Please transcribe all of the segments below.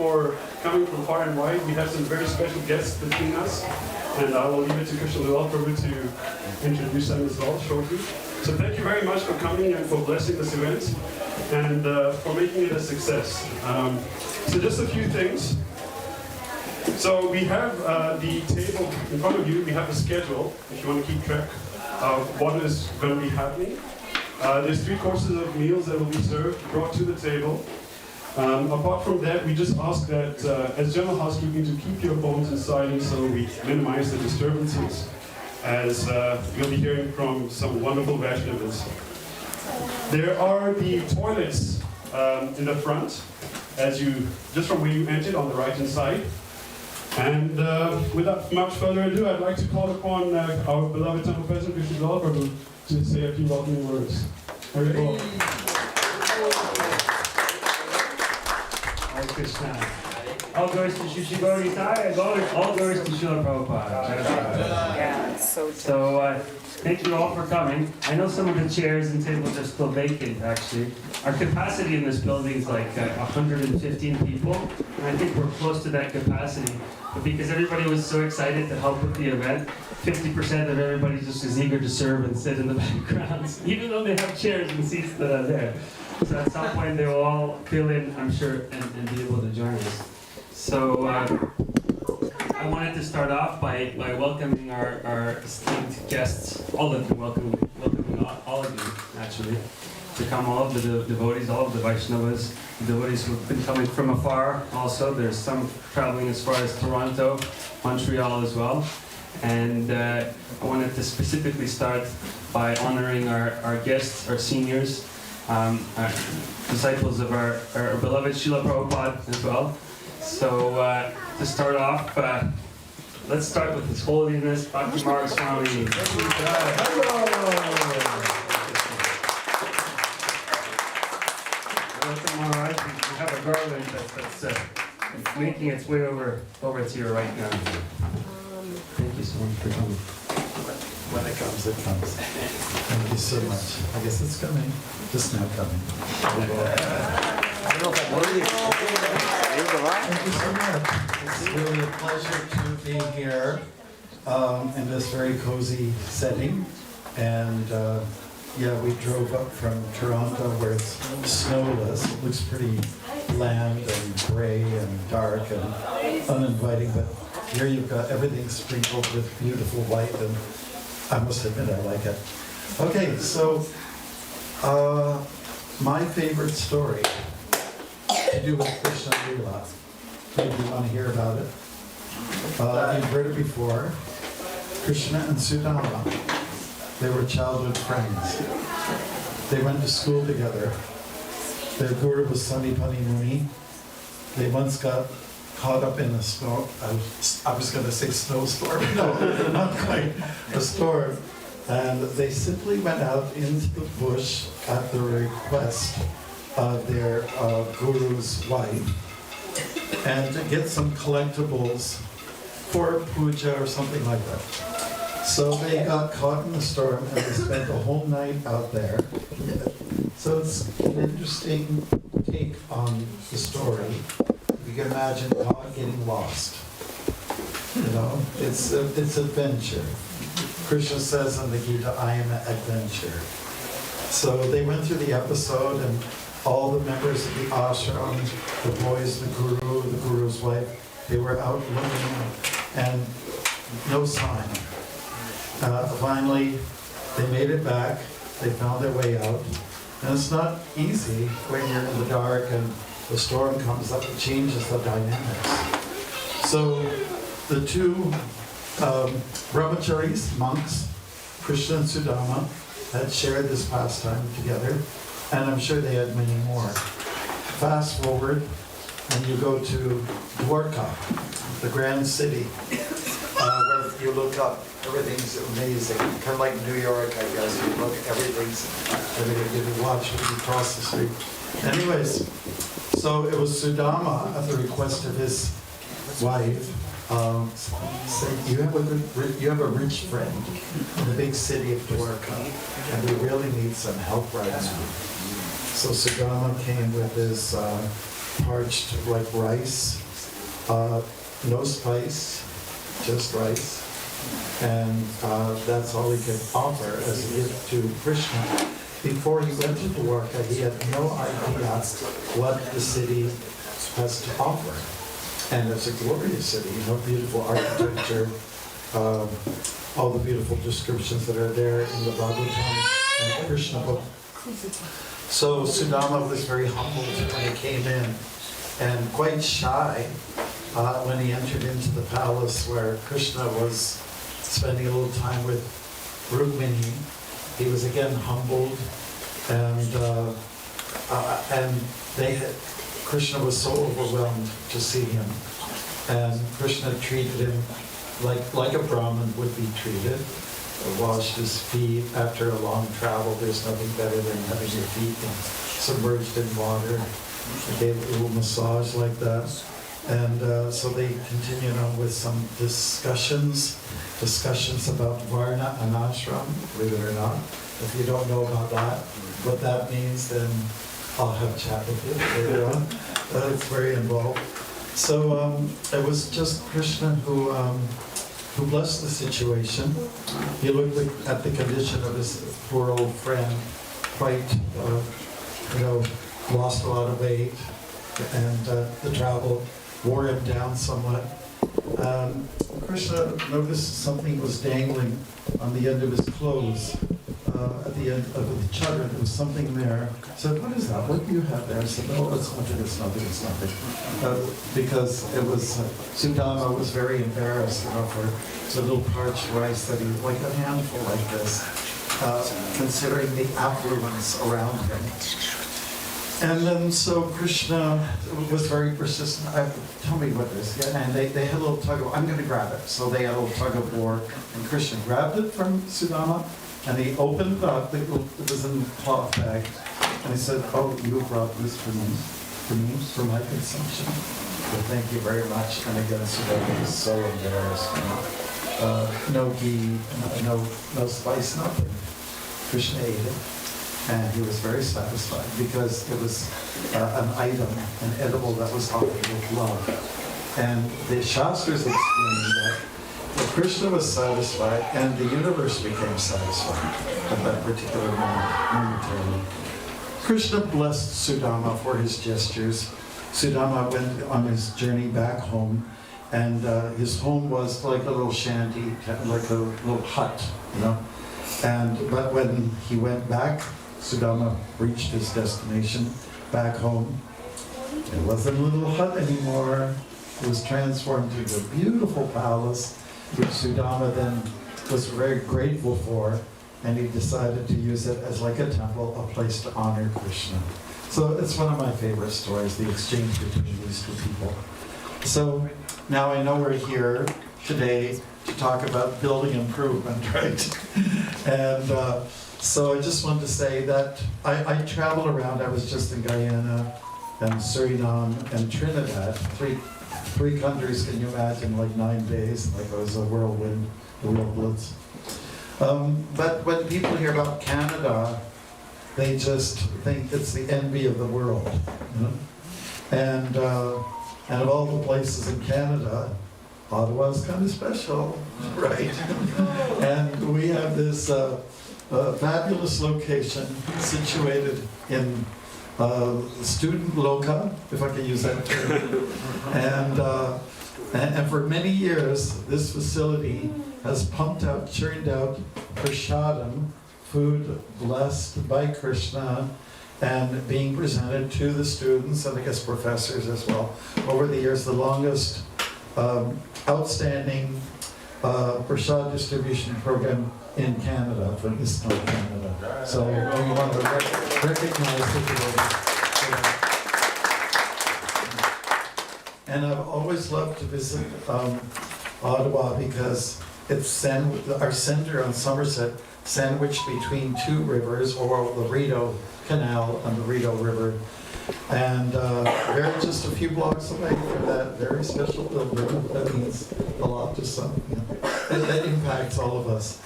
for coming from far and wide. We have some very special guests between us, and I will leave it to Krishna-Dulal Prabhu to introduce them as well shortly. So thank you very much for coming and for blessing this event, and for making it a success. So just a few things. So we have the table in front of you. We have the schedule, if you want to keep track of what is going to be happening. There's 3 courses of meals that will be served, brought to the table. Apart from that, we just ask that, as general housekeeping, to keep your phones in silence so we minimize the disturbances, as you'll be hearing from some wonderful Vaishnavas. There are the toilets in the front, just from where you entered on the right-hand side. And without much further ado, I'd like to call upon our beloved Temple President, Krishna-Dulal Prabhu, to say a few welcoming words. Hare Krishna. Hare Krishna. All glories to Shri Gauri, all glories to Srila Prabhupada. Yeah, it's so true. So, thank you all for coming. I know some of the chairs and tables are still vacant, actually. Our capacity in this building is like 115 people, and I think we're close to that capacity. But because everybody was so excited to help with the event, 50% of everybody just is eager to serve and sit in the background, even though they have chairs and seats that are there. So at some point they will all fill in, I'm sure, and be able to join us. So I wanted to start off by welcoming our esteemed guests, all of you, welcoming all of you, actually, to come, all of the devotees, all of the Vaishnavas, the devotees who've been coming from afar also. There's some traveling as far as Toronto, Montreal as well. And I wanted to specifically start by honoring our guests, our seniors, our disciples of our beloved Srila Prabhupada as well. So to start off, let's start with His Holiness Bhaktimarga Swami. Alright, we have a garland that's making its way over to you right now. Thank you so much for coming. When it comes, it comes. Thank you so much. I guess it's coming. Just now coming. Thank you so much. It's really a pleasure to be here in this very cozy setting. And yeah, we drove up from Toronto where it's snowless. It looks pretty bland and gray and dark and uninviting, but here you've got everything sprinkled with beautiful white, and I must admit I like it. Okay, so my favorite story to do with Krishna-Dulal. Maybe you want to hear about it. You've heard it before. Krishna and Sudama, they were childhood friends. They went to school together. Their guru was Samipani Muni. They once got caught up in a snow, I was going to say snowstorm, no, not quite, a storm. And they simply went out into the bush at the request of their guru's wife and to get some collectibles for puja or something like that. So they got caught in the storm and they spent the whole night out there. So it's an interesting take on the story. You can imagine God getting lost. You know, it's adventure. Krishna says in the Gita, I am an adventure. So they went through the episode, and all the members of the ashram, the boys, the guru's wife, they were out looking and no sign. Finally, they made it back. They found their way out. And it's not easy when you're in the dark and the storm comes up, it changes the dynamics. So the two brahmacharis, monks, Krishna and Sudama, had shared this pastime together, and I'm sure they had many more. Fast forward, and you go to Dwarka, the grand city, where you look up, everything's amazing. Kind of like New York, I guess. You look, everything's, you watch when you cross the street. Anyways, so it was Sudama, at the request of his wife, said, you have a rich friend in the big city of Dwarka, and we really need some help right now. So Sudama came with his parched like rice, no spice, just rice. And that's all he could offer as a gift to Krishna. Before he went to Dwarka, he had no idea what the city has to offer. And it's a glorious city, beautiful architecture, all the beautiful descriptions that are there in the Bhagavatam and Krishna book. So Sudama was very humbled when he came in, and quite shy when he entered into the palace where Krishna was spending a little time with Rukmini. He was again humbled, and Krishna was so overwhelmed to see him, and Krishna treated him like a Brahmin would be treated. Washed his feet after a long travel. There's nothing better than having your feet submerged in water. He gave a little massage like that. And so they continued on with some discussions about Varna and Ashram, believe it or not. If you don't know about that, what that means, then I'll have a chat with you later on. It's very involved. So it was just Krishna who blessed the situation. He looked at the condition of his poor old friend, quite, lost a lot of weight, and the travel wore him down somewhat. Krishna noticed something was dangling on the end of his clothes, at the end of the chadra. There was something there. He said, "What is that? What do you have there?" I said, "No, it's nothing, it's nothing, it's nothing." Because it was, Sudama was very embarrassed, for the little parched rice that he, like a handful like this, considering the affluence around him. And then so Krishna was very persistent. Tell me what this is. And they had a little tug of war. I'm going to grab it. So they had a little tug of war. And Krishna grabbed it from Sudama. And he opened it up. It was in a cloth bag. And he said, "Oh, you brought this for me, for my consumption. So thank you very much." And again, Sudama was so embarrassed. No ghee, no spice, nothing. Krishna ate it. And he was very satisfied because it was an item, an edible that was offered with love. And the Shastras explain that Krishna was satisfied and the universe became satisfied at that particular moment, momentarily. Krishna blessed Sudama for his gestures. Sudama went on his journey back home, and his home was like a little shanty, like a little hut, But when he went back, Sudama reached his destination back home. It wasn't a little hut anymore. It was transformed into a beautiful palace, which Sudama then was very grateful for, and he decided to use it as like a temple, a place to honor Krishna. So it's one of my favorite stories, the exchange between these two people. So now I know we're here today to talk about building improvement, right? And so I just wanted to say that I travel around. I was just in Guyana and Suriname and Trinidad, three countries, can you imagine, like 9 days, like it was a whirlwind, a real blitz. But when people hear about Canada, they just think it's the envy of the world. And of all the places in Canada, Ottawa is kind of special, right? And we have this fabulous location situated in student loca, if I can use that term. And for many years, this facility has churned out prasadam, food blessed by Krishna, and being presented to the students and I guess professors as well. Over the years, the longest outstanding prasad distribution program in Canada, from ISKCON Canada. So we want to recognize the. And I've always loved to visit Ottawa because it's our center on Somerset, sandwiched between two rivers, or the Rideau Canal and the Rideau River. And they're just a few blocks away from that very special building that means a lot to some, that impacts all of us.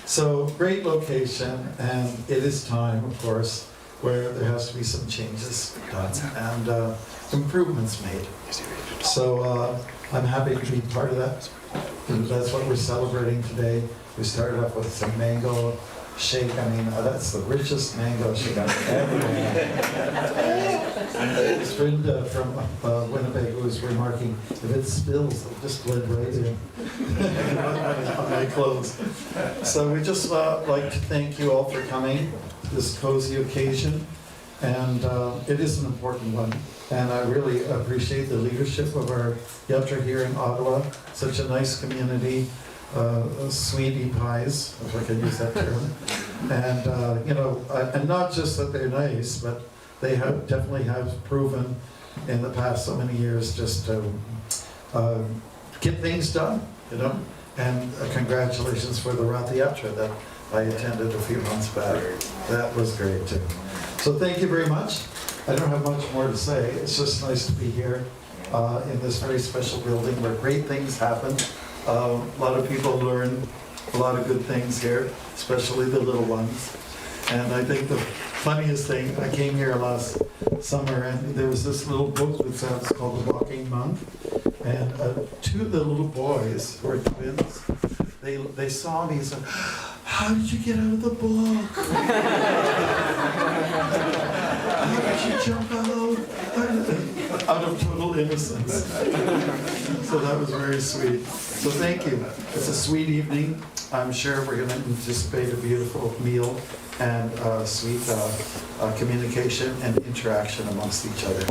So great location, and it is time, of course, where there has to be some changes done and improvements made. So I'm happy to be part of that. And that's what we're celebrating today. We started off with some mango shake. I mean, that's the richest mango shake I've ever had. It's Vrinda from Winnipeg who was remarking, if it spills, it'll just blend right in on my clothes. So we just like to thank you all for coming to this cozy occasion. And it is an important one. And I really appreciate the leadership of our Yatra here in Ottawa. Such a nice community, sweetie pies, if I can use that term. And, you know, and not just that they're nice, but they have definitely have proven in the past so many years just to get things done, you know. And congratulations for the Rath Yatra that I attended a few months back. That was great too. So thank you very much. I don't have much more to say. It's just nice to be here in this very special building where great things happen. A lot of people learn a lot of good things here, especially the little ones. And I think the funniest thing, I came here last summer and there was this little book that sounds called The Walking Monk. And two of the little boys who are twins, they saw me and said, "How did you get out of the book? How did you jump out?" Out of total innocence. So that was very sweet. So thank you. It's a sweet evening. I'm sure we're going to anticipate a beautiful meal and sweet communication and interaction amongst each other.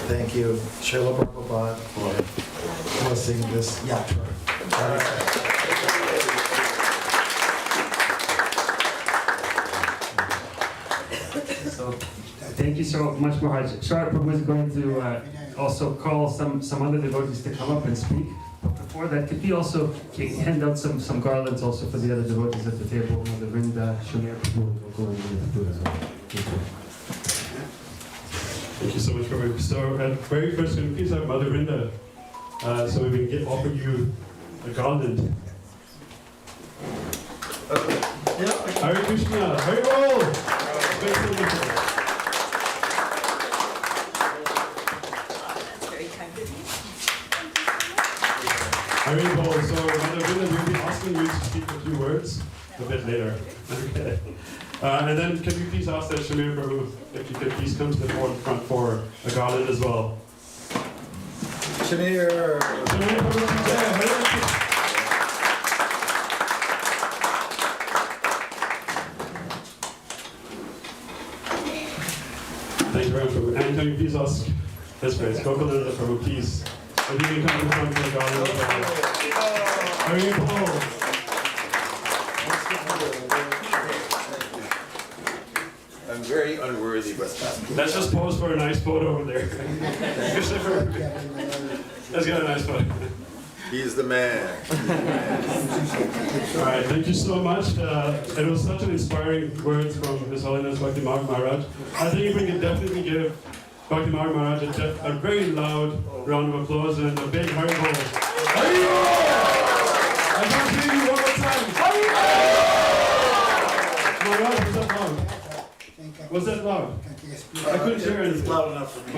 Thank you, Srila Prabhupada, for blessing this yatra. So, thank you so much, Maharaj. Sharat Prabhu is going to also call some other devotees to come up and speak. But before that, could you also hand out some garlands also for the other devotees at the table, the Vrinda, Samir, Prabhu, and Gokulananda Prabhu as well. Thank you. Thank you so much, Prabhu. So, very first, can you please have Mother Vrinda, so we can offer you a garland. Hare Krishna, Hare Bol! That's very kind of you. Hare Bol. So, Mother Vrinda, we'll be asking you to speak a few words a bit later. Okay. And then, can you please ask that Samir Prabhu if you could please come to the front for a garland as well. Samir! Samir Prabhu, Hare Krishna. Thank you very much, Prabhu. And can you please ask, that's great, Gokulananda Prabhu, please, if you can come to the front for the garland. Hare Bol. I'm very unworthy, but Let's just pose for a nice photo over there. Let's get a nice photo. he's the man. All right, thank you so much. It was such an inspiring words from His Holiness Bhaktimarga Maharaj. I think we can definitely give Bhaktimarga Maharaj a very loud round of applause and a big Hare Bol. Hare Bol! I can't hear you one more time. Hare Bol! Maharaj, was that loud? Was that loud? I couldn't hear anything. It's loud enough for me.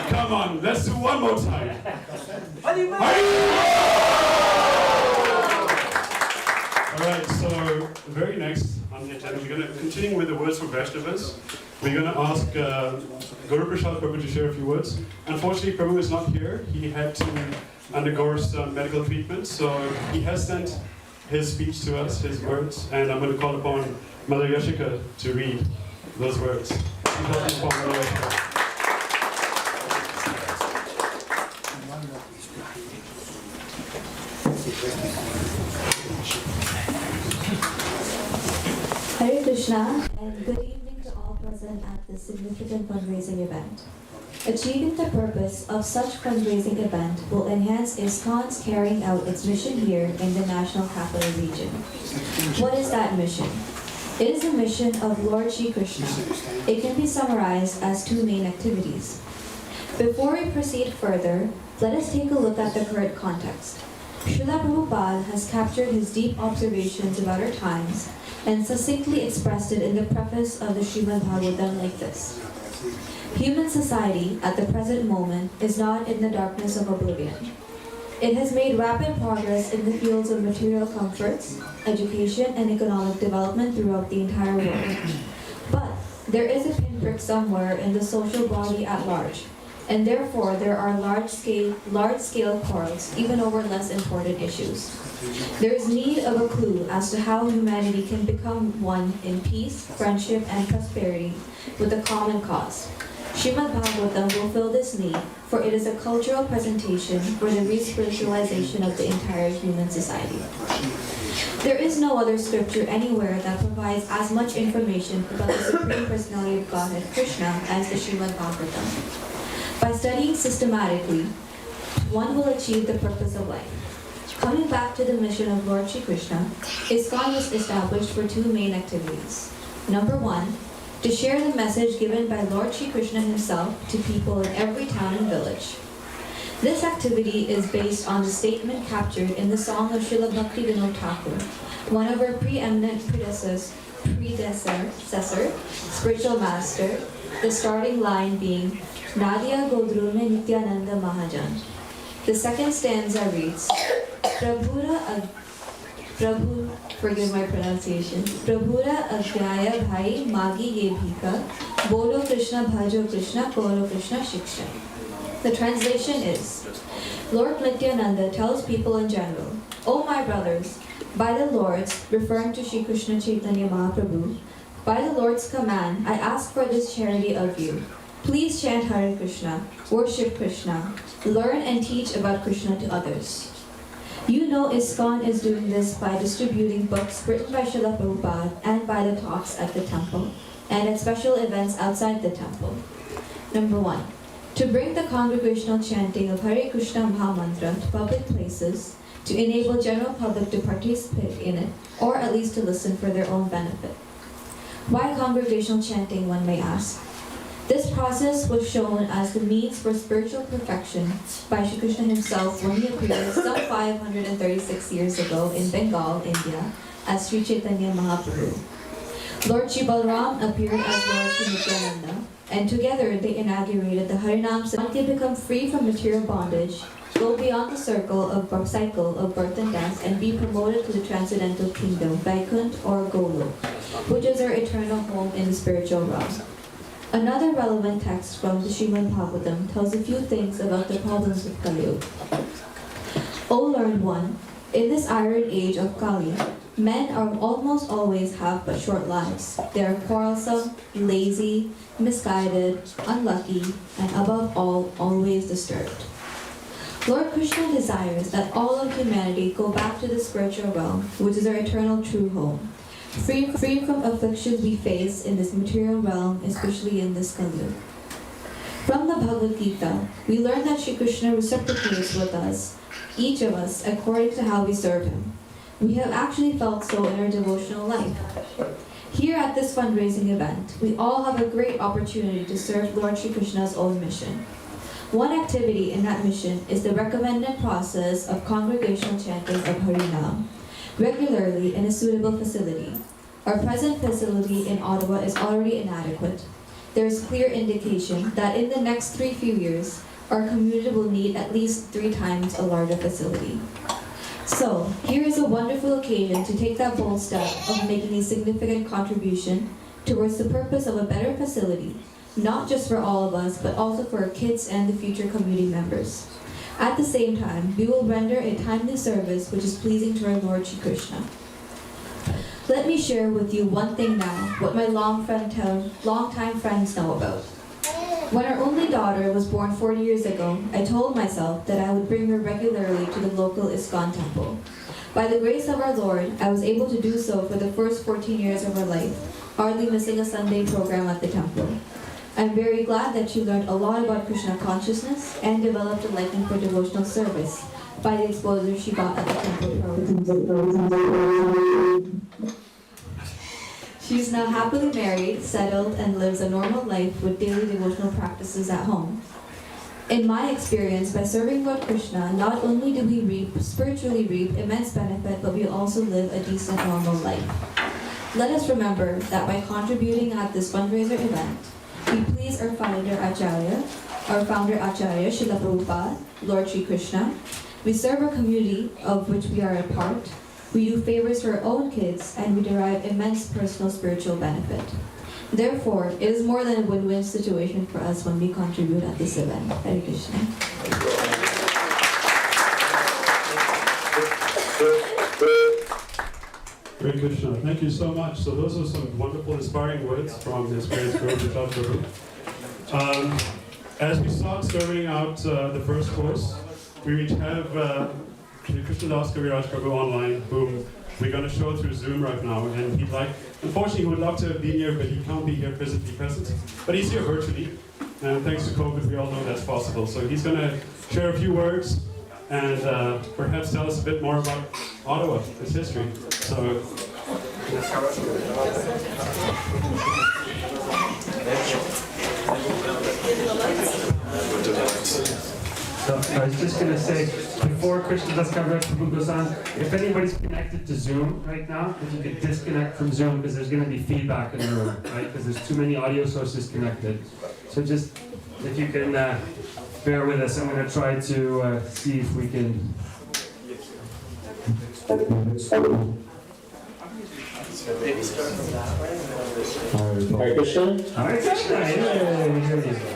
Come on, let's do one more time. Hare Bol! All right, so very next on the agenda, we're going to continue with the words for Vaishnavas. We're going to ask Guruprasad Prabhu to share a few words. Unfortunately, Prabhu is not here. He had to undergo some medical treatment, so he has sent his speech to us, his words, and I'm going to call upon Mother Yashika to read those words. Hare Krishna and good evening to all present at this significant fundraising event. Achieving the purpose of such fundraising event will enhance ISKCON's carrying out its mission here in the National Capital Region. What is that mission? It is a mission of Lord Shri Krishna. It can be summarized as two main activities. Before we proceed further, let us take a look at the current context. Srila Prabhupada has captured his deep observations about our times and succinctly expressed it in the preface of the Srimad Bhagavatam like this. Human society at the present moment is not in the darkness of oblivion. It has made rapid progress in the fields of material comforts, education, and economic development throughout the entire world. But there is a pinprick somewhere in the social body at large, and therefore there are large-scale quarrels, even over less important issues. There is need of a clue as to how humanity can become one in peace, friendship, and prosperity with a common cause. Srimad Bhagavatam will fill this need, for it is a cultural presentation for the re-spiritualization of the entire human society. There is no other scripture anywhere that provides as much information about the Supreme Personality of Godhead, Krishna, as the Srimad Bhagavatam. By studying systematically, one will achieve the purpose of life. Coming back to the mission of Lord Shri Krishna, ISKCON was established for two main activities. Number one, to share the message given by Lord Shri Krishna himself to people in every town and village. This activity is based on the statement captured in the song of Srila Bhaktivinoda Thakur, one of our preeminent predecessor, spiritual master, the starting line being Nadia Godrume Nityananda Mahajan. The second stanza reads, Prabhu, forgive my pronunciation, Prabhura Adhyaya Bhai Magi Ye Bhika, Bolo Krishna Bhajo Krishna, Koro Krishna Shiksha. The translation is, Lord Nityananda tells people in general, O my brothers, by the Lord's, referring to Shri Krishna Chaitanya Mahaprabhu, by the Lord's command, I ask for this charity of you. Please chant Hare Krishna, worship Krishna, learn and teach about Krishna to others. You know ISKCON is doing this by distributing books written by Srila Prabhupada and by the talks at the temple, and at special events outside the temple. Number one, to bring the congregational chanting of Hare Krishna Mahamantra to public places, to enable general public to participate in it, or at least to listen for their own benefit. Why congregational chanting, one may ask? This process was shown as the means for spiritual perfection by Shri Krishna himself when he appeared some 536 years ago in Bengal, India, as Sri Chaitanya Mahaprabhu. Lord Shri Balaram appeared as Lord Shri Nityananda, and together they inaugurated the Harinam so one can become free from material bondage, go beyond the cycle of birth and death, and be promoted to the transcendental kingdom, Vaikunt or Golok, which is our eternal home in the spiritual realm. Another relevant text from the Srimad Bhagavatam tells a few things about the problems of Kali Yuga. O learned one, in this iron age of Kali, men are almost always have but short lives. They are quarrelsome, lazy, misguided, unlucky, and above all, always disturbed. Lord Krishna desires that all of humanity go back to the spiritual realm, which is our eternal true home. Free from afflictions we face in this material realm, especially in this Kali Yuga. From the Bhagavad Gita, we learn that Shri Krishna reciprocates with us, each of us, according to how we serve him. We have actually felt so in our devotional life. Here at this fundraising event, we all have a great opportunity to serve Lord Shri Krishna's own mission. One activity in that mission is the recommended process of congregational chanting of Harinam, regularly in a suitable facility. Our present facility in Ottawa is already inadequate. There is clear indication that in the next few years, our community will need at least 3 times a larger facility. So, here is a wonderful occasion to take that bold step of making a significant contribution towards the purpose of a better facility, not just for all of us, but also for our kids and the future community members. At the same time, we will render a timely service which is pleasing to our Lord Shri Krishna. Let me share with you one thing now, what my long-time friends know about. When our only daughter was born 40 years ago, I told myself that I would bring her regularly to the local ISKCON temple. By the grace of our Lord, I was able to do so for the first 14 years of her life, hardly missing a Sunday program at the temple. I'm very glad that she learned a lot about Krishna consciousness and developed a liking for devotional service by the exposure she got at the temple. She is now happily married, settled, and lives a normal life with daily devotional practices at home. In my experience, by serving Lord Krishna, not only do we spiritually reap immense benefit, but we also live a decent, normal life. Let us remember that by contributing at this fundraiser event, we please our founder Acharya, Srila Prabhupada, Lord Sri Krishna. We serve our community of which we are a part. We do favors to our own kids, and we derive immense personal spiritual benefit. Therefore, it is more than a win-win situation for us when we contribute at this event. Hare Krishna. Hare Krishna. Thank you so much. So those are some wonderful, inspiring words from His Grace Guruprasad Prabhu. As we start serving out the first course, we have Krsnadasa Kaviraja Prabhu online, whom we're going to show through Zoom right now. And unfortunately, he would love to have been here, but he can't be here physically present. But he's here virtually. And thanks to COVID, we all know that's possible. So he's going to share a few words and perhaps tell us a bit more about Ottawa, its history. So, I was just going to say, before Krishna-Dasa Prabhu goes on, if anybody's connected to Zoom right now, if you could disconnect from Zoom, because there's going to be feedback in the room, right? Because there's too many audio sources connected. So just, if you can bear with us, I'm going to try to see if we can... Hare Krishna? Hare Krishna! Yay!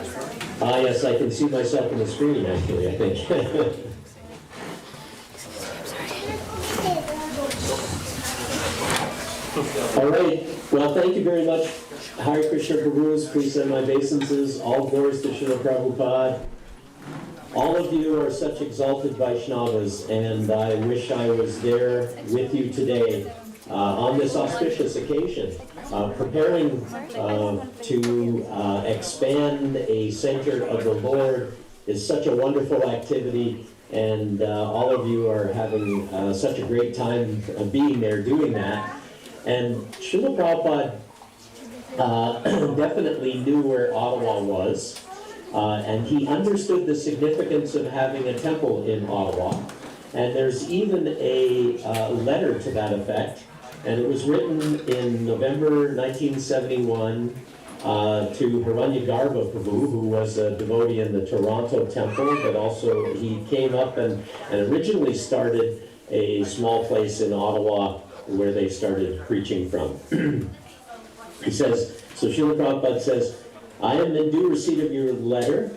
Yes, I can see myself on the screen, actually, I think. All right, well, thank you very much. Hare Krishna Prabhus, please send my obeisances, all glories to Srila Prabhupada. All of you are such exalted Vaishnavas, and I wish I was there with you today on this auspicious occasion. Preparing to expand a center of the Lord is such a wonderful activity, and all of you are having such a great time being there doing that. And Srila Prabhupada definitely knew where Ottawa was, and he understood the significance of having a temple in Ottawa. And there's even a letter to that effect. And it was written in November 1971 to Hiranyagarbha Prabhu, who was a devotee in the Toronto temple, but also he came up and originally started a small place in Ottawa where they started preaching from. He says, so Srila Prabhupada says, I am in due receipt of your letter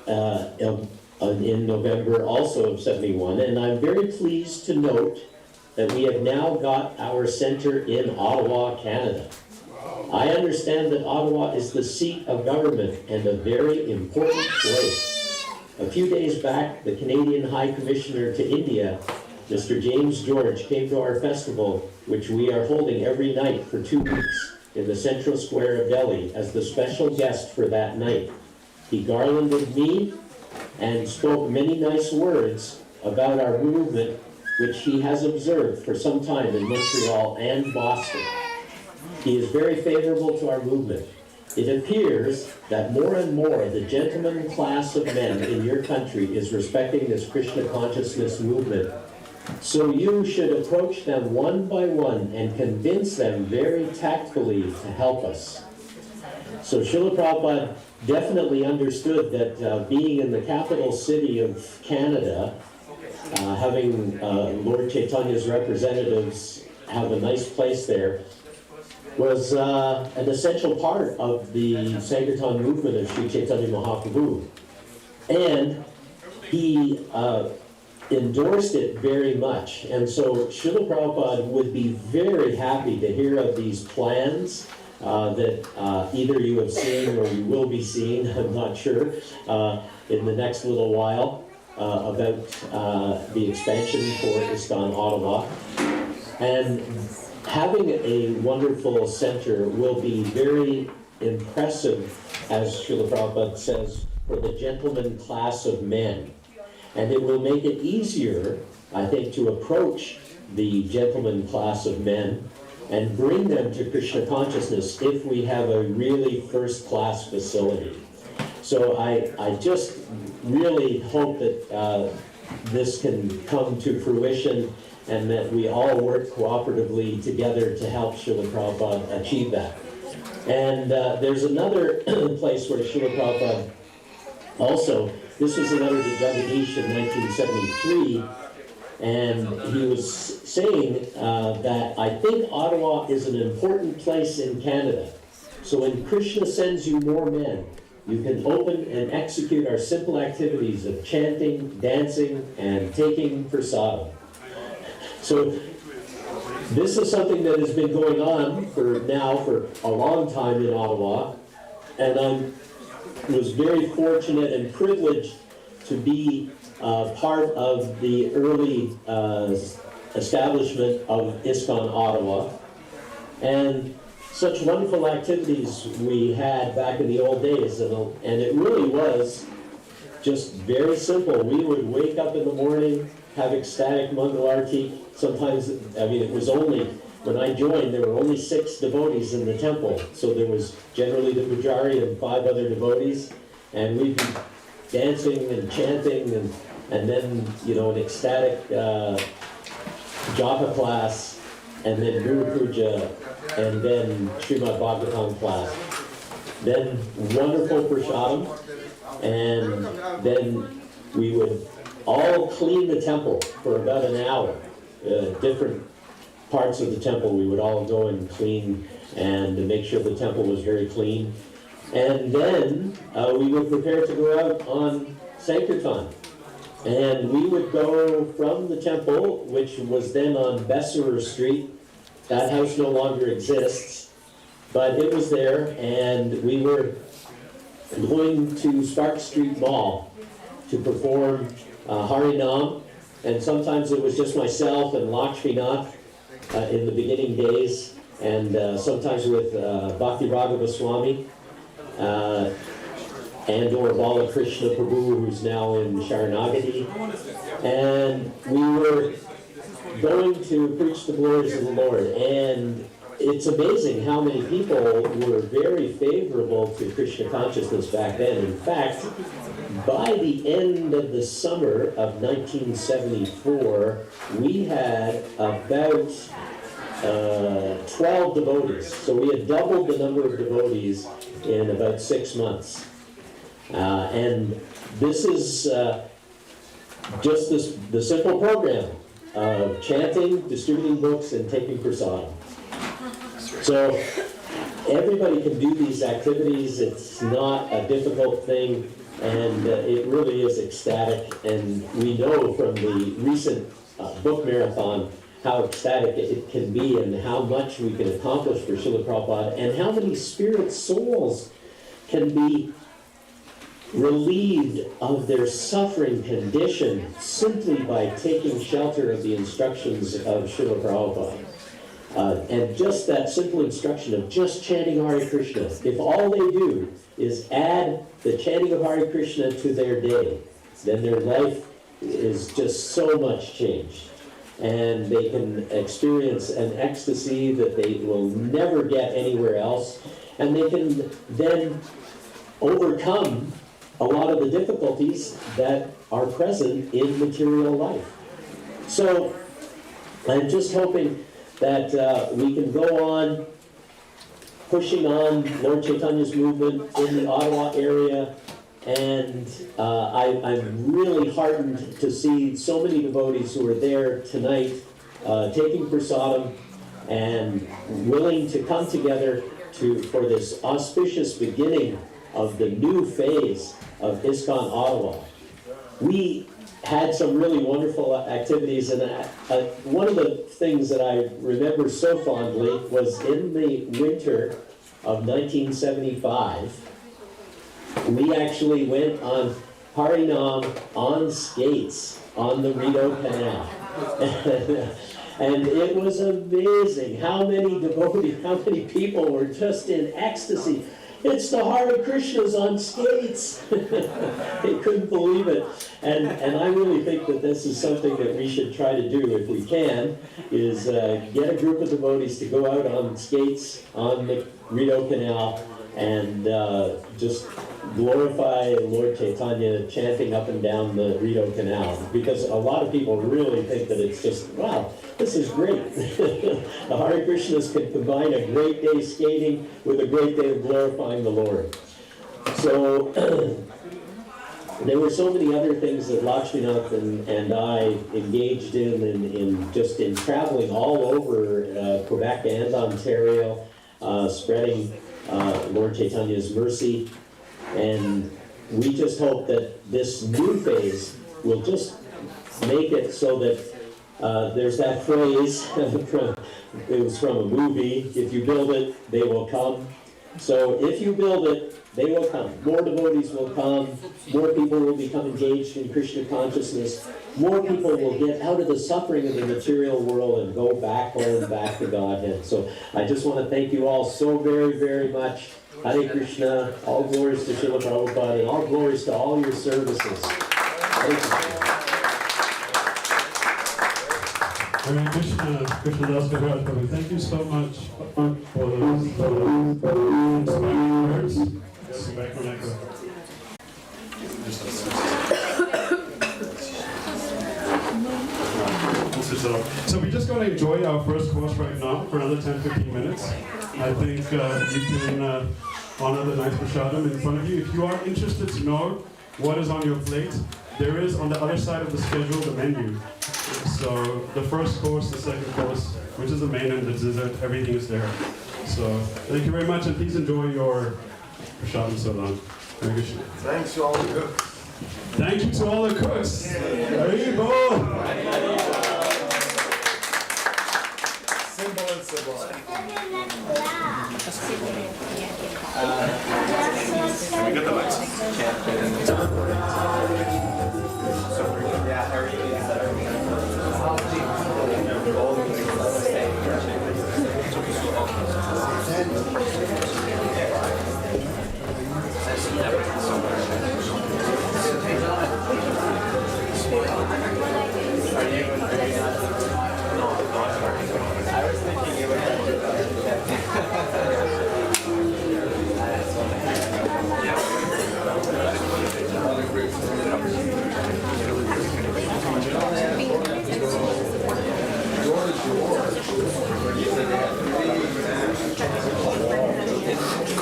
in November also of 71, and I'm very pleased to note that we have now got our center in Ottawa, Canada. I understand that Ottawa is the seat of government and a very important place. A few days back, the Canadian High Commissioner to India, Mr. James George, came to our festival, which we are holding every night for 2 weeks in the central square of Delhi as the special guest for that night. He garlanded me and spoke many nice words about our movement, which he has observed for some time in Montreal and Boston. He is very favorable to our movement. It appears that more and more the gentleman class of men in your country is respecting this Krishna consciousness movement. So you should approach them one by one and convince them very tactfully to help us. So Srila Prabhupada definitely understood that being in the capital city of Canada, having Lord Chaitanya's representatives have a nice place there, was an essential part of the Sankirtan movement of Sri Chaitanya Mahaprabhu. And he endorsed it very much. And so Srila Prabhupada would be very happy to hear of these plans that either you have seen or you will be seeing, I'm not sure, in the next little while about the expansion for ISKCON Ottawa. And having a wonderful center will be very impressive, as Srila Prabhupada says, for the gentleman class of men. And it will make it easier, I think, to approach the gentleman class of men and bring them to Krishna consciousness if we have a really first-class facility. So I just really hope that this can come to fruition and that we all work cooperatively together to help Srila Prabhupada achieve that. And there's another place where Srila Prabhupada also, this was a letter to Jagadish in 1973, and he was saying that I think Ottawa is an important place in Canada. So when Krishna sends you more men, you can open and execute our simple activities of chanting, dancing, and taking prasadam. So this is something that has been going on for a long time in Ottawa, and I was very fortunate and privileged to be part of the early establishment of ISKCON Ottawa. And such wonderful activities we had back in the old days, and it really was just very simple. We would wake up in the morning, have ecstatic Mangalarti. Sometimes, I mean, it was only, when I joined, there were only 6 devotees in the temple. So there was generally the Pujari and 5 other devotees, and we'd be dancing and chanting, and then, you know, an ecstatic japa class, and then Guru Puja, and then Srimad Bhagavatam class. Then wonderful prasadam, and then we would all clean the temple for about an hour. Different parts of the temple we would all go and clean and to make sure the temple was very clean. And then we would prepare to go out on Sankirtan. And we would go from the temple, which was then on Besserer Street. That house no longer exists, but it was there, and we were going to Spark Street Mall to perform Harinam, and sometimes it was just myself and Laxminath in the beginning days, and sometimes with Bhaktimarga Swami, and or Bala Krishna Prabhu, who's now in Sharanagati. And we were going to preach the glories of the Lord, and it's amazing how many people were very favorable to Krishna consciousness back then. In fact, by the end of the summer of 1974, we had about 12 devotees. So we had doubled the number of devotees in about 6 months. And this is just the simple program of chanting, distributing books, and taking prasadam. So everybody can do these activities. It's not a difficult thing, and it really is ecstatic. And we know from the recent book marathon how ecstatic it can be and how much we can accomplish for Srila Prabhupada, and how many spirit souls can be relieved of their suffering condition simply by taking shelter of the instructions of Srila Prabhupada. And just that simple instruction of just chanting Hare Krishna, if all they do is add the chanting of Hare Krishna to their day, then their life is just so much changed. And they can experience an ecstasy that they will never get anywhere else. And they can then overcome a lot of the difficulties that are present in material life. So I'm just hoping that we can go on pushing on Lord Chaitanya's movement in the Ottawa area, and I'm really heartened to see so many devotees who are there tonight taking prasadam and willing to come together for this auspicious beginning of the new phase of ISKCON Ottawa. We had some really wonderful activities, and one of the things that I remember so fondly was in the winter of 1975, we actually went on Harinam on skates on the Rideau Canal. And it was amazing how many devotees, how many people were just in ecstasy. It's the Hare Krishnas on skates. They couldn't believe it. And I really think that this is something that we should try to do if we can, is get a group of devotees to go out on skates on the Rideau Canal and just glorify Lord Chaitanya chanting up and down the Rideau Canal, because a lot of people really think that it's just, wow, this is great. The Hare Krishnas can combine a great day skating with a great day of glorifying the Lord. So there were so many other things that Laxminath and I engaged in traveling all over Quebec and Ontario, spreading Lord Chaitanya's mercy. And we just hope that this new phase will just make it so that there's that phrase, it was from a movie, if you build it, they will come. So if you build it, they will come. More devotees will come. More people will become engaged in Krishna consciousness. More people will get out of the suffering of the material world and go back home, back to Godhead. So I just want to thank you all so very, very much. Hare Krishna, all glories to Srila Prabhupada, and all glories to all your services. Thank you. Hare Krishna, Krsnadasa, Kaviraja Prabhu. Thank you so much for those inspiring words. Yes, back on echo. So we're just going to enjoy our first course right now for another 10-15 minutes. I think you can honor the nice prasadam in front of you. If you are interested to know what is on your plate, there is on the other side of the schedule the menu. So the first course, the second course, which is the main and the dessert, everything is there. So thank you very much, and please enjoy your prasadam salam. Thanks to all the cooks. Thank you to all the cooks. Haribo! Symbol and sublime. We got the lights.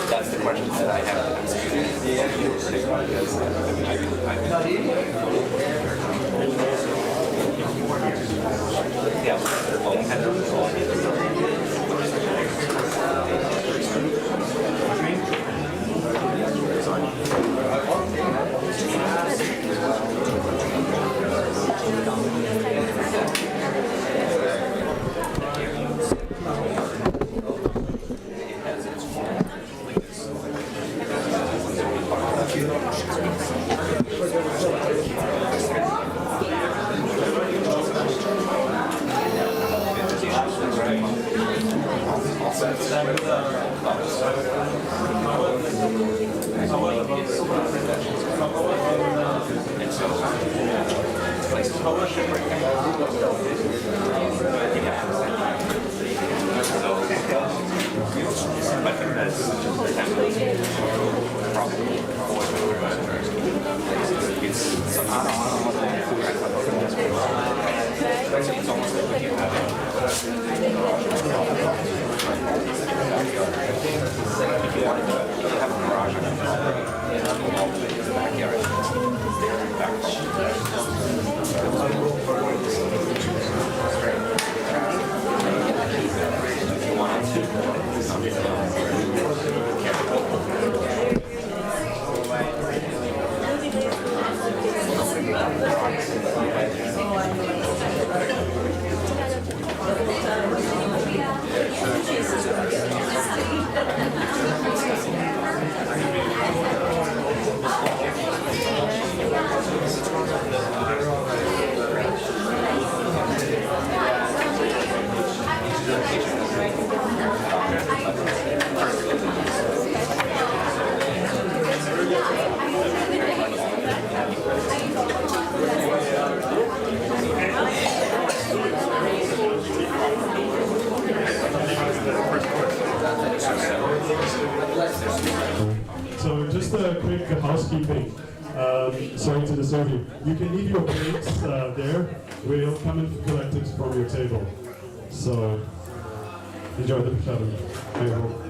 That's the question that I have. housekeeping. Sorry to disturb you. You can leave your plates there. We'll come and collect it from your table. So enjoy the prasadam. I hope.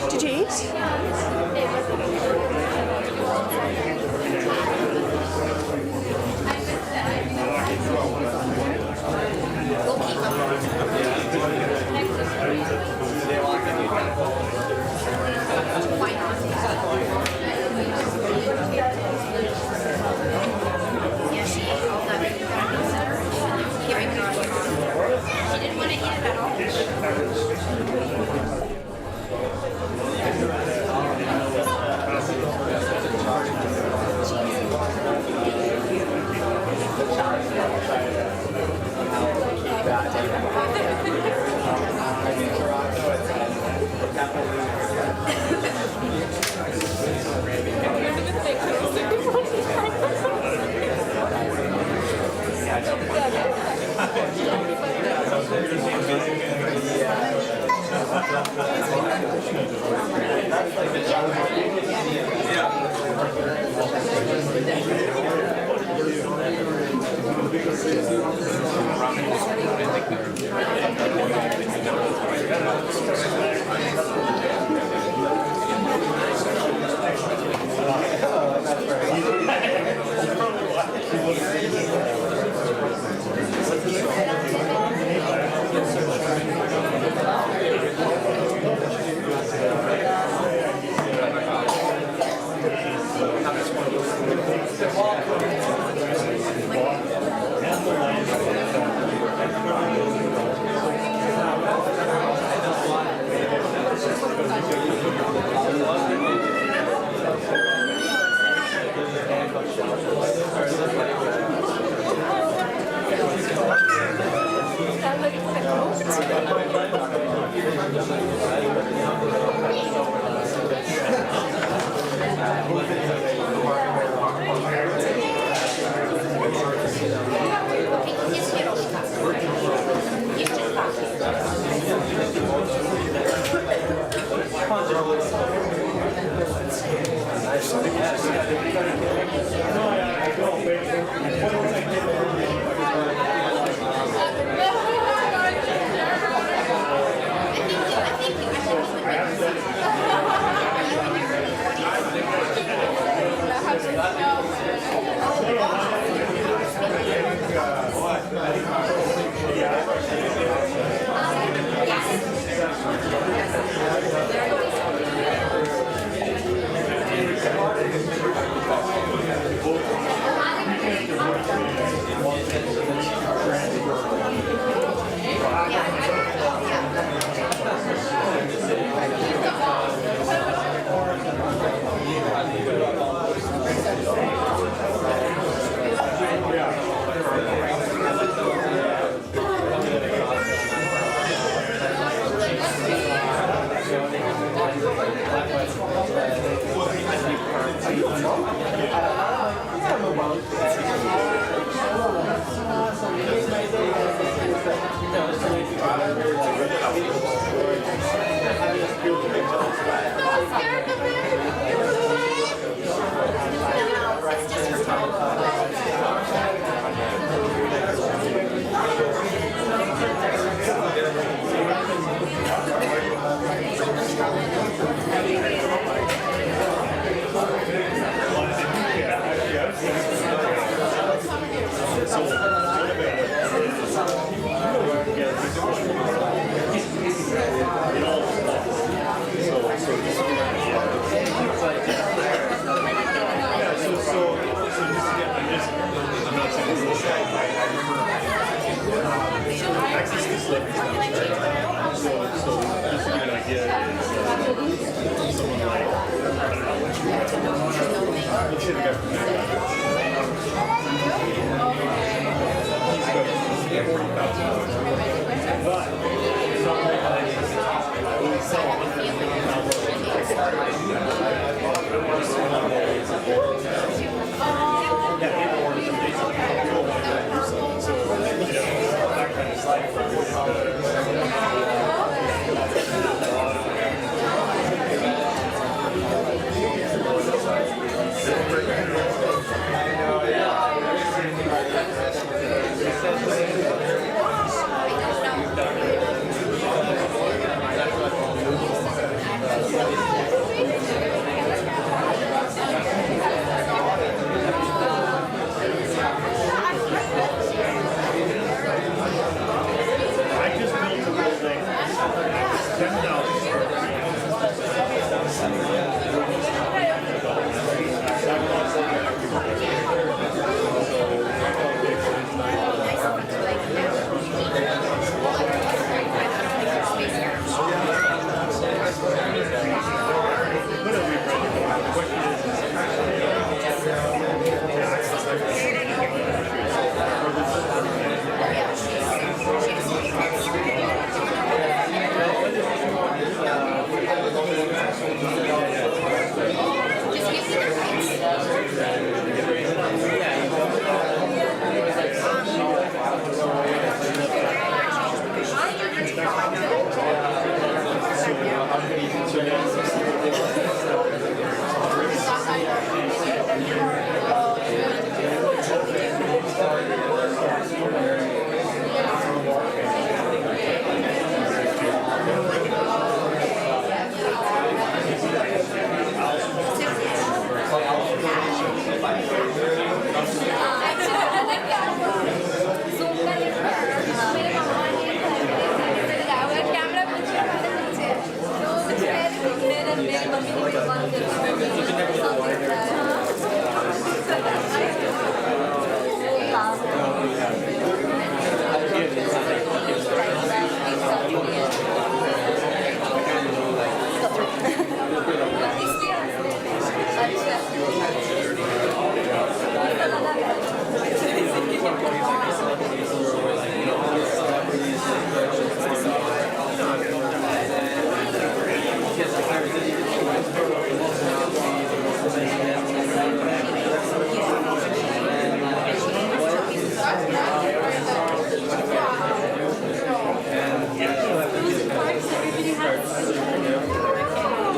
Did you eat? Yeah, she ate all that. She didn't want to eat it at all.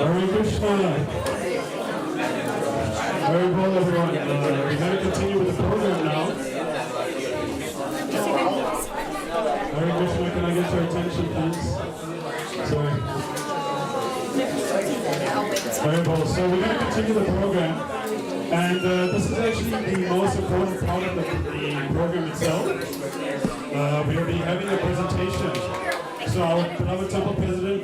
Hare Krishna. Very well, everyone. We're going to continue with the program now. Hare Krishna, can I get your attention, please? Sorry. Very well. So we're going to continue the program. And this is actually the most important part of the program itself. We'll be having a presentation. So our beloved temple president,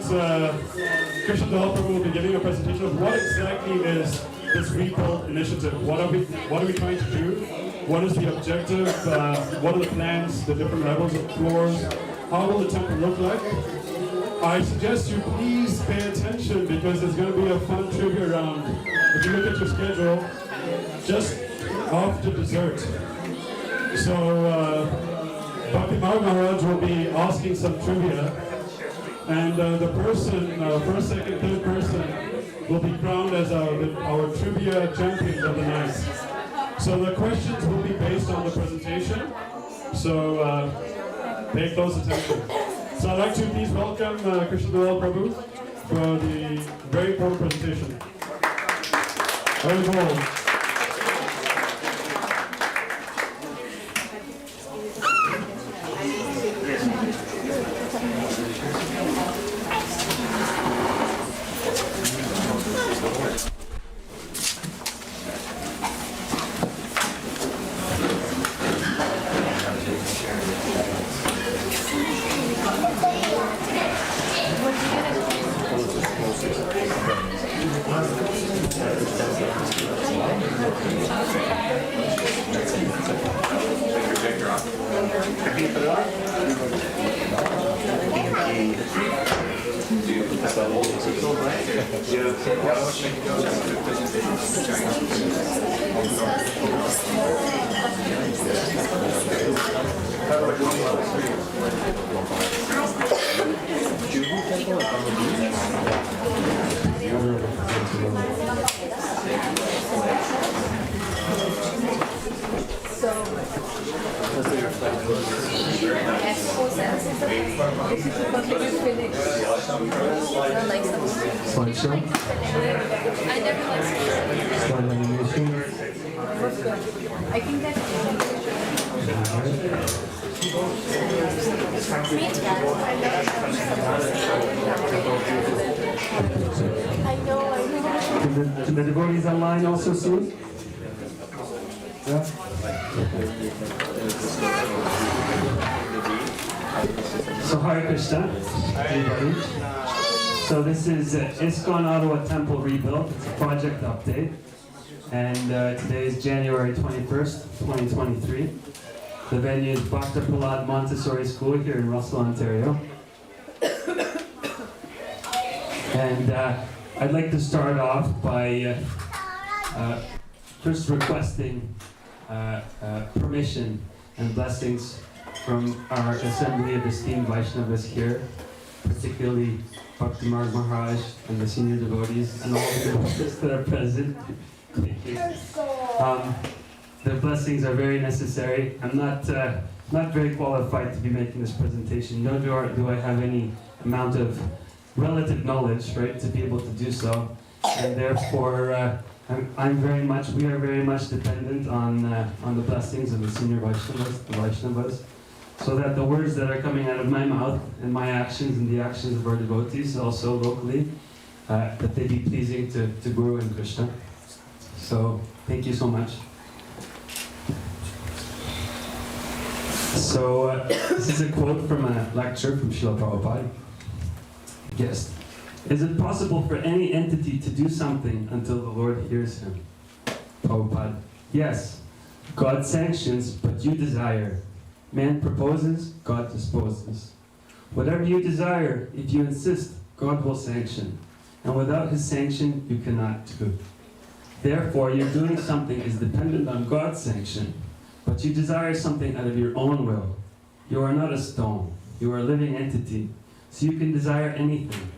Krishna-Dulal Prabhu, will be giving a presentation of what exactly is this rebuild initiative. What are we trying to do? What is the objective? What are the plans? The different levels of floors? How will the temple look like? I suggest you please pay attention because there's going to be a fun trivia round. If you look at your schedule, just after dessert. So Bhaktimarga Maharaj will be asking some trivia, and the person, first, second, third person, will be crowned as our trivia champions of the night. So the questions will be based on the presentation. So pay close attention. So I'd like to please welcome Krishna-Dulal Prabhu for the very important presentation. Very cool. I think that's Can the devotees online also see it? Yeah? So Hare Krishna, everybody. So this is ISKCON Ottawa Temple Rebuild. It's a project update. And today is January 21st, 2023. The venue is Bhaktimarga Montessori School here in Russell, Ontario. And I'd like to start off by first requesting permission and blessings from our assembly of esteemed Vaishnavas here, particularly Bhaktimarga Maharaj and the senior devotees and all the devotees that are present. Thank you. The blessings are very necessary. I'm not very qualified to be making this presentation, nor do I have any amount of relative knowledge, right, to be able to do so. And therefore, we are very much dependent on the blessings of the senior Vaishnavas, so that the words that are coming out of my mouth and my actions and the actions of our devotees, also locally, that they be pleasing to Guru and Krishna. So, thank you so much. So, this is a quote from a lecture from Srila Prabhupada. Yes. Is it possible for any entity to do something until the Lord hears him? Prabhupada. Yes. God sanctions, but you desire. Man proposes, God disposes. Whatever you desire, if you insist, God will sanction. And without his sanction, you cannot do. Therefore, your doing something is dependent on God's sanction, but you desire something out of your own will. You are not a stone. You are a living entity, so you can desire anything.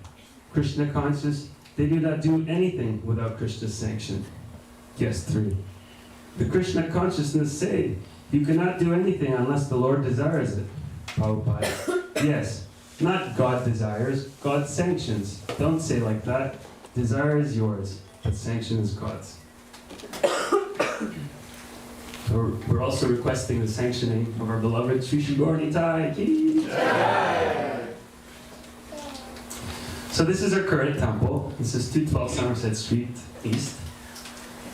Krishna conscious, they do not do anything without Krishna's sanction. Yes, 3. The Krishna consciousness say, you cannot do anything unless the Lord desires it. Prabhupada. Yes, not God desires, God sanctions. Don't say like that. Desire is yours, but sanction is God's. we're also requesting the sanctioning of our beloved Sri Sri Gaur Nitai Ki. So this is our current temple. This is 212 Somerset Street East,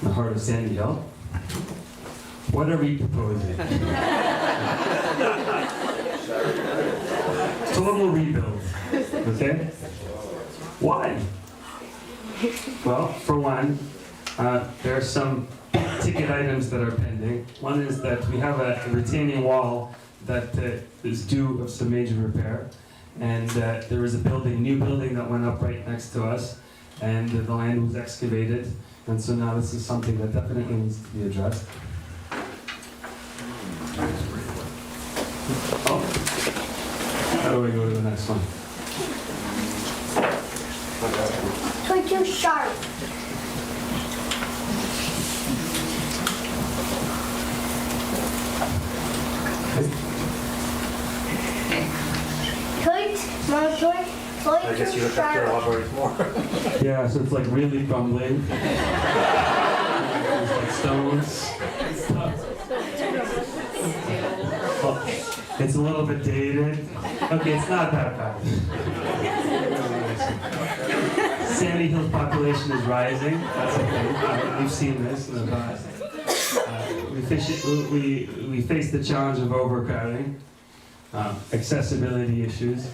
in the heart of Sandy Hill. What are we proposing? Total rebuild. Okay? Why? Well, for one, there are some ticket items that are pending. One is that we have a retaining wall that is due of some major repair. And there was a new building that went up right next to us, and the land was excavated. And so now this is something that definitely needs to be addressed. Oh. How do we go to the next one? You're too sharp. I guess you would have to elaborate more. Yeah, so it's like really crumbling. It's like stones. Well, it's a little bit dated. Okay, it's not that bad. Sandy Hill's population is rising. That's okay. We've seen this in the past. We face the challenge of overcrowding, accessibility issues,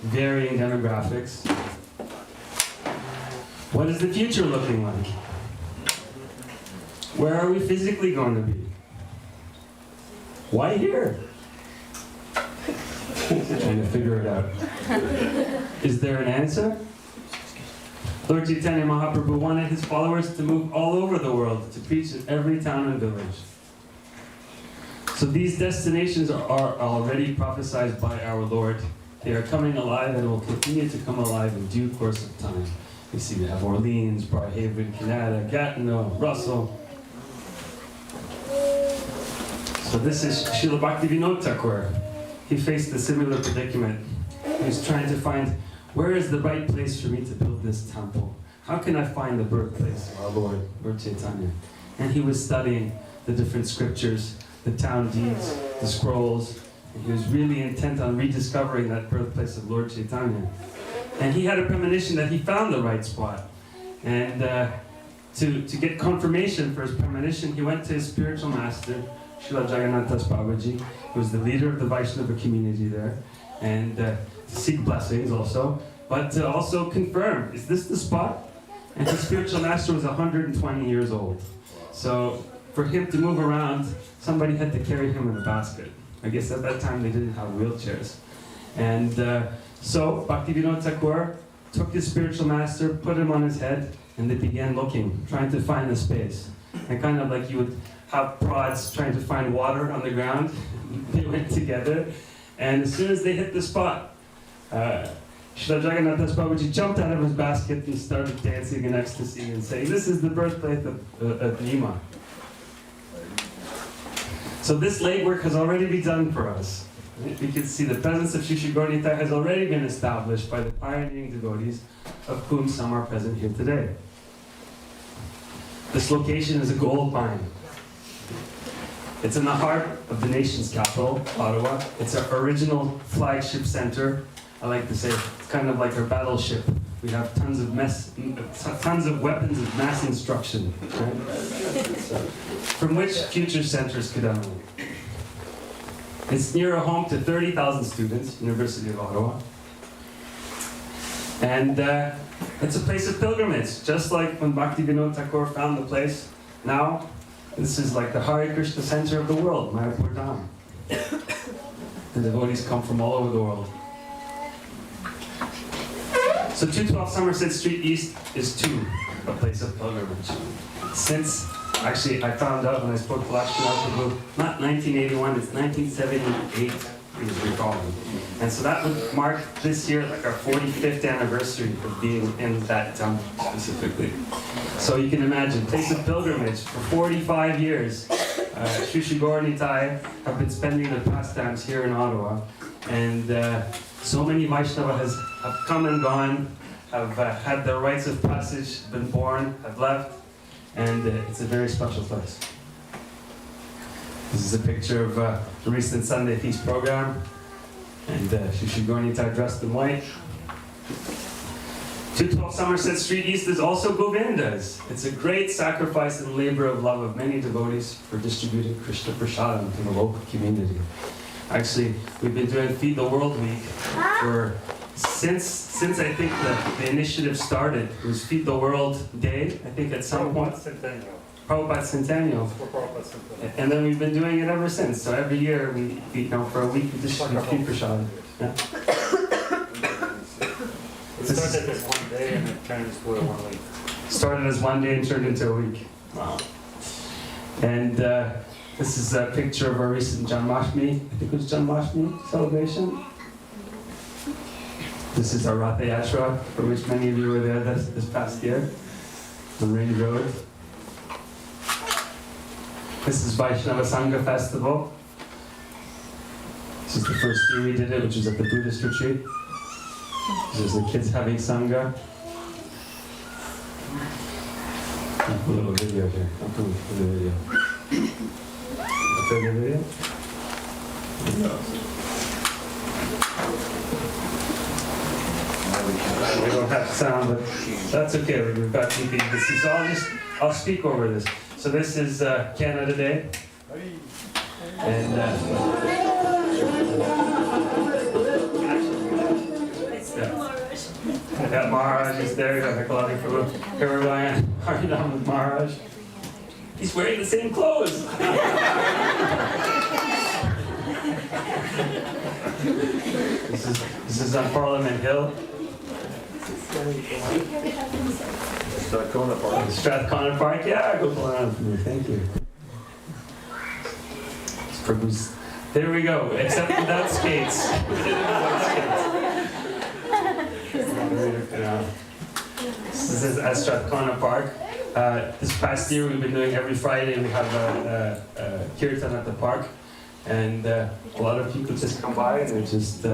varying demographics. What is the future looking like? Where are we physically going to be? Why here? Trying to figure it out. Is there an answer? Lord Chaitanya Mahaprabhu wanted his followers to move all over the world to preach in every town and village. So these destinations are already prophesied by our Lord. They are coming alive and will continue to come alive in due course of time. You see, we have Orleans, Barhaven, Canada, Gatineau, Russell. So this is Srila Bhaktivinoda Thakur. He faced a similar predicament. He was trying to find, where is the right place for me to build this temple? How can I find the birthplace of our Lord, Lord Chaitanya? And he was studying the different scriptures, the town deeds, the scrolls, and he was really intent on rediscovering that birthplace of Lord Chaitanya. And he had a premonition that he found the right spot. And to get confirmation for his premonition, he went to his spiritual master, Srila Jagannath Babaji, who was the leader of the Vaishnava community there, and to seek blessings also, but to also confirm, is this the spot? And his spiritual master was 120 years old. So for him to move around, somebody had to carry him in a basket. I guess at that time they didn't have wheelchairs. And so Bhaktivinoda Thakur took his spiritual master, put him on his head, and they began looking, trying to find the space. And kind of like you would have prods trying to find water on the ground. They went together, and as soon as they hit the spot, Srila Jagannath Babaji jumped out of his basket and started dancing in ecstasy and saying, "This is the birthplace of Nima." So this legwork has already been done for us. We can see the presence of Sri Sri Gaur Nitai has already been established by the pioneering devotees, of whom some are present here today. This location is a gold mine. It's in the heart of the nation's capital, Ottawa. It's our original flagship center. I like to say it's kind of like our battleship. We have tons of weapons of mass instruction, right? From which future centers could emanate. It's near a home to 30,000 students, University of Ottawa. And it's a place of pilgrimage, just like when Bhaktivinoda Thakur found the place. Now, this is like the Hare Krishna center of the world, Mayapur Dham. The devotees come from all over the world. So 212 Somerset Street East is too a place of pilgrimage. Since, actually, I found out when I spoke to Laxminath Prabhu, not 1981, it's 1978, he was recalling. And so that would mark this year like our 45th anniversary of being in that temple specifically. So you can imagine, place of pilgrimage for 45 years. Sri Sri Gaur Nitai have been spending their pastimes here in Ottawa. And so many Vaishnavas have come and gone, have had their rites of passage, been born, have left, and it's a very special place. This is a picture of the recent Sunday Feast program. And Shishigornita dressed in white. 212 Somerset Street East is also Govinda's. It's a great sacrifice and labor of love of many devotees for distributing Krishna Prasadam to the local community. Actually, we've been doing Feed the World Week since I think the initiative started. It was Feed the World Day, I think at some point. Prabhupada Centennial. And then we've been doing it ever since. So every year, for a week, we distribute Feed Prasadam. Yeah. It started as one day and it turned into a 1 week. Started as one day and turned into a week. Wow. And this is a picture of our recent Janmashtami, I think it was Janmashtami celebration. This is our Ratha Yatra, for which many of you were there this past year, on Range Road. This is Vaishnava Sangha Festival. This is the first year we did it, which was at the Buddhist retreat. This is the kids having Sangha. I'll put a little video here. I'll put the video. I'll put the video. We don't have sound, but that's okay. We've got people to see. So I'll speak over this. So this is Canada Day. And I got Maharaj is there, got Nikolai Prabhu. Here we're going Harinam with Maharaj. He's wearing the same clothes. This is on Parliament Hill. Strathcona Park. Strathcona Park, yeah, Gokulananda for me, thank you. Prabhu's. There we go, except without skates. This is at Strathcona Park. This past year we've been doing every Friday, we have a Kirtan at the park. And a lot of people just come by and they're just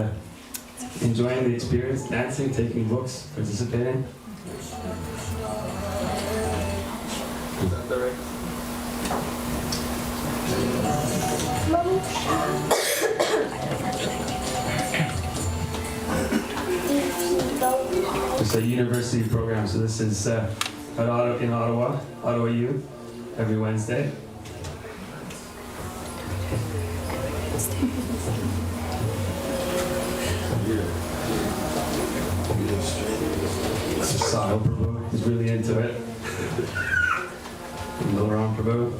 enjoying the experience, dancing, taking books, participating. Is that the right? It's a university program, so this is in Ottawa, Ottawa U, every Wednesday. Sahil Prabhu is really into it. Ram Prabhu.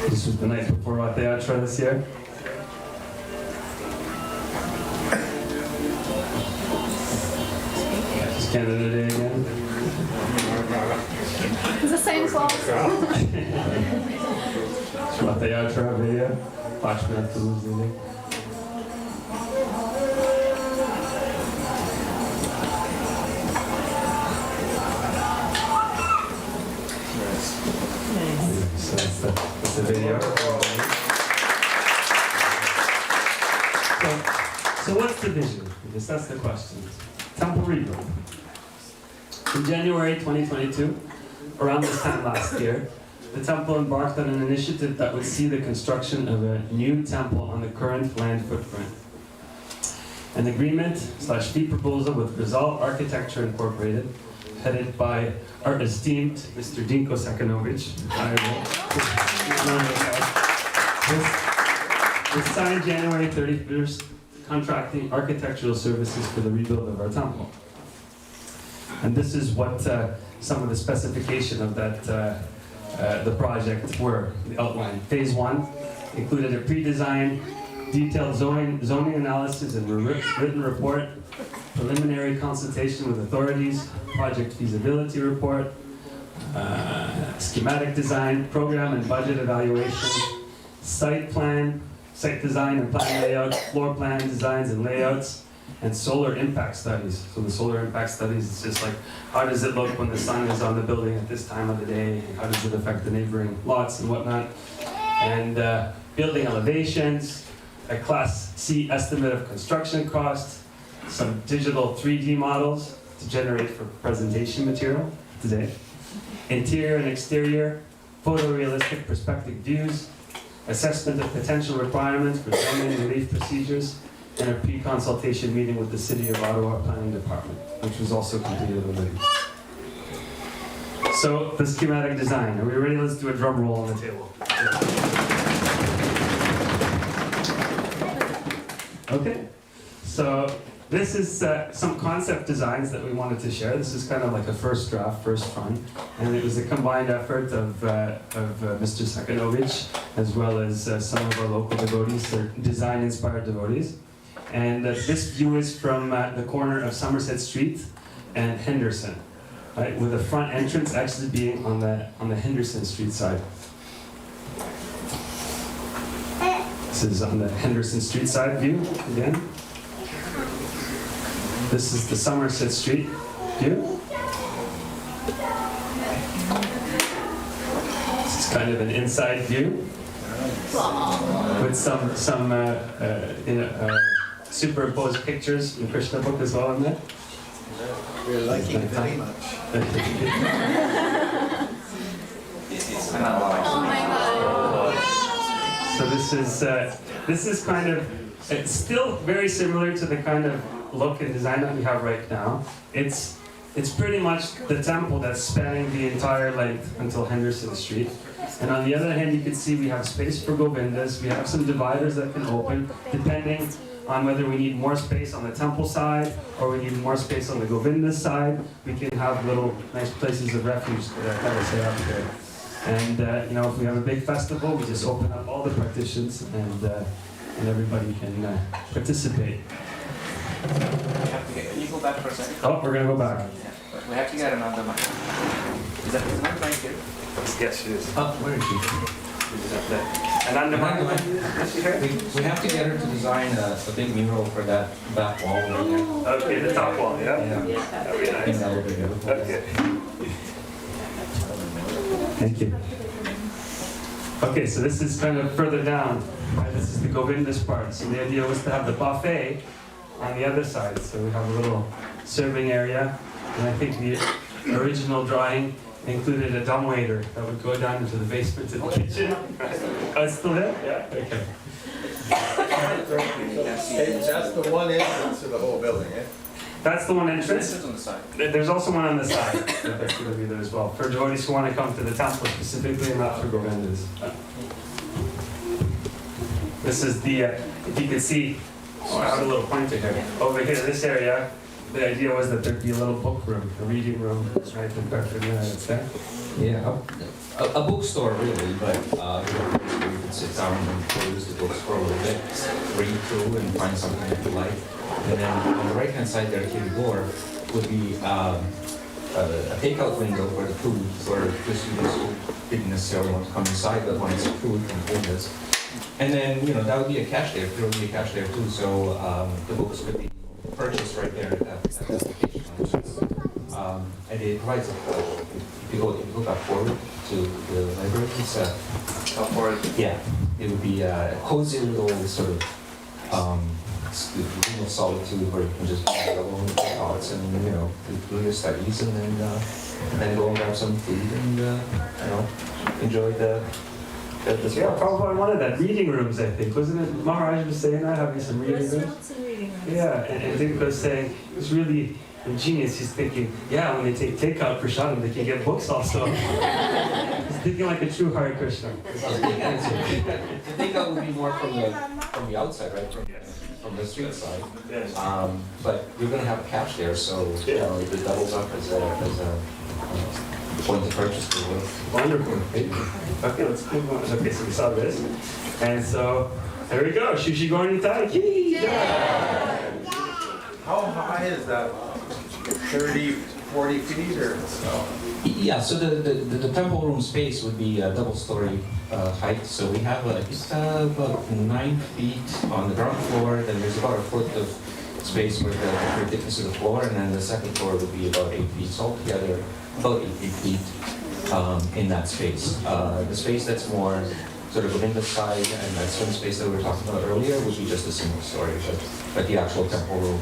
This was the night before Ratha Yatra this year. It's Canada Day again. It's the same song. It's Ratha Yatra video. Laxminath Prabhu's leading. So that's the video. So what's the vision? Because that's the question. Temple rebuild. In January 2022, around this time last year, the temple embarked on an initiative that would see the construction of a new temple on the current land footprint. An agreement/fee proposal with Rizal Architecture Incorporated, headed by our esteemed Mr. Dinko Sakanovich, was signed January 31st, contracting architectural services for the rebuild of our temple. And this is what some of the specification of that the project were, the outline. Phase 1 included a pre-design, detailed zoning analysis and written report, preliminary consultation with authorities, project feasibility report, schematic design, program and budget evaluation, site plan, site design and plan layout, floor plan designs and layouts, and solar impact studies. So the solar impact studies is just like, how does it look when the sun is on the building at this time of the day? And how does it affect the neighboring lots and whatnot? And building elevations, a Class C estimate of construction cost, some digital 3D models to generate for presentation material, today. Interior and exterior, photorealistic perspective views, assessment of potential requirements for zoning relief procedures, and a pre-consultation meeting with the City of Ottawa Planning Department, which was also completed already. So, the schematic design. Are we ready? Let's do a drum roll on the table. Okay. So, this is some concept designs that we wanted to share. This is kind of like a first draft, first fun. And it was a combined effort of Mr. Sakanovich, as well as some of our local devotees, or design-inspired devotees. And this view is from the corner of Somerset Street and Henderson, right? With the front entrance actually being on the Henderson Street side. This is on the Henderson Street side view again. This is the Somerset Street view. This is kind of an inside view with some superimposed pictures in Krishna book as well in there. We're liking it very much. Oh my God. So this is kind of, it's still very similar to the kind of look and design that we have right now. It's pretty much the temple that's spanning the entire length until Henderson Street. And on the other hand, you can see we have space for Govindas. We have some dividers that can open, depending on whether we need more space on the temple side or we need more space on the Govinda side. We can have little nice places of refuge that I kind of set up there. And if we have a big festival, we just open up all the partitions and everybody can participate. Can you go back for a second? Oh, we're gonna go back. We have to get another mic. Is that the mic right here? Yes, it is. Oh, where is she? And on the mic. We have to get her to design a big mural for that back wall right there. Okay, the top wall, yeah? Yeah. That'd be I think nice. that would be beautiful. Okay. Thank you. Okay, so this is kind of further down. Right? This is the Govindas part. So the idea was to have the buffet on the other side. So we have a little serving area. And I think the original drawing included a dumbwaiter that would go down into the basement to the kitchen. Oh, it's still there? Yeah? Okay. That's the one entrance to the whole building, eh? That's the one This entrance. is on the side. There's also one on the side that's going to be there as well, for devotees who want to come to the temple specifically and not for Govindas. This is the, if you can see, I have a little pointer here. Over here, this area, the idea was that there'd be a little book room, a reading room, right, in Bedford, it's there. Yeah, a bookstore really, but you can sit down and peruse the books for a little bit, read through and find something that you like. And then on the right-hand side there, here the door, would be a takeout window for the food, for the students who didn't necessarily want to come inside, but wanted some food from Vrindas. And then, that would be a cash there, there would be a cash there too, so the books could be purchased right there at that location. And it provides if you go back forward to the library, it's Forward. yeah, it would be a cozy little sort of room of solitude where you can just be alone with your thoughts and do your studies and then go and grab some food and enjoy the Yeah, Prabhupada wanted that. Reading rooms, I think. Wasn't it? Maharaj was saying that, having some reading rooms? Yeah, and Dink was saying, it was really ingenious. He's thinking, yeah, when they take takeout prasadam, they can get books also. He's thinking like a true Hare Krishna. The takeout would be more from the outside, right? From the street side. Yes. But you're going to have a cash there, so it doubles up as a point of purchase for you. Wonderful. Okay, let's move on. Okay, so we saw this. And so, there we go. Shushi Gornitai. How high is that? 30, 40 feet or so? Yeah, so the temple room space would be a double-story height. So we have about 9 feet on the ground floor. Then there's about a foot of space with the thickness of the floor, and then the second floor would be about 8 feet. So altogether, about 8 feet in that space. The space that's more sort of Vrinda side and that swim space that we were talking about earlier would be just a single story, but the actual temple room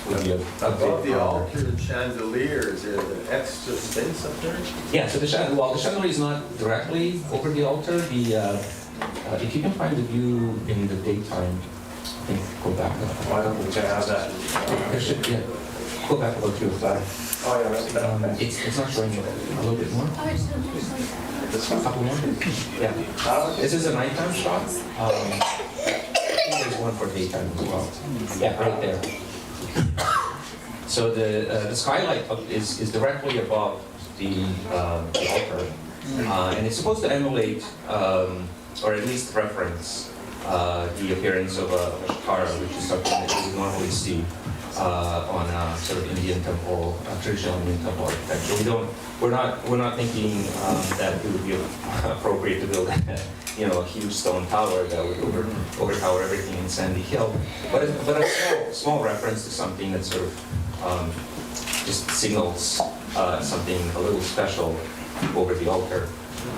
would be a Above big the hall. altar, the chandelier, is there an extra space up there? Yeah, so the chandelier is not directly over the altar. If you can find the view in the daytime, I think go back. Why don't we have that? There should, yeah, go back about 2 o'clock. Oh, yeah, that's It's not showing you a little bit more. This A one? couple more. Yeah. This is a nighttime shot. I think there's one for daytime as well. Yeah, right there. So the skylight is directly above the altar, and it's supposed to emulate, or at least reference, the appearance of a shikara, which is something that you would normally see on a sort of Indian temple, traditional Indian temple architecture. We're not thinking that it would be appropriate to build a huge stone tower that would overtower everything in Sandy Hill, but a small reference to something that sort of just signals something a little special over the altar.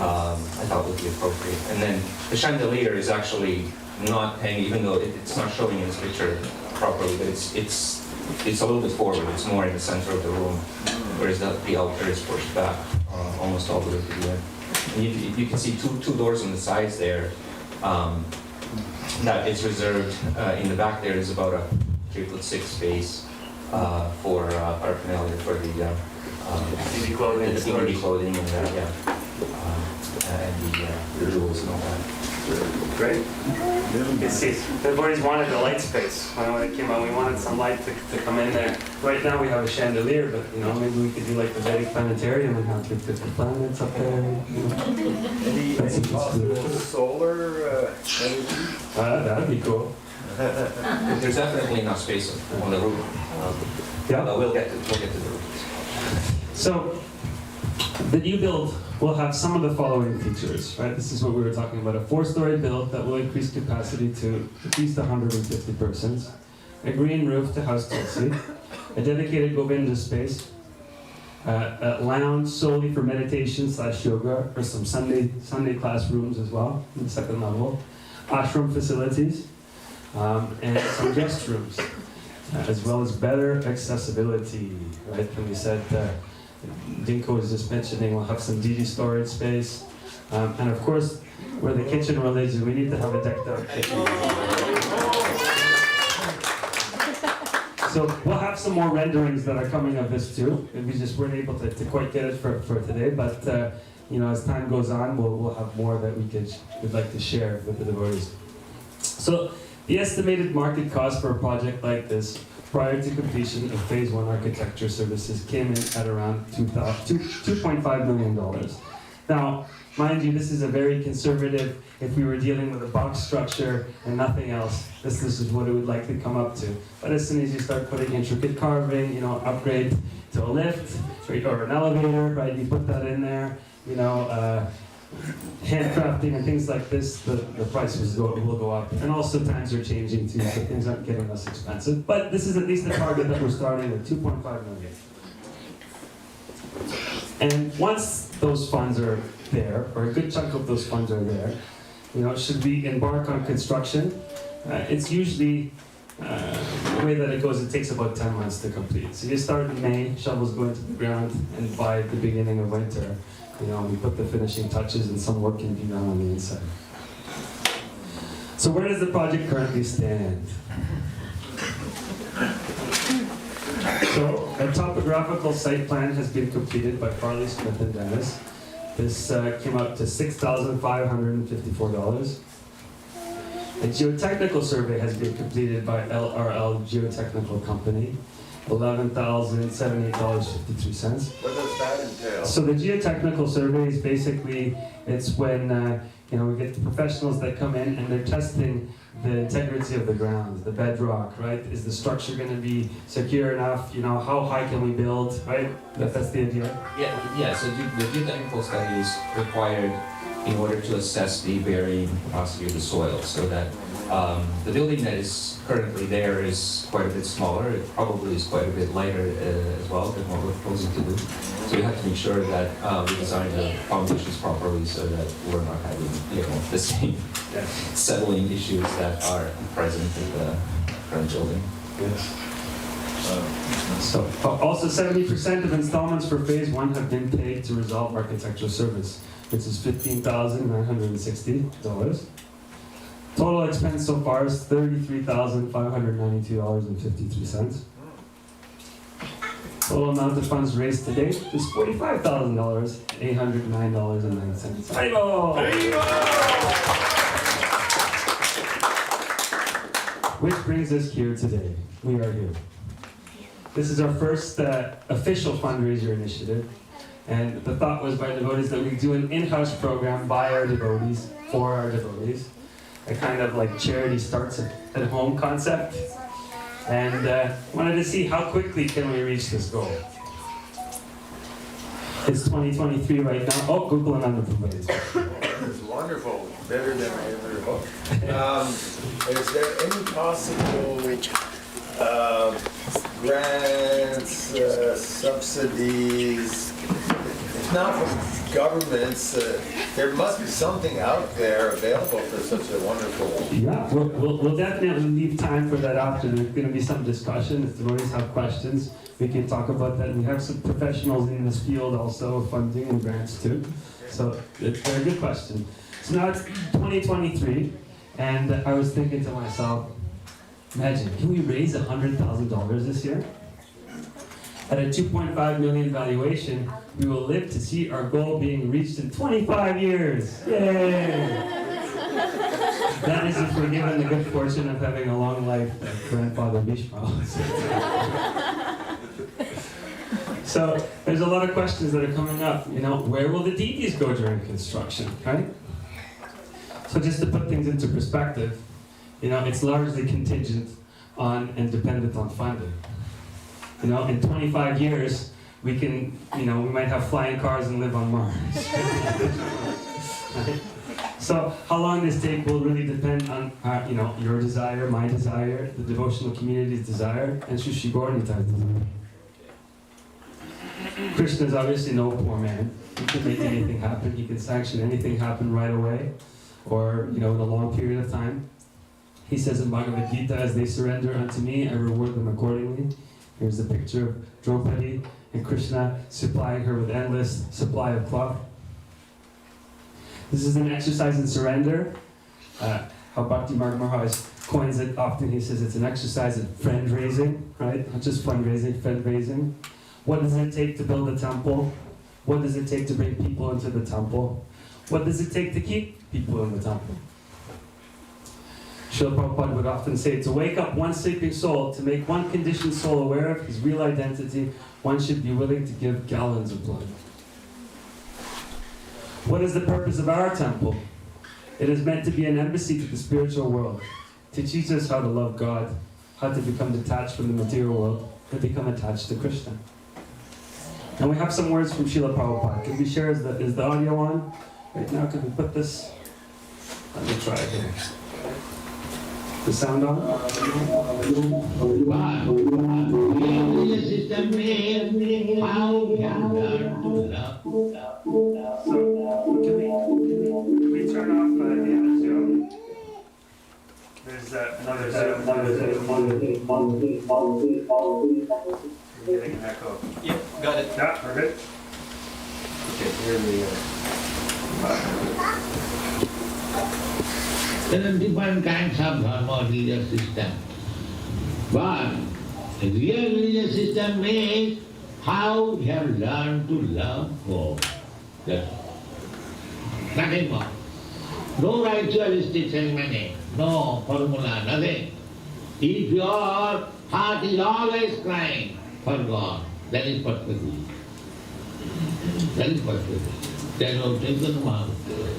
I thought would be appropriate. And then the chandelier is actually not hanging, even though it's not showing in this picture properly, but it's a little bit forward. It's more in the center of the room, whereas the altar is pushed back almost all the way to the end. And you can see two doors on the sides there. That is reserved in the back. There is about a 3'6" space for paraphernalia for the DVD clothing, the DVD clothing and the jewels and all that. Great. You see, everybody's wanted the light space. When it came out, we wanted some light to come in there. Right now we have a chandelier, but maybe we could do like the Vedic planetarium and have the different planets up there. Any possible solar energy? That'd be cool. There's definitely enough space on the roof. Yeah. We'll get to the roof. So, the new build will have some of the following features, right? This is what we were talking about. A 4-story build that will increase capacity to at least 150 persons. A green roof to house Tulsi. A dedicated Govinda space. A lounge solely for meditation/yoga, or some Sunday class rooms as well, on the second level. Ashram facilities, and some guest rooms, as well as better accessibility, right? And we said, Dinko was just mentioning we'll have some DD storage space. And of course, where the kitchen religion, we need to have a decked out kitchen. So we'll have some more renderings that are coming of this too. And we just weren't able to quite get it for today, but as time goes on, we'll have more that we'd like to share with the devotees. So the estimated market cost for a project like this prior to completion of Phase 1 architecture services came in at around $2.5 million. Now, mind you, this is a very conservative, if we were dealing with a box structure and nothing else, this is what it would likely come up to. But as soon as you start putting intricate carving, upgrade to a lift or an elevator, right, you put that in there, handcrafting and things like this, the prices will go up. And also times are changing too, so things aren't getting less expensive. But this is at least the target that we're starting with, 2.5 million. And once those funds are there, or a good chunk of those funds are there, should we embark on construction, it's usually, the way that it goes, it takes about 10 months to complete. So you start in May, shovels go into the ground, and by the beginning of winter, we put the finishing touches and some work can be done on the inside. So where does the project currently stand? So a topographical site plan has been completed by Farley, Smith and Dennis. This came out to $6,554. A geotechnical survey has been completed by LRL Geotechnical Company. $11,078.53. What does that entail? So the geotechnical survey is basically, it's when we get the professionals that come in and they're testing the integrity of the ground, the bedrock, right? Is the structure going to be secure enough? How high can we build, right? That's the idea. Yeah. So the geotechnical study is required in order to assess the burying capacity of the soil, so that The building that is currently there is quite a bit smaller. It probably is quite a bit lighter as well than what we're proposing to do. So we have to make sure that we design the foundations properly so that we're not having the same settling issues that are present in the current building. Yes. So, also 70% of installments for phase 1 have been paid to resolve architectural service, which is $15,960. Total expense so far is $33,592.53. Total amount of funds raised to date is $45,000, $809.09. Which brings us here today. We are here. This is our first official fundraiser initiative, and the thought was by devotees that we do an in-house program by our devotees, for our devotees, a kind of like charity starts at home concept, and wanted to see how quickly can we reach this goal. It's 2023 right now. Oh, Gokulananda provides. It's wonderful, better than I ever hoped. Is there any possible grants, subsidies, if not from governments, there must be something out there available for such a wonderful... Yeah, we'll definitely leave time for that after. There's going to be some discussion. If the devotees have questions, we can talk about that. We have some professionals in this field also, funding and grants too. So it's a very good question. So now it's 2023, and I was thinking to myself, imagine, can we raise $100,000 this year? At a 2.5 million valuation, we will live to see our goal being reached in 25 years. Yay! That is if we're given the good fortune of having a long life like Grandfather Bhishma. So there's a lot of questions that are coming up. Where will the deities go during construction, right? So just to put things into perspective, it's largely contingent on and dependent on funding. In 25 years, we can, we might have flying cars and live on Mars. Right? So how long this takes will really depend on, your desire, my desire, the devotional community's desire, and Sri Gaurani's desire. Krishna is obviously no poor man. He can make anything happen. He can sanction anything happen right away, or in a long period of time. He says in Bhagavad Gita, as they surrender unto me, I reward them accordingly. Here's a picture of Draupadi and Krishna supplying her with endless supply of cloth. This is an exercise in surrender. How Bhaktimarga Maharaj coins it often, he says it's an exercise in friend raising, right? Not just fundraising, friend raising. What does it take to build a temple? What does it take to bring people into the temple? What does it take to keep people in the temple? Srila Prabhupada would often say, to wake up one sleeping soul, to make one conditioned soul aware of his real identity, one should be willing to give gallons of blood. What is the purpose of our temple? It is meant to be an embassy to the spiritual world, to teach us how to love God, how to become detached from the material world, and become attached to Krishna. And we have some words from Srila Prabhupada. Can we share, is the audio on? Right now, can we put this? Let me try it here. The sound on? Can we turn off the Zoom? There's another Zoom. Getting an echo. Yep, got it. Yeah, we're good. Okay, here we go. 71 kinds of dharma religious system. But a real religious system means how we have learned to love God. That's nothing more. No ritualistic ceremony, no formula, nothing. If your heart is always crying for God, that is perfectly. That is perfectly. There's no tension about it.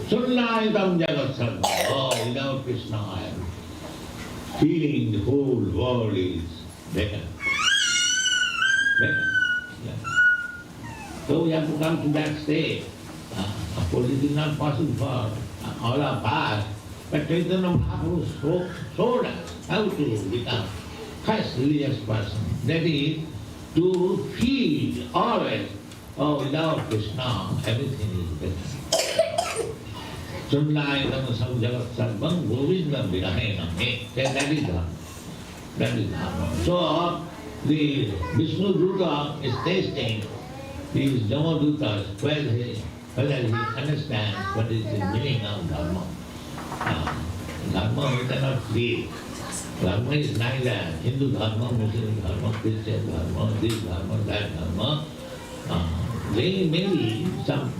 Sunnaitam jagat sarva. Oh, without Krishna, I am feeling the whole world is better. Better. Yeah. So we have to come to that state. Of course, it is not possible for all of us But Chaitanya Mahaprabhu showed us how to become first religious person. That is, to feel always, oh, without Krishna, everything is better. Sundayam samjavat sarvam govindam virahena me. That is Dharma. That is Dharma. So, the Vishnu Duta is testing these Jamadutas whether he understands what is the meaning of Dharma. Dharma we cannot feel. Dharma is neither Hindu Dharma, Muslim Dharma, Christian Dharma, this Dharma, that Dharma. There may be some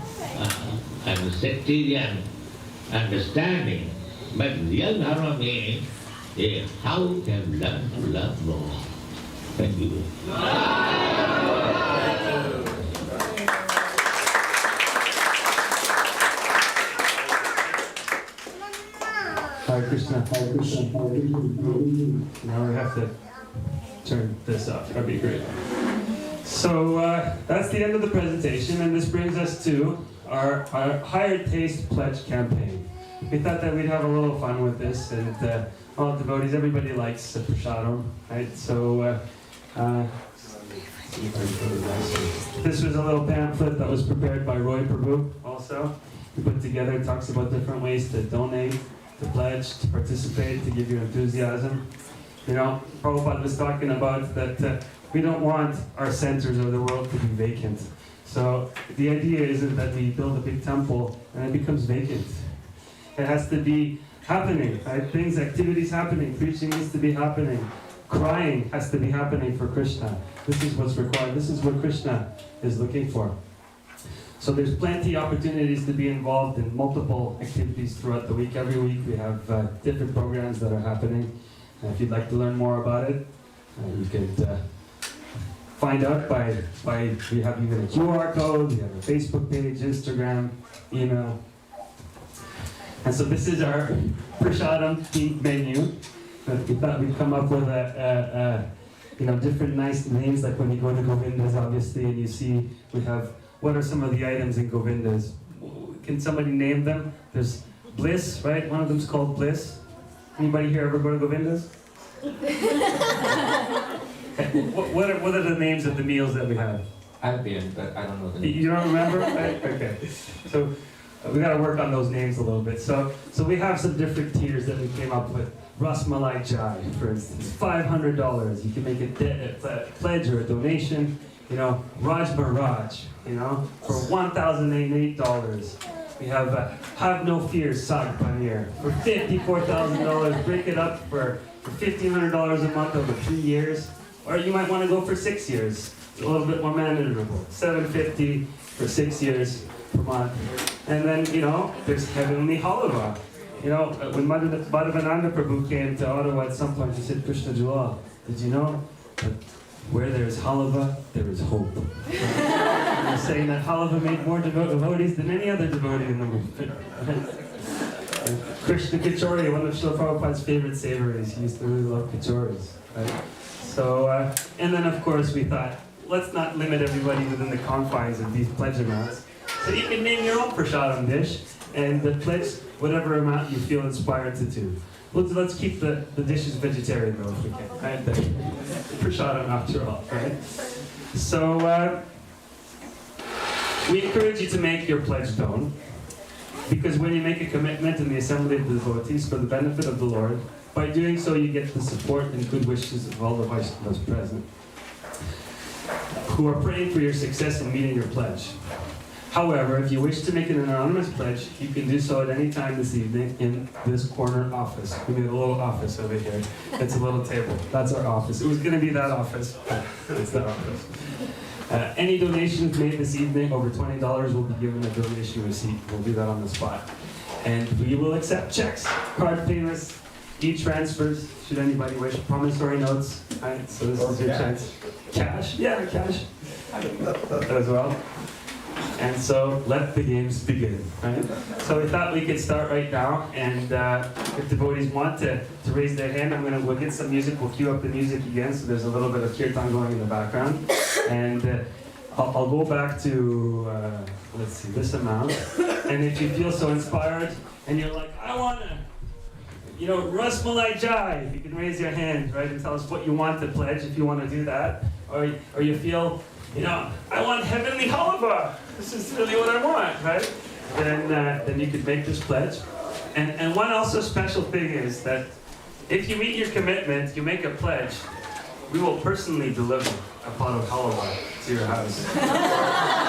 sectarian understanding, but real Dharma means how we can learn to love God. Thank you. Hare Krishna, Hare Krishna, Hare Krishna. Now we have to turn this up. That'd be great. So that's the end of the presentation, and this brings us to our Higher Taste Pledge campaign. We thought that we'd have a little fun with this, and all devotees, everybody likes prasadam, right? So this was a little pamphlet that was prepared by Roy Prabhu also. He put together, talks about different ways to donate, to pledge, to participate, to give your enthusiasm. You know, Prabhupada was talking about that we don't want our centers of the world to be vacant. So the idea isn't that we build a big temple and it becomes vacant. It has to be happening, right? Things, activities happening, preaching needs to be happening, crying has to be happening for Krishna. This is what's required. This is what Krishna is looking for. So there's plenty of opportunities to be involved in multiple activities throughout the week. Every week we have different programs that are happening. If you'd like to learn more about it, you could find out by we have even a QR code, we have a Facebook page, Instagram, email. And so this is our prasadam themed menu. We thought we'd come up with different nice names, like when you go to Govinda's, obviously, and you see we have, what are some of the items in Govinda's? Can somebody name them? There's Bliss, right? One of them's called Bliss. Anybody here ever go to Govinda's? What are the names of the meals that we have? I've been, but I don't know the name. You don't remember? Okay. So we got to work on those names a little bit. So we have some different tiers that we came up with. Ras Malai Chai, for instance, $500. You can make a pledge or a donation. You know, Raj Maharaj, for $1,008. We have No Fear Sag Paneer for $54,000. Break it up for $1,500 a month over 3 years. Or you might want to go for 6 years. It's a little bit more manageable. $750 for 6 years per month. And then, there's Heavenly Halava. When Madhavananda Prabhu came to Ottawa at some point, he said, Krishna-Dulal, did you know that where there is halava, there is hope? They're saying that halava made more devotees than any other devotee in the movement. Krishna Kachori, one of Srila Prabhupada's favorite savories. He used to really love kachoris. Right? So, and then of course we thought, let's not limit everybody within the confines of these pledge amounts. So you can name your own prasadam dish and pledge whatever amount you feel inspired to do. Let's keep the dishes vegetarian though if we can, right? Prasadam after all, right? So we encourage you to make your pledge known, because when you make a commitment in the assembly of the devotees for the benefit of the Lord, by doing so you get the support and good wishes of all the Vaishnavas present, who are praying for your success in meeting your pledge. However, if you wish to make an anonymous pledge, you can do so at any time this evening in this corner office. We made a little office over here. It's a little table. That's our office. It was going to be that office, but it's that office. Any donations made this evening over $20 will be given a donation receipt. We'll do that on the spot. And we will accept checks, card payments, e-transfers, should anybody wish, promissory notes. Right, so this is your chance. Cash? Yeah, cash. As well. And so let the games begin, right? So we thought we could start right now, and if devotees want to raise their hand, we'll get some music, we'll cue up the music again, so there's a little bit of Kirtan going in the background. And I'll go back to, let's see, this amount. And if you feel so inspired, and you're like, I want to Rasmalai Jai, you can raise your hand, right, and tell us what you want to pledge if you want to do that. Or you feel, I want heavenly halava. This is really what I want, right? Then you could make this pledge. And one also special thing is that if you meet your commitment, you make a pledge, we will personally deliver a pot of halwa to your house.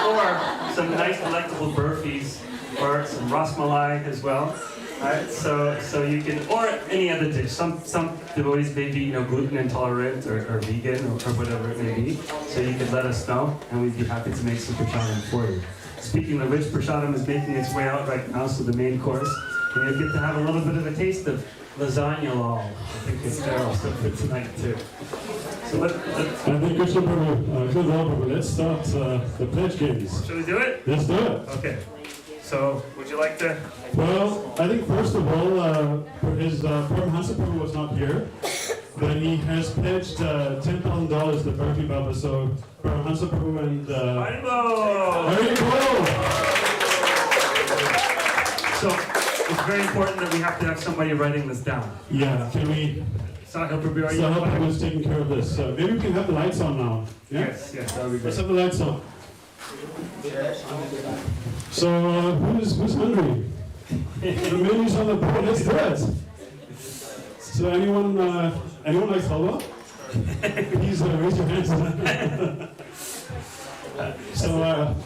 Or some nice delectable burfis, or some rasmalai as well. Right? So you can, or any other dish. Some devotees may be gluten intolerant or vegan or whatever it may be. So you could let us know, and we'd be happy to make some prasadam for you. Speaking of which, prasadam is making its way out right now, so the main course. And you'll get to have a little bit of a taste of lasagna lal. I think it's there also for tonight too. So I think Krishna Prabhu, let's start the pledge games. Shall we do it? Let's do it. Okay. So, would you like to? Well, I think first of all, Paramahansa Prabhu was not here, but he has pledged $10,000 to Bharti Baba. So Paramahansa Prabhu and Haribol! So it's very important that we have to have somebody writing this down. Yeah, can we? Sahil Prabhu, are you? Sahil Prabhu is taking care of this. Maybe we can have the lights on now. Yeah? Yes, that would be great. Let's have the lights on. So, who's hungry? The menu's on the board, let's do it. So anyone likes halwa? Please raise your hands. So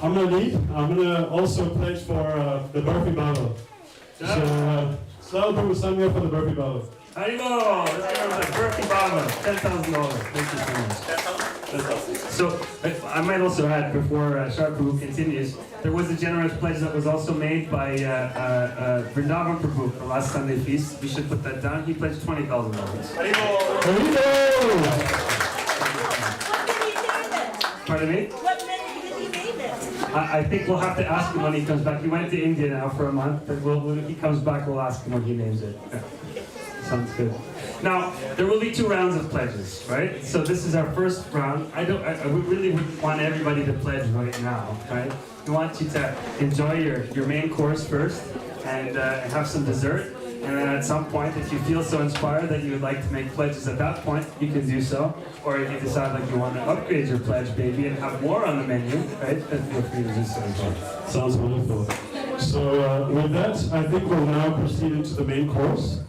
I'm gonna lead. I'm gonna also pledge for the Burfi Baba. So Samir for the Burfi Baba. Haribol! Let's go with the Burfi Baba. $10,000. Thank you so much. So, I might also add, before Sharat Prabhu continues, there was a generous pledge that was also made by Vrinda Prabhu for last Sunday feast. We should put that down. He pledged $20,000. Pardon me? What menu did he name it? I think we'll have to ask him when he comes back. He went to India now for a month, but when he comes back, we'll ask him when he names it. Yeah. Sounds good. Now, there will be 2 rounds of pledges, right? So this is our first round. I really would want everybody to pledge right now, right? We want you to enjoy your main course first and have some dessert. And then at some point, if you feel so inspired that you would like to make pledges at that point, you can do so. Or if you decide like you want to upgrade your pledge, baby, and have more on the menu, right? Then feel free to do so as well. Sounds wonderful. So with that, I think we'll now proceed into the main course.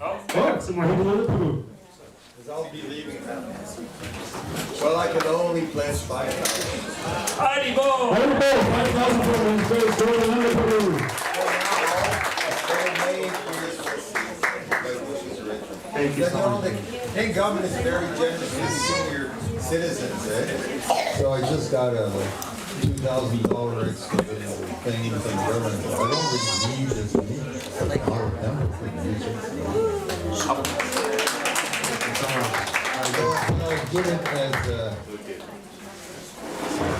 Some more. Prabhu. Because I'll be leaving now. Well, I can only pledge 5,000. Haribol! 5,000 Gokulananda Prabhu. Thank you so much. Hey, government is very generous to senior citizens, So I just got a $2,000 extra thing from the government. I don't really need this. I give it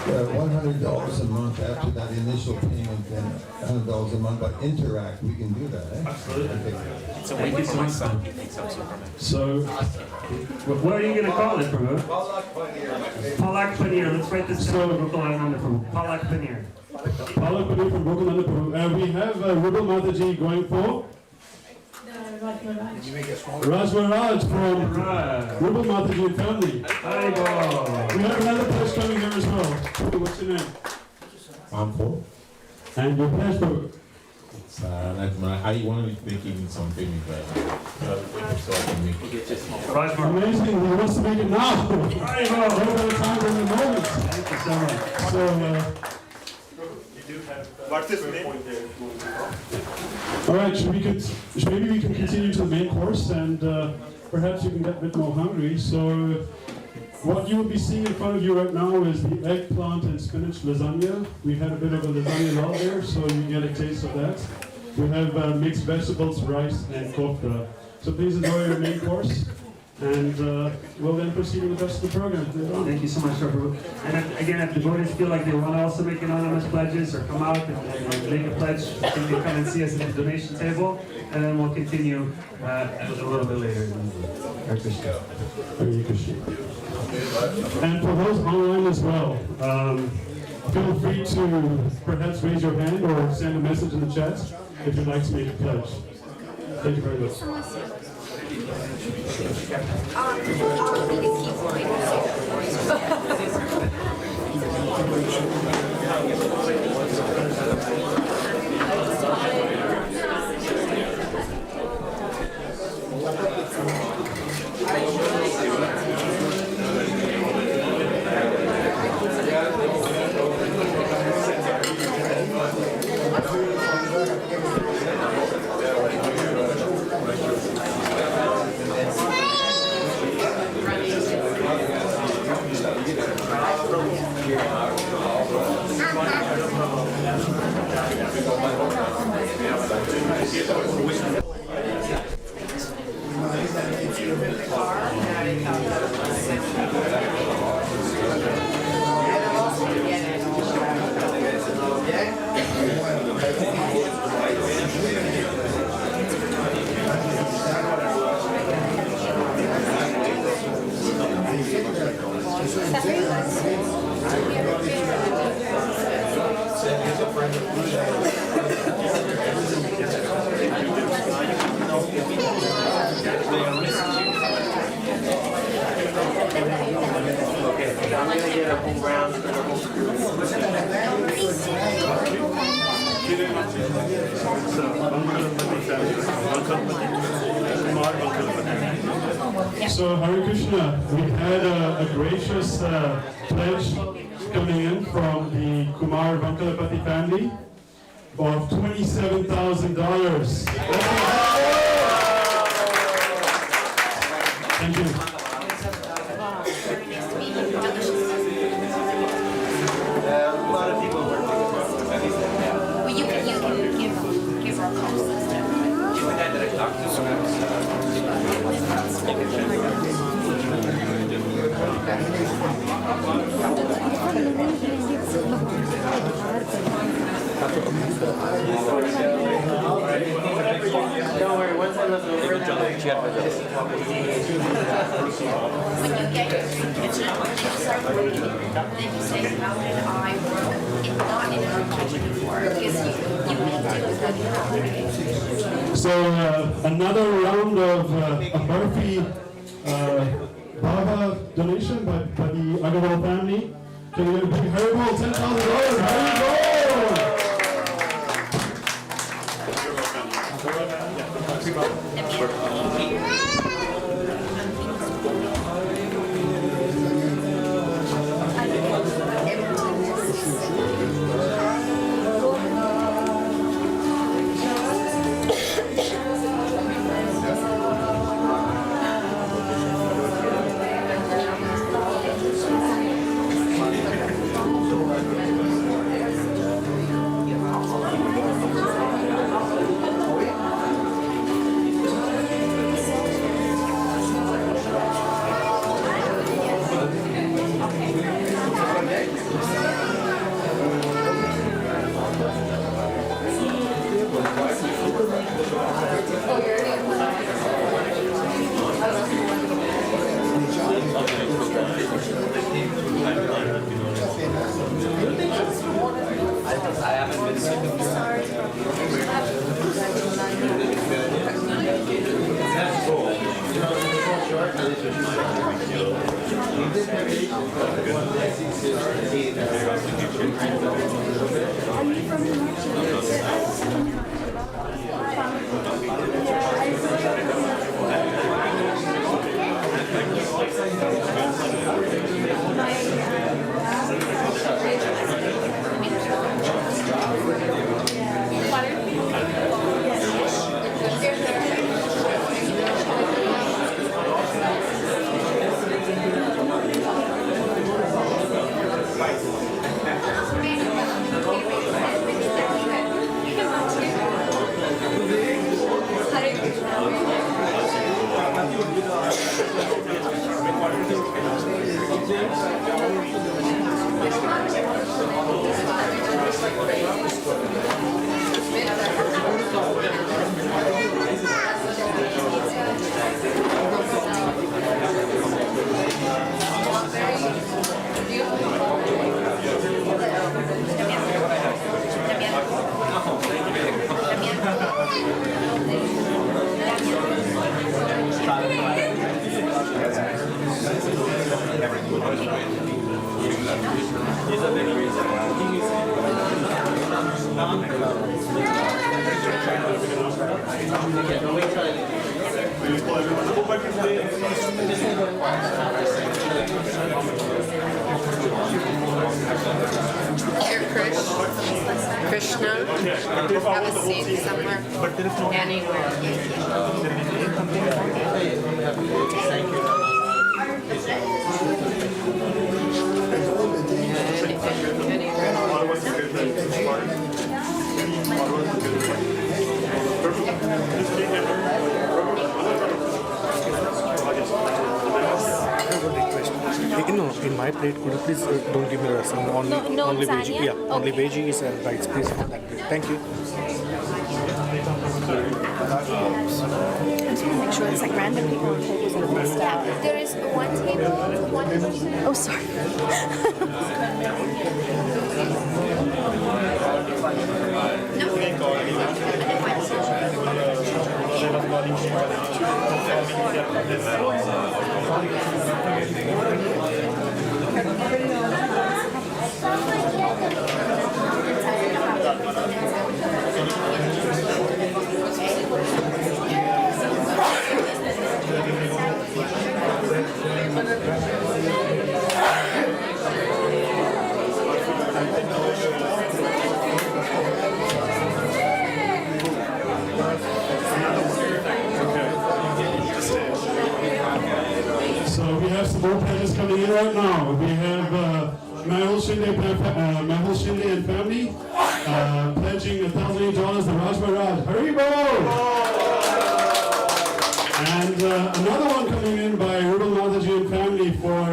as $100 a month after that initial payment, then $100 a month, but interact, we can do that, Absolutely. So thank you so much, son. So, what are you going to call it, Prabhu? Palak Paneer. Let's write this down. Gokulananda Prabhu. Palak Paneer. Palak Paneer from Gokulananda Prabhu. We have Rubal Mataji going for Raj from Rubal Mataji and family. We have another pledge coming here as well. What's your name? Paul. And your pledge for I want to make it something so I can make it. amazing. He wants to make it now. What about time in the moment? Thank you so much. So, What's his name? all right, maybe we can continue to the main course, and perhaps you can get a bit more hungry. So, what you will be seeing in front of you right now is the eggplant and spinach lasagna. We had a bit of a lasagna lal there, so you get a taste of that. We have mixed vegetables, rice, and kofta. So please enjoy your main course, and we'll then proceed with the rest of the program. Thank you so much, Prabhu. And if devotees feel like they want to also make anonymous pledges or come out and make a pledge, you can come and see us at the donation table, and then we'll continue a little bit later. Hare Krishna. Hare Krishna. And for those online as well, feel free to perhaps raise your hand or send a message in the chat if you'd like to make a pledge. Thank you very much. So, Hare Krishna, we had a gracious pledge coming in from the Kumar Vankalapati family of $27,000. Thank you. A lot of people work. Well, you can give her a call. The guy that I talked Don't worry, once I look over it, When you get your kitchen, then you say, how did I work not in her kitchen before? Because you may do what you have. So another round of a Barfi Baba donation by the Agarwal family. Can we get a big Haribo, $10,000? Haribo! Here, Krishna, have a seat somewhere, anywhere. No, in my plate, could you please don't give me rasam, only veggie. Yeah, only veggies and rice, please, on that plate. Thank you. I just want to make sure it's like random people with tables are missed out. There is one table, one person. Oh, sorry. So we have some more pledges coming in right now. We have Mahul Shinde and family pledging $1,008 to Raj Maharaj. Haribo! And another one coming in by Rubal Mataji and family for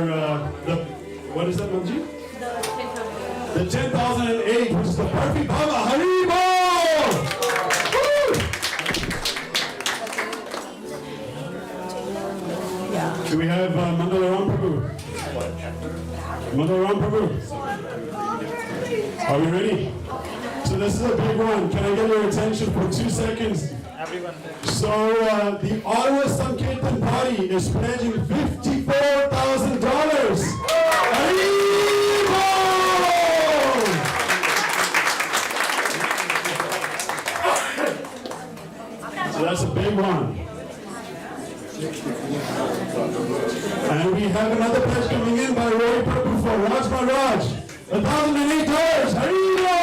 what is that, Mataji? The 10,008, which is the perfect Baba. Haribo! Do we have Mandalaram Prabhu? Mandalaram Prabhu? Are we ready? So this is a big one. Can I get your attention for 2 seconds? Everyone. So the Ottawa Sankirtan party is pledging $54,000. So that's a big one. And we have another pledge coming in by Roy Prabhu for Raj Maharaj. $1,008. Haribo!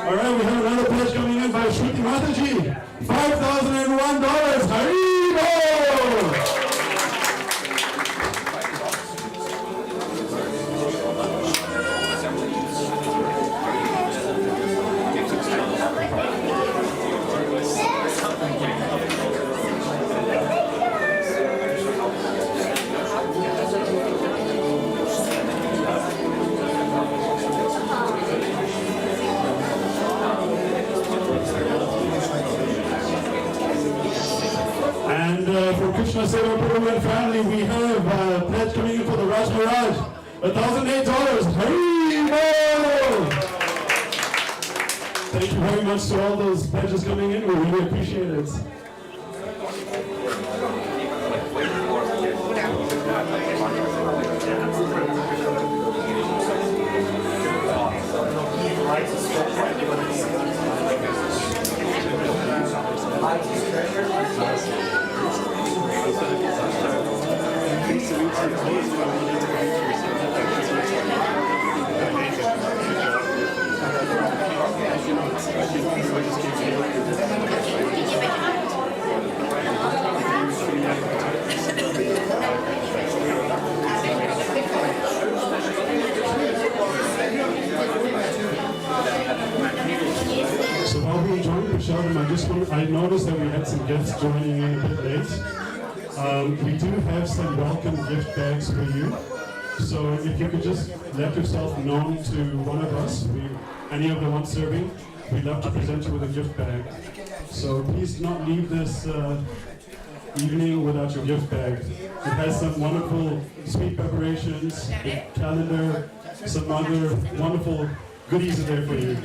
All right, we have another pledge coming in by Shruti Mataji. $5,001. Haribo! For Krishna-Dulal Prabhu and family, we have pledge coming in for the Raj Maharaj. $1,008. Haribo! Thank you very much to all those pledges coming in. We really appreciate it. noticed that we had some guests joining in a bit late. We do have some welcome gift bags for you. So if you could just let yourself known to one of us, any of the ones serving, we'd love to present you with a gift bag. So please do not leave this evening without your gift bag. It has some wonderful sweet preparations, a calendar, some other wonderful goodies in there for you.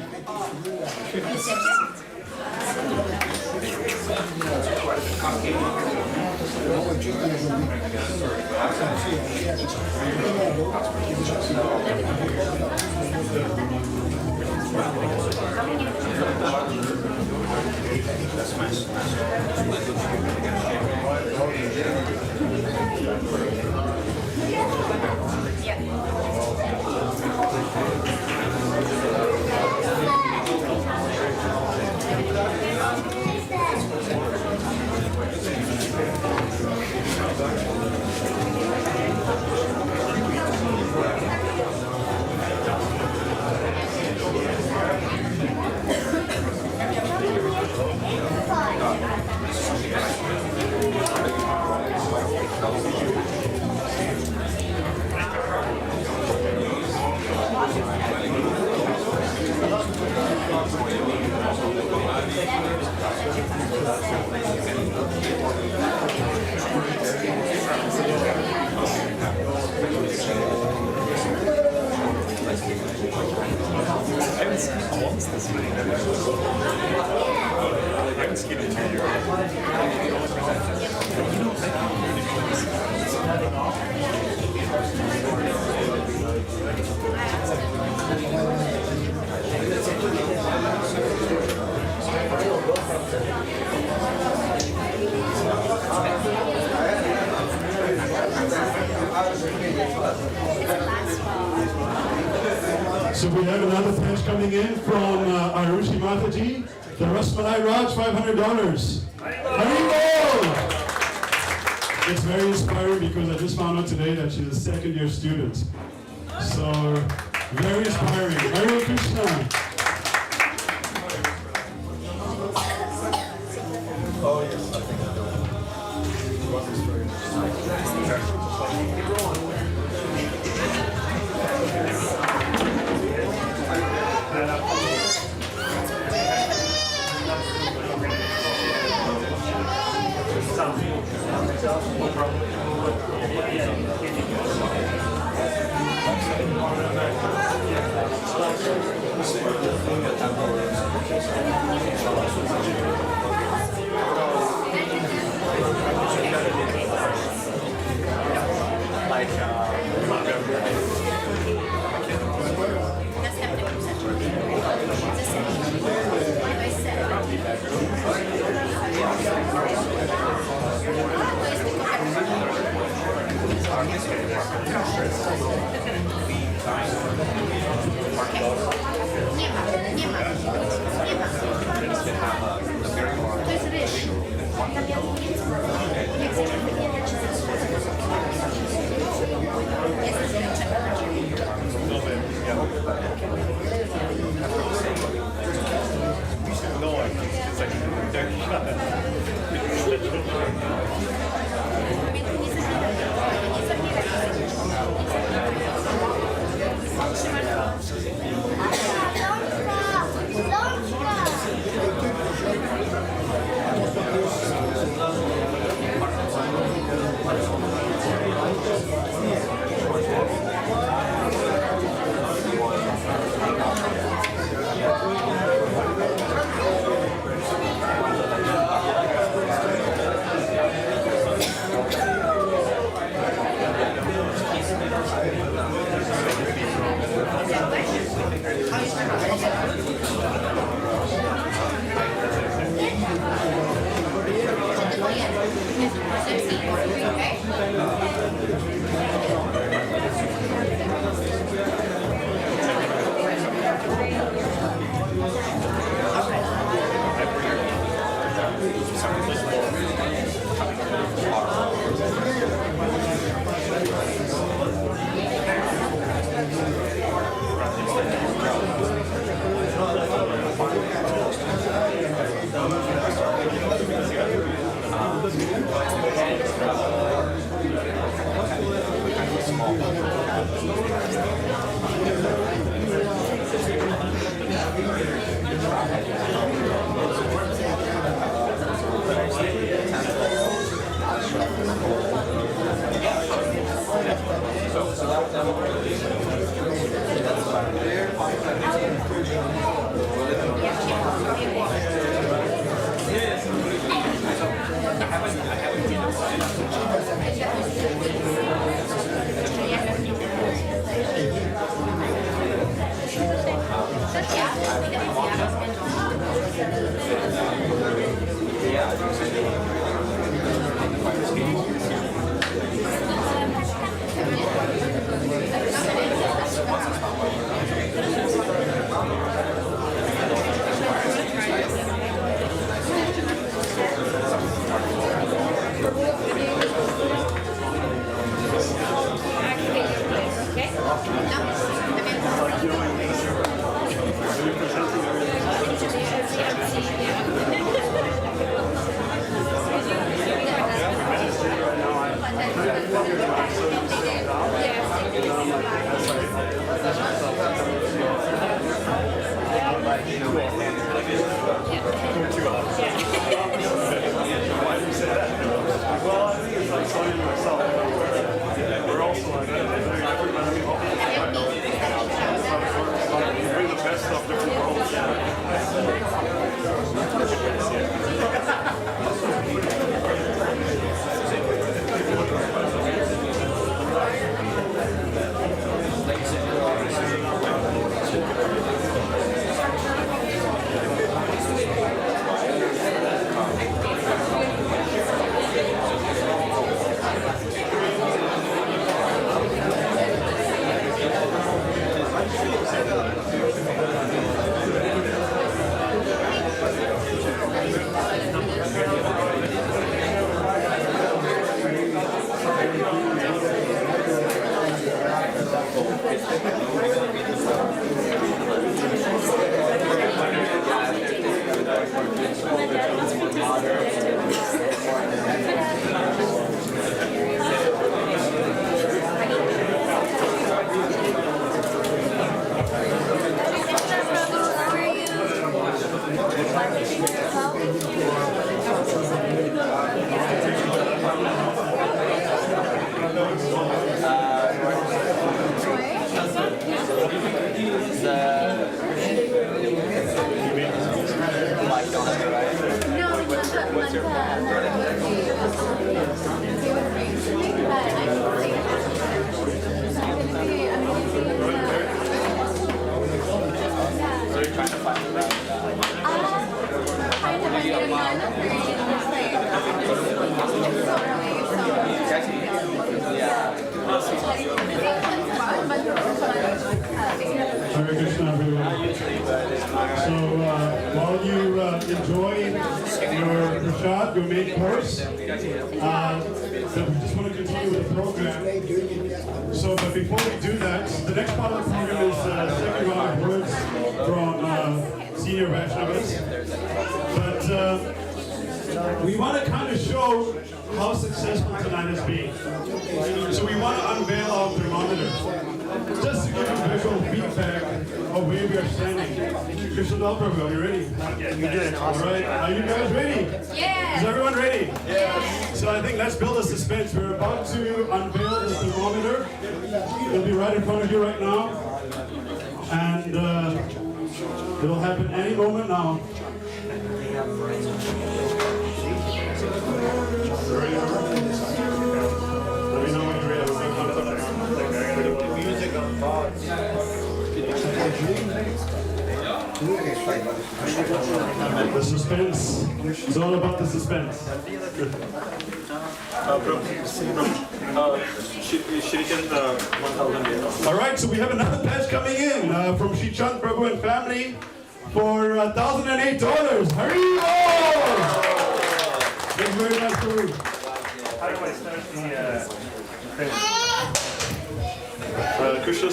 So we have another pledge coming in from Arushi Mataji, the Rasmalai Raj, $500. Haribol! It's very inspiring because I just found out today that she's a second-year student. So, very inspiring. Hare Krishna! Oh, yes. Hare Krishna, everyone. So while you enjoy your prasad, your main course, we just want to continue with the program. So, but before we do that, the next part of the program is second round of words from senior Vaishnavas. But we want to kind of show how successful tonight has been. So we want to unveil our thermometers. Just to give you visual feedback of where we are standing. Krishna-Dulal Prabhu, are you ready? Yeah, you're doing awesome. All right, are you guys ready? Yeah. Is everyone ready? Yeah. So I think let's build a suspense. We're about to unveil the thermometer. It'll be right in front of you right now. And it'll happen any moment now. Let me know when you're ready. Music on pause. The suspense. It's all about the suspense. All right, so we have another batch coming in from Shichan Prabhu and family for $1,008. Hurry up! Thank you very much, Prabhu. How do I start the Krishna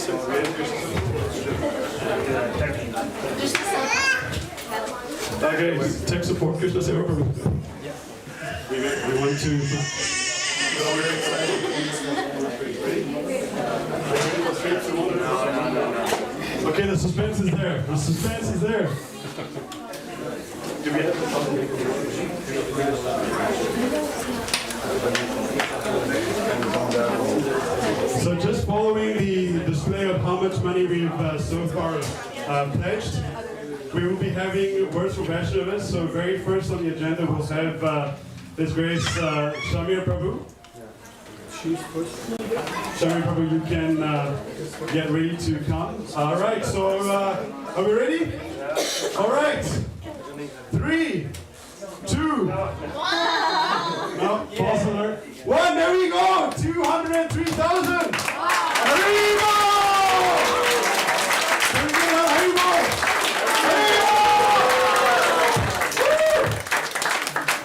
Okay, tech support. Krishna Seva Prabhu. We want to. Okay, the suspense is there. The suspense is there. Do we have So just following the display of how much money we've so far pledged, we will be having words from Vaishnavas. So very first on the agenda we'll have the His Grace Samir Prabhu. Samir Prabhu, you can get ready to come. All right, so are we ready? All right. 3, 2, no, false alert. 1, there we go, 203,000. Arriba!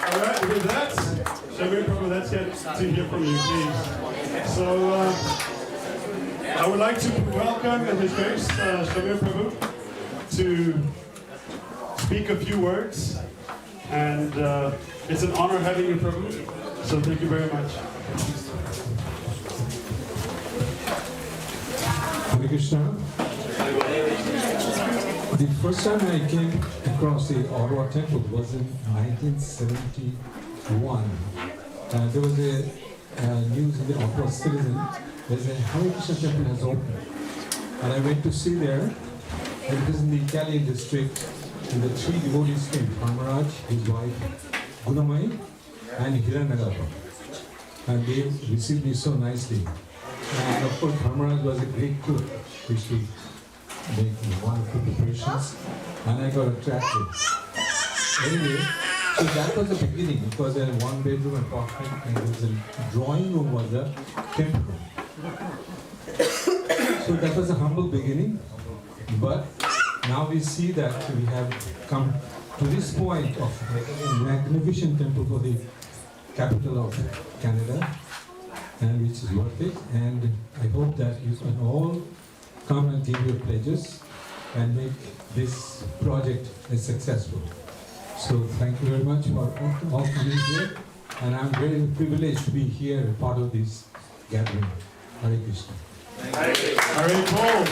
All right, with that, Samir Prabhu, let's get to hear from you, please. So, I would like to welcome His Grace Samir Prabhu to speak a few words, and it's an honor having you, Prabhu, so thank you very much. Hare Krishna. The first time I came across the Ottawa temple was in 1971. There was a news in the Ottawa Citizen. There's a Hare Krishna temple has opened. And I went to see there, and it is in the Cali district, and the 3 devotees came, Bhaktimarga, his wife, Gunamai, and Hiranagapa. And they received me so nicely. And of course, Bhaktimarga was a great cook. He used to make wonderful preparations, and I got attracted. Anyway, so that was the beginning. It was a 1-bedroom apartment, and there was a drawing room was the temple room. So that was a humble beginning, but now we see that we have come to this point of making a magnificent temple for the capital of Canada, and which is worth it. And I hope that you can all come and give your pledges and make this project a successful. So thank you very much for all coming here, and I'm very privileged to be here, a part of this gathering. Hare Krishna. Hare Paul.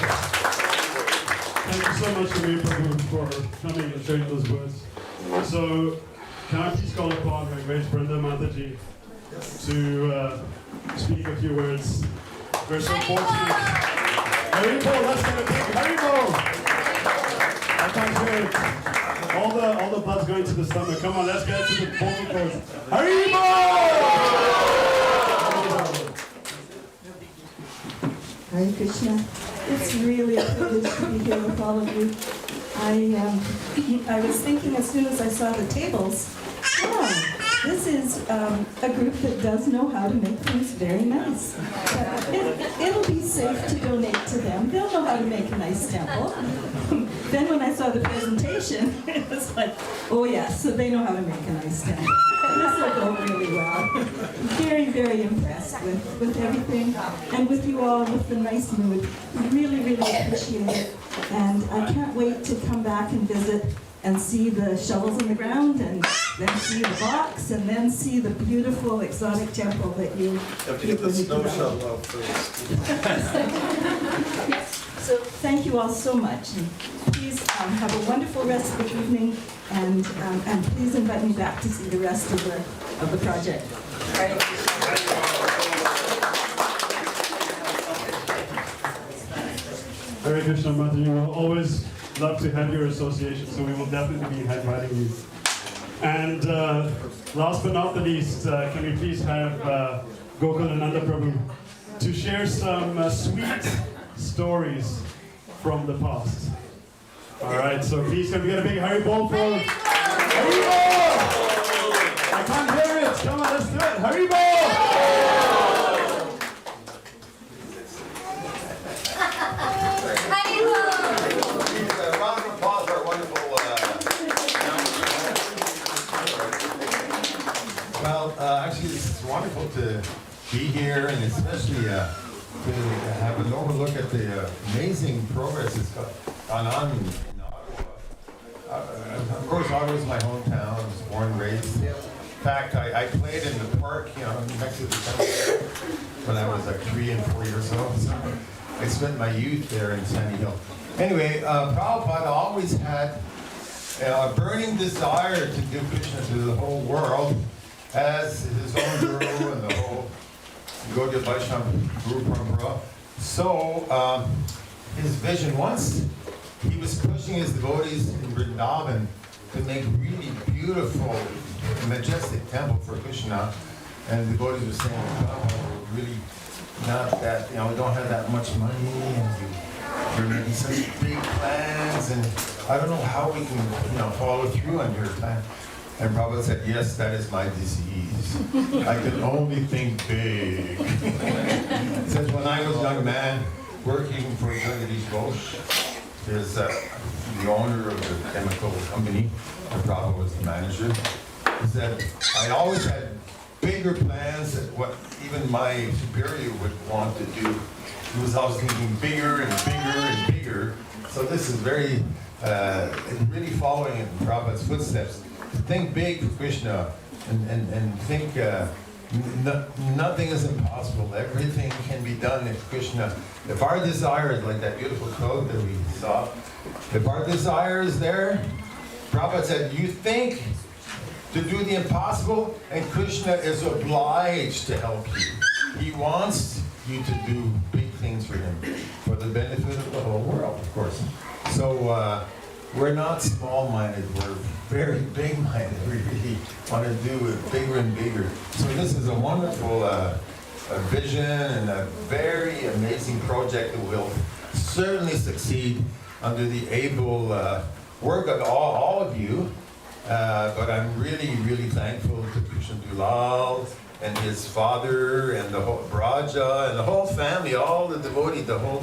Thank you so much, Samir Prabhu, for coming and sharing those words. So, can I please call upon Her Grace Vrinda Mataji to speak a few words. We're so fortunate. Hare Paul, let's get a big Hare Paul. I can't hear it. All the blood's going to the stomach. Come on, let's get to the vocal cords. Hare Hare Krishna. It's really a privilege to be here with all of you. I was thinking as soon as I saw the tables, this is a group that does know how to make things very nice. It'll be safe to donate to them. They'll know how to make a nice temple. Then when I saw the presentation, it was like, oh yes, so they know how to make a nice temple. This will go really well. Very, very impressed with everything, and with you all, with the nice mood. Really, really appreciate it. And I can't wait to come back and visit and see the shovels in the ground, and then see the box, and then see the beautiful exotic temple that you have to get the snow shovel out first. So thank you all so much. And please have a wonderful rest of the evening, and please invite me back to see the rest of the project. Hare Krishna, Mataji. We'll always love to have your association, so we will definitely be inviting you. And last but not the least, can we please have Gokulananda Prabhu to share some sweet stories from the past. All right, so please can we get a big Hare Bol for Hare Bol! I can't hear it. Come on, let's do it. Hare Bol! Actually, it's wonderful to be here, and especially to have an overlook at the amazing progress that's gone on in Ottawa. Of course, Ottawa's my hometown. I was born and raised. In fact, I played in the park, next to the temple when I was like 3 and 4 years old. So I spent my youth there in Sandy Hill. Anyway, Prabhupada always had a burning desire to give Krishna to the whole world, as his own guru and the whole Gaudiya Vaishnava Guruprasad. So his vision, once he was pushing his devotees in Vrindavan to make really beautiful majestic temple for Krishna, and the devotees were saying, "Well, we're really not that, we don't have that much money, and we're making such big plans, and I don't know how we can, follow through on your plan." And Prabhupada said, "Yes, that is my disease. I can only think big." He says, when I was a young man working for Jagadish Ghosh, there's the owner of the chemical company, and Prabhupada was the manager. He said, I always had bigger plans than what even my superior would want to do. He was always thinking bigger and bigger and bigger. So this is very, really following in Prabhupada's footsteps. Think big for Krishna and think nothing is impossible. Everything can be done if Krishna, if our desire is like that beautiful quote that we saw, if our desire is there, Prabhupada said, you think to do the impossible and Krishna is obliged to help you. He wants you to do big things for him, for the benefit of the whole world, of course. So we're not small-minded, we're very big-minded. We really want to do it bigger and bigger. So this is a wonderful vision and a very amazing project that will certainly succeed under the able work of all of you. But I'm really, really thankful to Krishna-Dulal and his father and the whole Braja and the whole family, all the devotees, the whole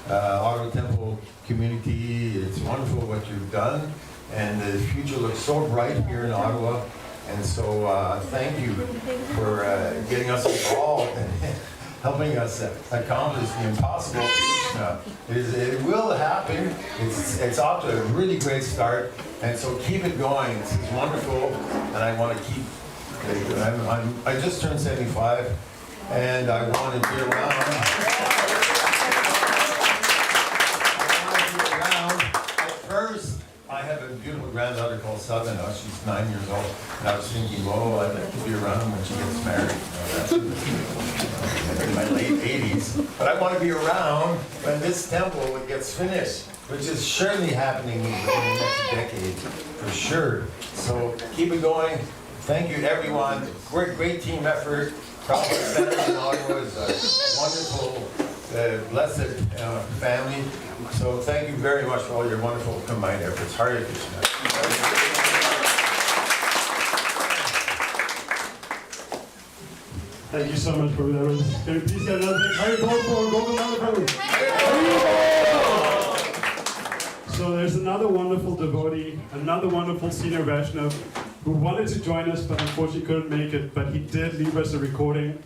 Ottawa Temple community. It's wonderful what you've done, and the future looks so bright here in Ottawa. And so thank you for getting us involved and helping us accomplish the impossible. It will happen. It's off to a really great start, and so keep it going. It's wonderful, and I want to keep. I just turned 75, and I want to be around. First, I have a beautiful granddaughter called Sadhana. She's 9 years old. And I was thinking, oh, I'd like to be around when she gets married. In my late 80s. But I want to be around when this temple gets finished, which is surely happening in the next decade, for sure. So keep it going. Thank you, everyone. Great team effort. Prabhupada Center in Ottawa is a wonderful, blessed family. So thank you very much for all your wonderful combined efforts. Hare Krishna. Thank you so much for that. Can you please get another big Hare Bol for Gokulananda Prabhu? So there's another wonderful devotee, another wonderful senior Vaishnava who wanted to join us but unfortunately couldn't make it, but he did leave us a recording.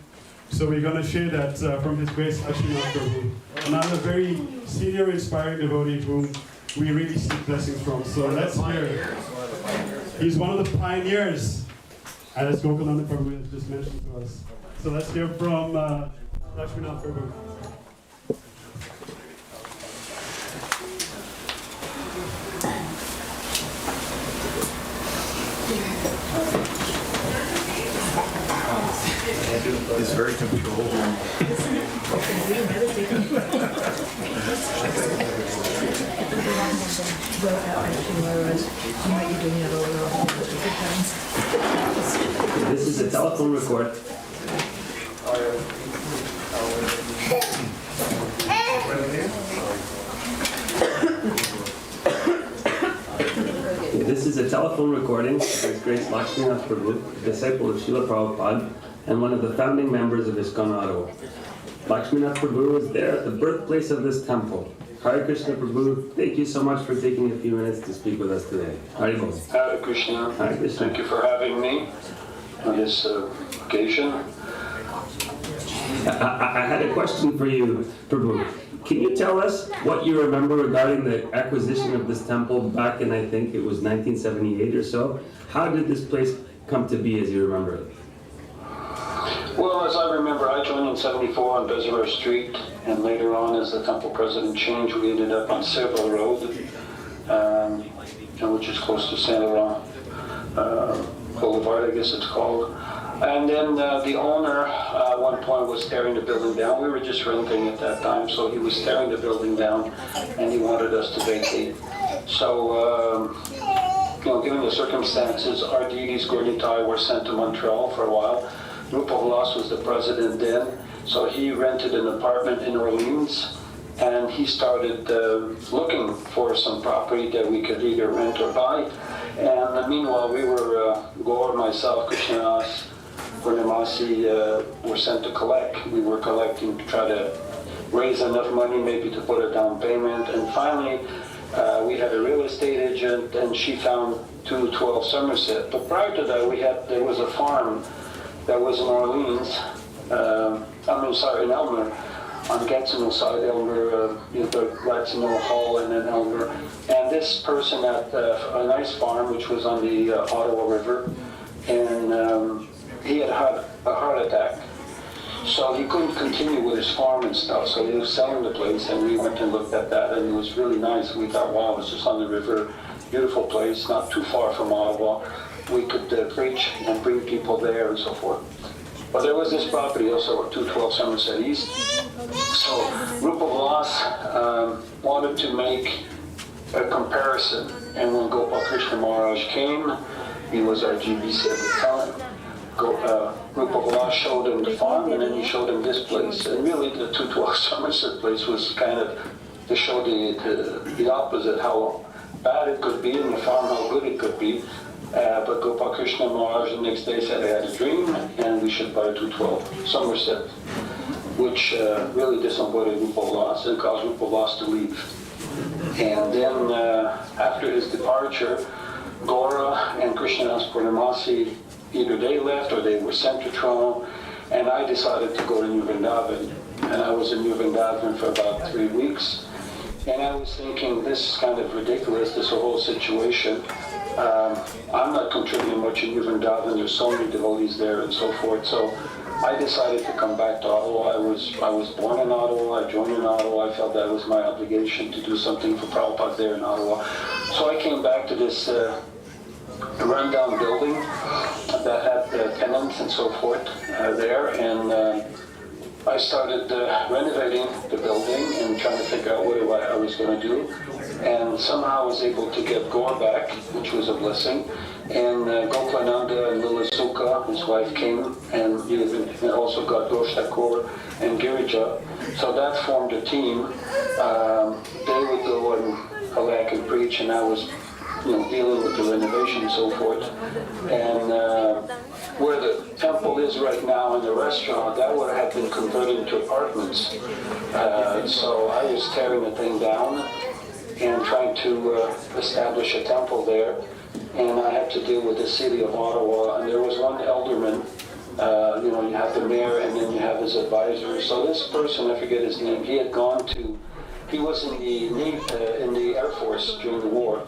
So we're going to share that from His Grace Laxminath Prabhu, another very senior, inspiring devotee whom we really seek blessings from. So let's hear. He's one of the pioneers, as Gokulananda Prabhu has just mentioned to us. So let's hear from Laxminath Prabhu. It's very controlled. This is a telephone record. This is a telephone recording of His Grace Laxminath Prabhu, disciple of Srila Prabhupada, and one of the founding members of ISKCON Ottawa. Laxminath Prabhu was there at the birthplace of this temple. Hare Krishna Prabhu, thank you so much for taking a few minutes to speak with us today. Hare Bol. Hare Krishna. Hare Krishna. Thank you for having me on this occasion. I had a question for you, Prabhu. Can you tell us what you remember regarding the acquisition of this temple back in, I think it was 1978 or so? How did this place come to be as you remember it? Well, as I remember, I joined in 74 on Bezarre Street, and later on, as the temple president changed, we ended up on Seville Road, which is close to Saint Laurent Boulevard, I guess it's called. And then the owner at one point was tearing the building down. We were just renting at that time, so he was tearing the building down, and he wanted us to vacate. So given the circumstances, our deities, Gurnitai, were sent to Montreal for a while. Rupa Vilas was the president then, so he rented an apartment in Orleans, and he started looking for some property that we could either rent or buy. And meanwhile, we were, Gaur, myself, Krsnadasa, Purnamasi, were sent to collect. We were collecting to try to raise enough money maybe to put a down payment. And finally, we had a real estate agent, and she found 212 Somerset. But prior to that, there was a farm that was in Orleans, in Elmer, on Gatineau side, Elmer, the Gatineau Hall and then Elmer. And this person had a nice farm which was on the Ottawa River, and he had had a heart attack. So he couldn't continue with his farm and stuff, so he was selling the place, and we went and looked at that, and it was really nice. We thought, wow, it's just on the river, beautiful place, not too far from Ottawa. We could preach and bring people there and so forth. But there was this property also at 212 Somerset East. So Rupa Vilas wanted to make a comparison, and when Gopal Krishna Maharaj came, he was our GBC at the time. Rupa Vilas showed him the farm, and then he showed him this place. And really the 212 Somerset place was kind of to show the opposite, how bad it could be, and the farm how good it could be. But Gopal Krishna Maharaj the next day said he had a dream, and we should buy 212 Somerset, which really disappointed Rupa Vilas and caused Rupa Vilas to leave. And then after his departure, Gora and Krishnadas Purnamasi, either they left or they were sent to Toronto, and I decided to go to New Vrindavan. And I was in New Vrindavan for about 3 weeks. And I was thinking, this is kind of ridiculous, this whole situation. I'm not contributing much in New Vrindavan, there's so many devotees there and so forth. So I decided to come back to Ottawa. I was born in Ottawa, I joined in Ottawa. I felt that was my obligation to do something for Prabhupada there in Ottawa. So I came back to this rundown building that had tenants and so forth there, and I started renovating the building and trying to figure out what I was going to do. And somehow I was able to get Gaur back, which was a blessing. And Gokulananda and Lila Sukha, his wife, came, and he also got Dosh Thakur and Girija. So that formed a team. They would go and collect and preach, and I was dealing with the renovation and so forth. And where the temple is right now and the restaurant, that would have been converted into apartments. So I was tearing the thing down and trying to establish a temple there. And I had to deal with the city of Ottawa, and there was one alderman, you have the mayor and then you have his advisor. So this person, I forget his name, he was in the Air Force during the war.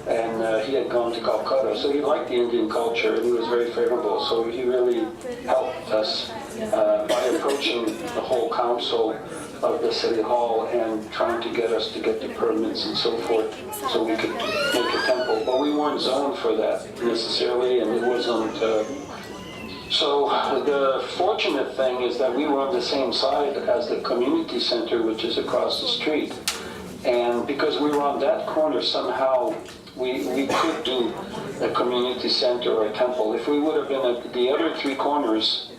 And he had gone to Calcutta, so he liked the Indian culture, and he was very favorable. So he really helped us by approaching the whole council of the city hall and trying to get us to get the permits and so forth, so we could make a temple. But we weren't zoned for that necessarily, and it wasn't. So the fortunate thing is that we were on the same side as the community center, which is across the street. And because we were on that corner, somehow we could do a community center or a temple. If we would have been at the other three corners,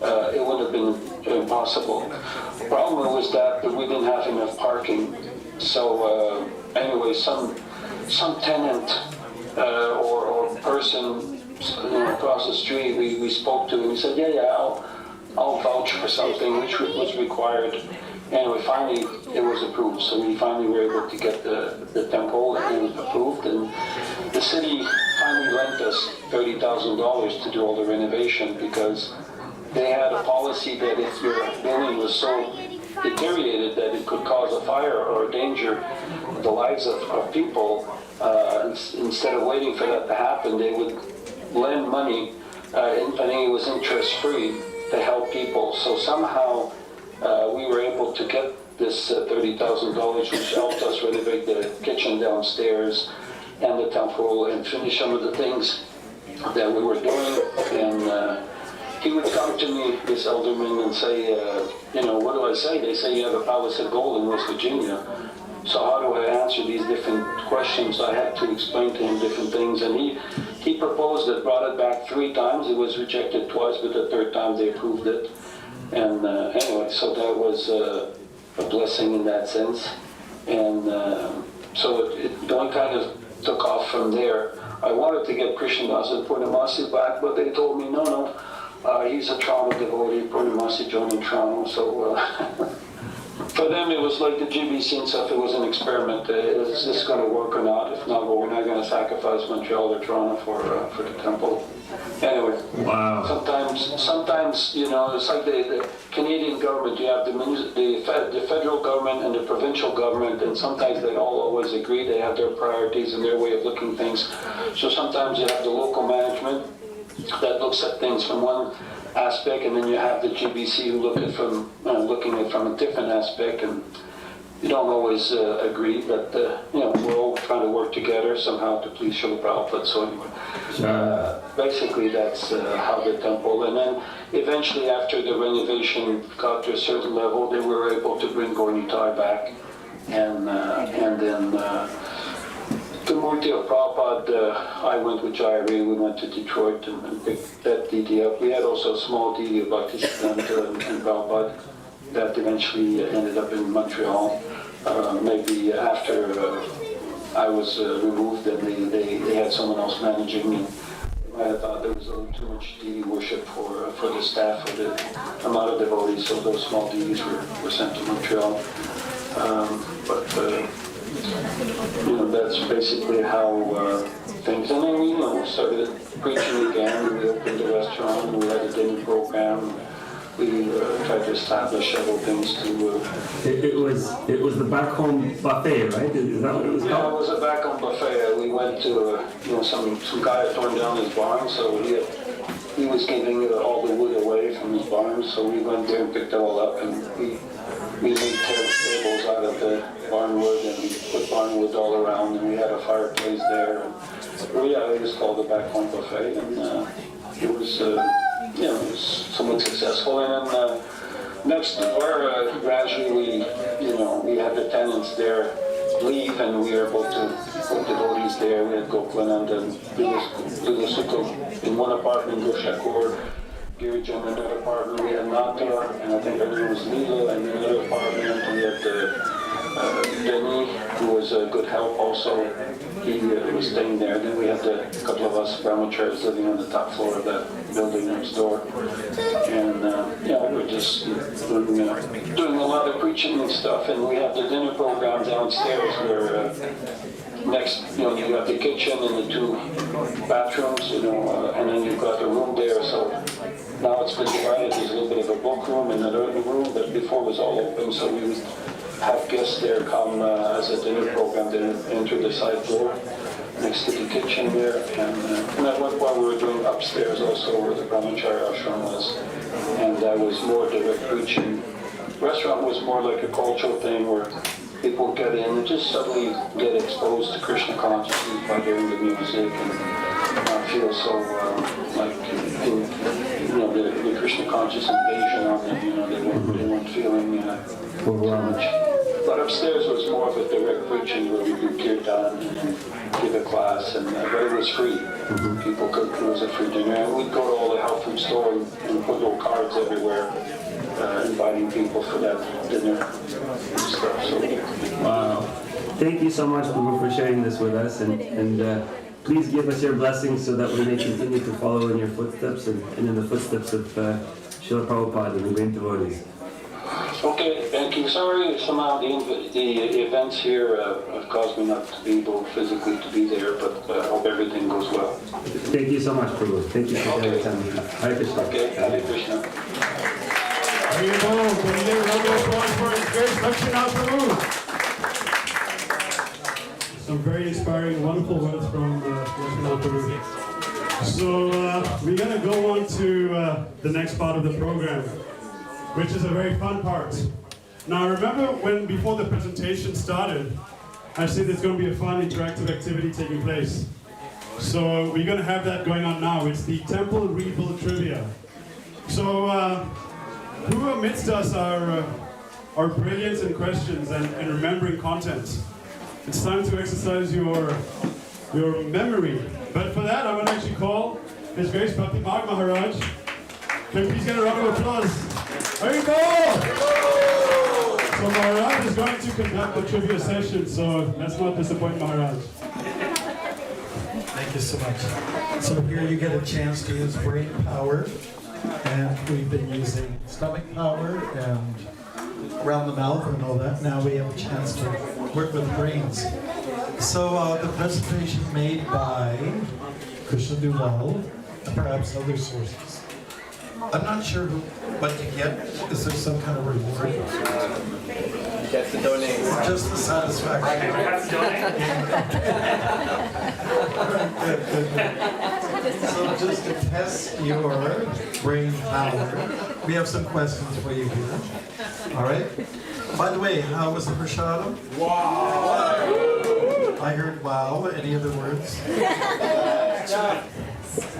it would have been impossible. The problem was that we didn't have enough parking. So anyway, some tenant or person across the street we spoke to, and he said, yeah, I'll vouch for something, which was required. Anyway, finally it was approved. So we finally were able to get the temple and approved, and the city finally lent us $30,000 to do all the renovation, because they had a policy that if your building was so deteriorated that it could cause a fire or a danger the lives of people, instead of waiting for that to happen, they would lend money, I think it was interest-free, to help people. So somehow we were able to get this $30,000, which helped us renovate the kitchen downstairs and the temple and finish some of the things that we were doing. And he would come to me, this alderman, and say, what do I say? They say you have a palace of gold in West Virginia. So how do I answer these different questions? I had to explain to him different things, and he proposed it, brought it back 3 times. It was rejected twice, but the 3rd time they approved it. And anyway, so that was a blessing in that sense. And so it all kind of took off from there. I wanted to get Krsnadasa and Purnamasi back, but they told me, no, he's a Toronto devotee, Purnamasi joined in Toronto, so for them it was like the GBC and stuff, it was an experiment. Is this going to work or not? If not, well, we're not going to sacrifice Montreal or Toronto for the temple. Anyway, wow. Sometimes, you know, it's like the Canadian government. You have the federal government and the provincial government, and sometimes they don't always agree. They have their priorities and their way of looking at things. So sometimes you have the local management that looks at things from one aspect, and then you have the GBC who looking at it from a different aspect, and you don't always agree, but you know, we're all trying to work together somehow to please Srila Prabhupada. So anyway, basically that's how the temple, and then eventually after the renovation got to a certain level, they were able to bring Gaurnitai back, and then the Murti of Prabhupada, I went with Jairi, we went to Detroit and picked that deity up. We had also a small deity of Bhaktisiddhanta and Prabhupada that eventually ended up in Montreal. Maybe after I was removed and they had someone else managing me. I thought there was a little too much deity worship for the staff, for the amount of devotees, so those small deities were sent to Montreal. You know, that's basically how things, and then we started preaching again, we opened a restaurant, we had a dinner program, we tried to establish several things to... It was the back home buffet, right? Is that what it was called? Yeah, it was a back home buffet. We went to, some guy had torn down his barn, so he was giving all the wood away from his barn, so we went there and picked it all up, and we made tables out of the barnwood, and we put barnwood all around, and we had a fireplace there. And, it was called the back home buffet, and it was somewhat successful. And then next door, gradually, we had the tenants there leave, and we were able to put devotees there. We had Gokulananda and Lila in one apartment, Goshakur, Girijan in another apartment. We had Nata, and I think her name was Lila, in another apartment. And we had Denny, who was a good help also. He was staying there. Then we had a couple of us brahmacharis living on the top floor of that building next door. And we were just doing a lot of preaching and stuff. And we had the dinner program downstairs where next, you have the kitchen and the 2 bathrooms, and then you've got the room there. So now it's been divided. There's a little bit of a book room and another room, but before it was all open, so we would have guests there come as a dinner program. They enter the side door next to the kitchen there, and that went while we were doing upstairs also where the Brahmachari ashram was, and that was more direct preaching. Restaurant was more like a cultural thing where people get in and just suddenly get exposed to Krishna consciousness by hearing the music and feel so like the Krishna conscious invasion on them. They weren't feeling too much. But upstairs was more of a direct preaching where we do Kirtan and give a class, and but it was free. People could, it was a free dinner. And we'd go to all the health food store and put little cards everywhere, inviting people for that dinner and stuff. So, wow. Thank you so much, Prabhu, for sharing this with us, and please give us your blessings so that we may continue to follow in your footsteps and in the footsteps of Srila Prabhupada and the great devotees. Okay, thank you. Sorry, somehow the events here have caused me not to be able physically to be there, but I hope everything goes well. Thank you so much, Prabhu. Thank you for your time. Hare Krishna. Okay, Hare Krishna. There you go. Can you give a round of applause for his great Laxminath Prabhu? Some very inspiring, wonderful words from Laxminath Prabhu. So we're going to go on to the next part of the program, which is a very fun part. Now remember when before the presentation started, I said there's going to be a fun interactive activity taking place. So we're going to have that going on now. It's the Temple Rebuild Trivia. So who amidst us are our brilliance in questions and remembering content. It's time to exercise your memory. But for that, I'm going to actually call His Grace Bhaktimarga Maharaj. Can we please get a round of applause? There you go! So Maharaj is going to conduct the trivia session, so let's not disappoint Maharaj. Thank you so much. So here you get a chance to use brain power, and we've been using stomach power and around the mouth and all that. Now we have a chance to work with brains. So the presentation made by Krishna-Dulal, and perhaps other sources. I'm not sure what you get. Is there some kind of reward? Get to donate. Just the satisfaction. So just to test your brain power, we have some questions for you here. All right? By the way, how was the prasadam? Wow! I heard wow. Any other words?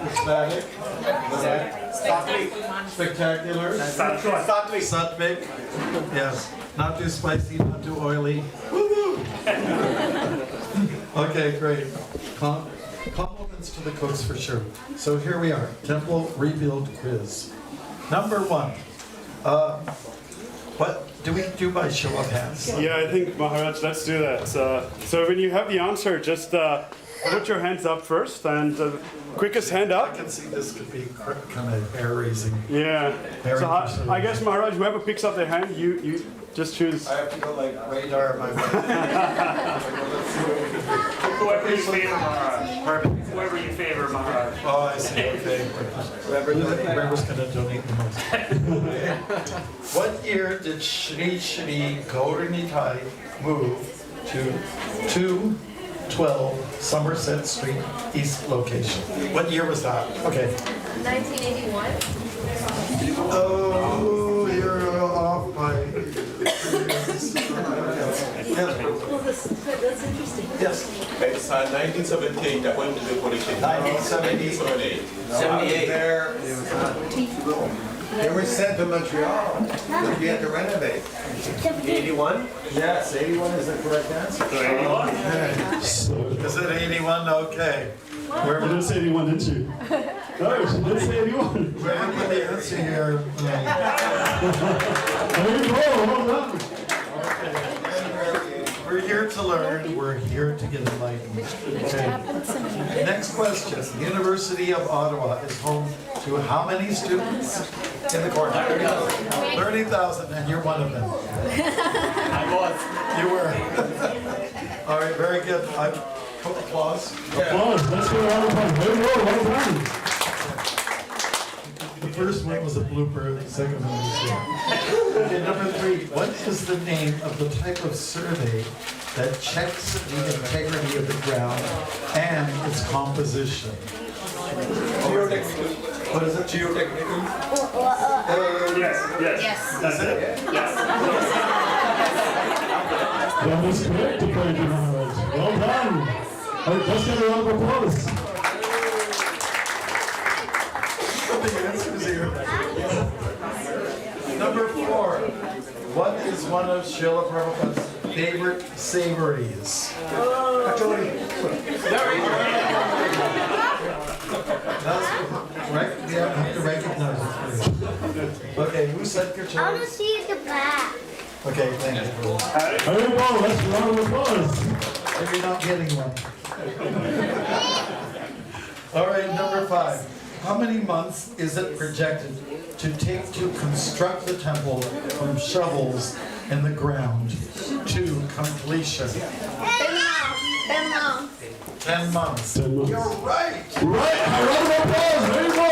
Ecstatic. Spectacular. Sattvic. Yes. Not too spicy, not too oily. Woo-hoo! Okay, great. Compliments to the cooks for sure. So here we are, Temple Rebuild Quiz. Number 1. What do we do by show of hands? Yeah, I think, Maharaj, let's do that. So when you have the answer, just put your hands up first, and quickest hand up. I can see this could be kind of hair-raising. Yeah. So I guess, Maharaj, whoever picks up their hand, you just choose. I have to go like radar my Whoever you favor, Maharaj. Whoever you favor, Maharaj. Oh, I see. Okay. Whoever's going to donate the most. What year did Shri Gauranitai move to 212 Somerset Street East location? What year was that? Okay. 1981. Oh, you're off by years. Well, that's interesting. Yes. It's 1978, that went to the politician. 1978. 78. There, they were sent to Montreal. We had to renovate. 81? Yes, 81 is the correct answer. 81? Is it 81? Okay. You didn't say 81, didn't you? No, you didn't say 81. Where did the answer here? There you go, well done. We're here to learn. We're here to get enlightened. Okay. Next question. The University of Ottawa is home to how many students? In the corner. 30,000, and you're one of them. I was. You were. All right, very good. Applause. Applause. Let's go around the time. There you go, well done. The first one was a blooper, the second one was good. Okay, number 3. What is the name of the type of survey that checks the integrity of the ground and its composition? Geotechnical. What is it? Geotechnical. Yes. That's it? Yes. That is correct, according to Maharaj. Well done. All right, let's get a round of applause. The answers here. Number 4. What is one of Srila Prabhupada's favorite savories? That's right. We have to recognize it first. Okay, who said your I want to choice? see the back. Okay, thank you. There you go, let's get a round of applause. If you're not getting one. All right, number 5. How many months is it projected to take to construct the temple from shovels in the ground to completion? 10 months. 10 months. 10 months. You're right. Right, a round of applause. There you go.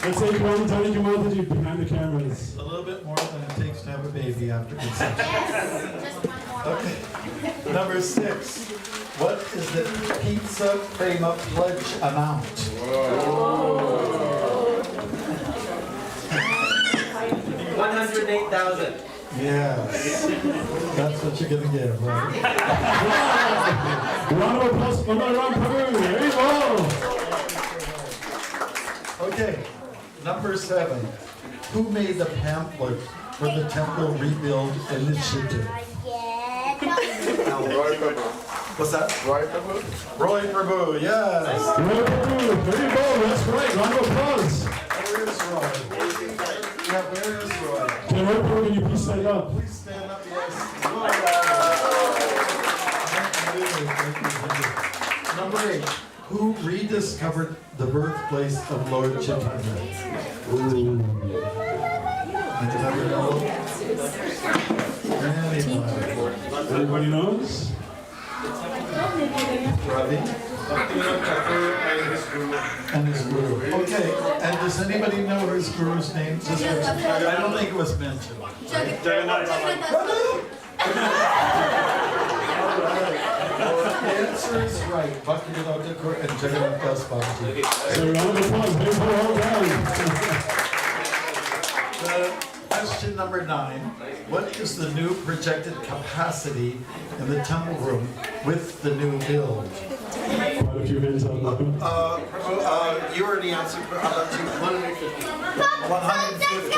Let's take one Tony Jumanji behind the cameras. A little bit more than it takes to have a baby after conception. Okay. Number 6. What is the pizza Prema pledge amount? 108,000. Yes. That's what you're gonna get, right? Round of applause for Maharaj Prabhu. There you go. Okay. Number 7. Who made the pamphlet for the temple rebuild initiative? Roy Prabhu. What's that? Roy Prabhu? Roy Prabhu, yes. Roy Prabhu, there you go, that's right, round of applause. Where is Roy? Yeah, where is Roy? Okay, Roy Prabhu, can you please stand up? Please stand up, yes. Number 8. Who rediscovered the birthplace of Lord Chaitanya? Anybody know? Anybody knows? Ravi? And his guru. Okay, and does anybody know his guru's name? Just I don't think it was mentioned. The answer is right. Bhaktimarga and Jagannath Das Babaji. So round of applause, very well done. Question number 9. What is the new projected capacity in the temple room with the new build? Quite a few hands on that. You already answered. I'll let you. 150. 150.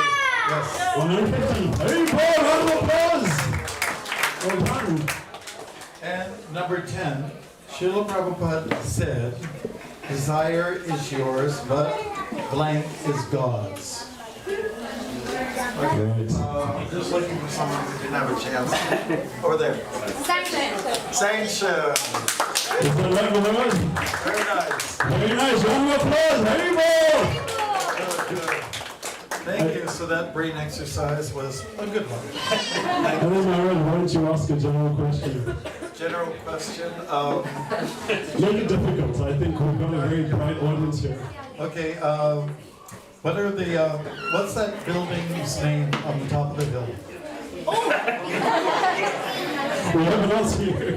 Yes. 150. Hey, Paul, round of applause. Well done. And number 10, Srila Prabhupada said, desire is yours, but blank is God's. Okay. Just looking for someone who didn't have a chance. Over there. Sanction. Is that right, Mohammed? Very nice. Very nice. Round of applause. Hey, Paul. Thank you. So that brain exercise was a good one. And then, Maharaj, why don't you ask a general question? General question. Make it difficult. I think we've got a very bright audience here. Okay. What are the? What's that building's name on the top of the hill? We have an answer here.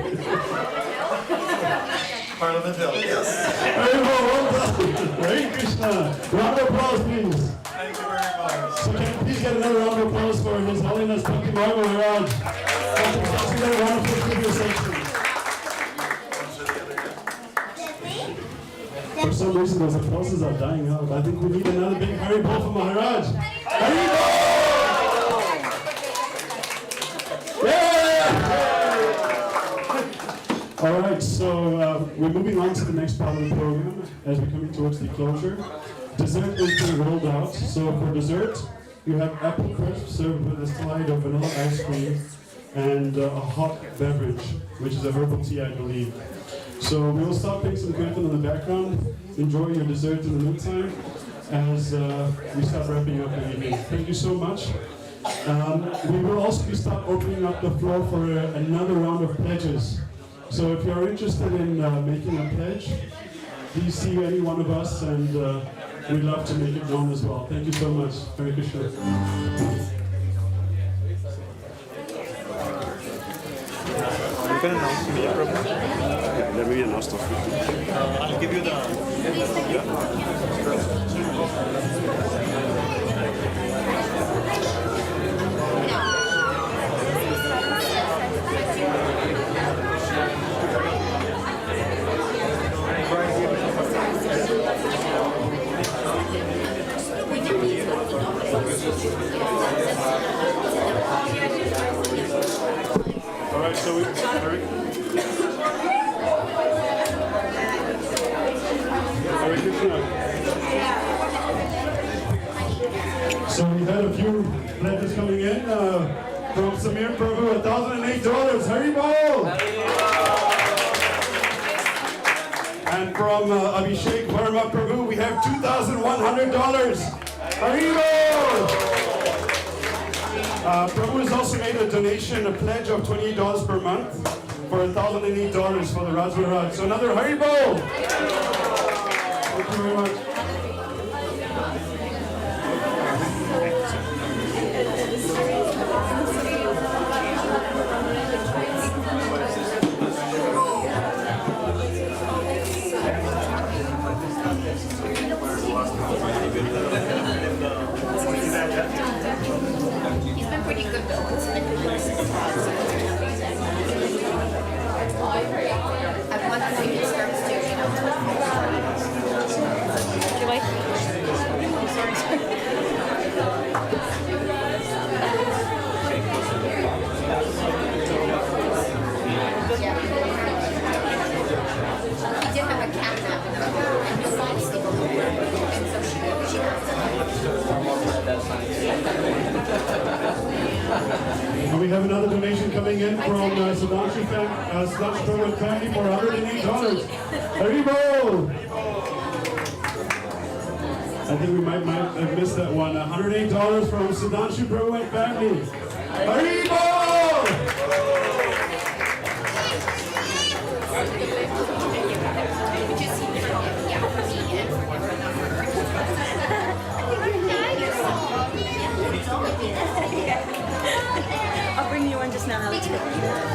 Parliament Hill. Yes. Very well done. Hare Krishna. Round of applause, please. Thank you very much. So can you please get another round of applause for His Holiness Bhaktimarga Maharaj. Let's get a round of applause for your section. For some reason, those applauses are dying out. I think we need another big Haribol for Maharaj. Haribol! Yeah! All right, so we're moving on to the next part of the program as we're coming towards the closure. Dessert is being rolled out. So for dessert, you have apple crisp served with a slide of vanilla ice cream and a hot beverage, which is a herbal tea, I believe. So we will start playing some Kirtan in the background. Enjoy your dessert in the meantime as we start wrapping up the evening. Thank you so much. We will also start opening up the floor for another round of pledges. So if you're interested in making a pledge, please see any one of us, and we'd love to make it known as well. Thank you so much. Hare Krishna. You can announce me, Prabhu. Yeah, let me announce the I'll give you the... All right, so we... So we had a few letters coming in from Samir Prabhu, $1,008. Haribol! And from Abhishek Verma Prabhu, we have $2,100. Haribol! Prabhu has also made a donation, a pledge of $28 per month for $1,008 for the Rajmaraj. So another Haribol! Thank you very much. He's been pretty good though. It's been I've wanted to make it starts to, you know. we have another donation coming in from Sudhanshu Prabhu and family for $108. Haribo! I think we might have missed that one. $108 from Sudhanshu Prabhu and family. Haribo! I'll bring you one just now, Alex. Krishna.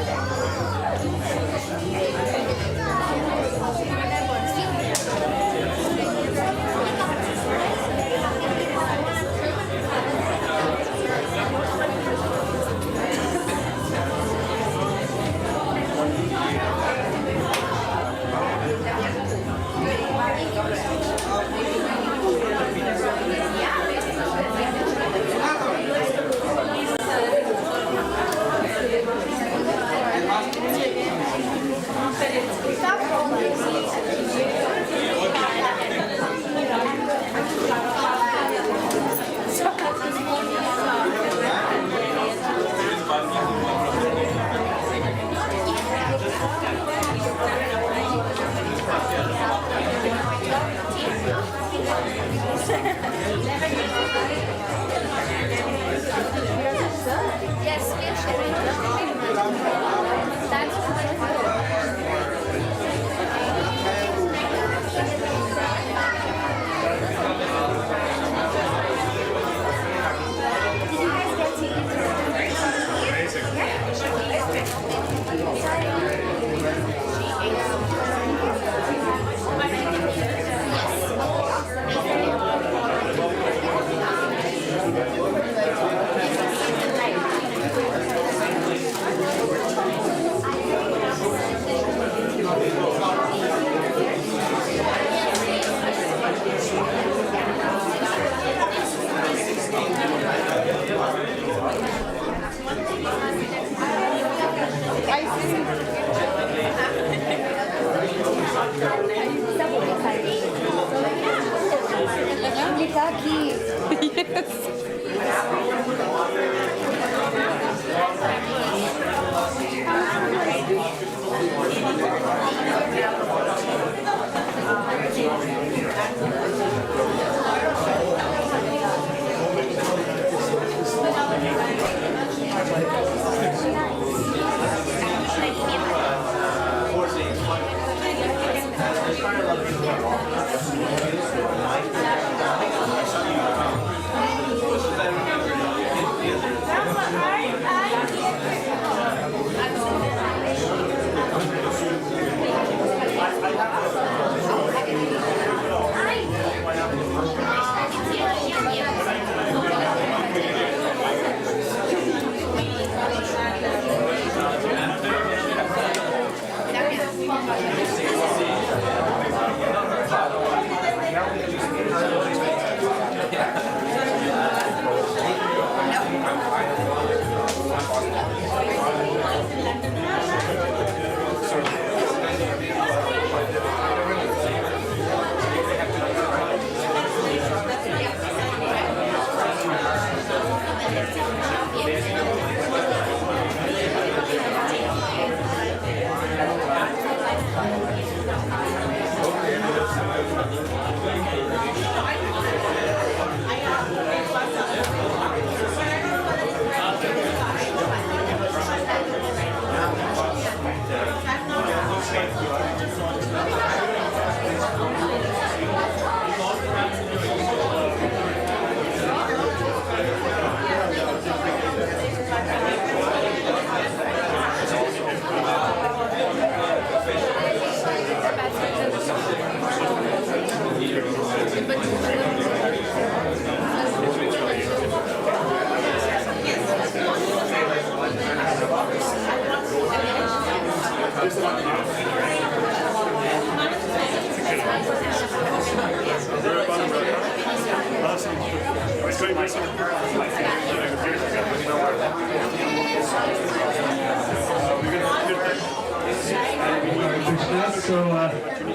So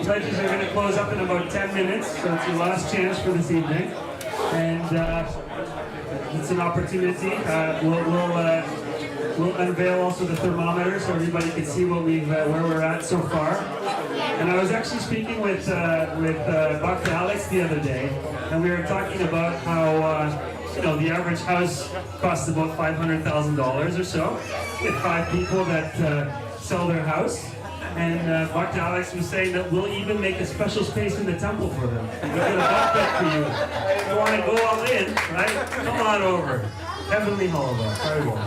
pledges are going to close up in about 10 minutes, so it's your last chance for this evening. And it's an opportunity. We'll we'll unveil also the thermometer so everybody can see what where we're at so far. And I was actually speaking with Dr. Alex the other day, and we were talking about how the average house costs about $500,000 or so. We have 5 people that sell their house. And Dr. Alex was saying that we'll even make a special space in the temple for them. We've got a bunk bed for you. If you want to go all in, right? Come on over. Heavenly Holiday. Very well.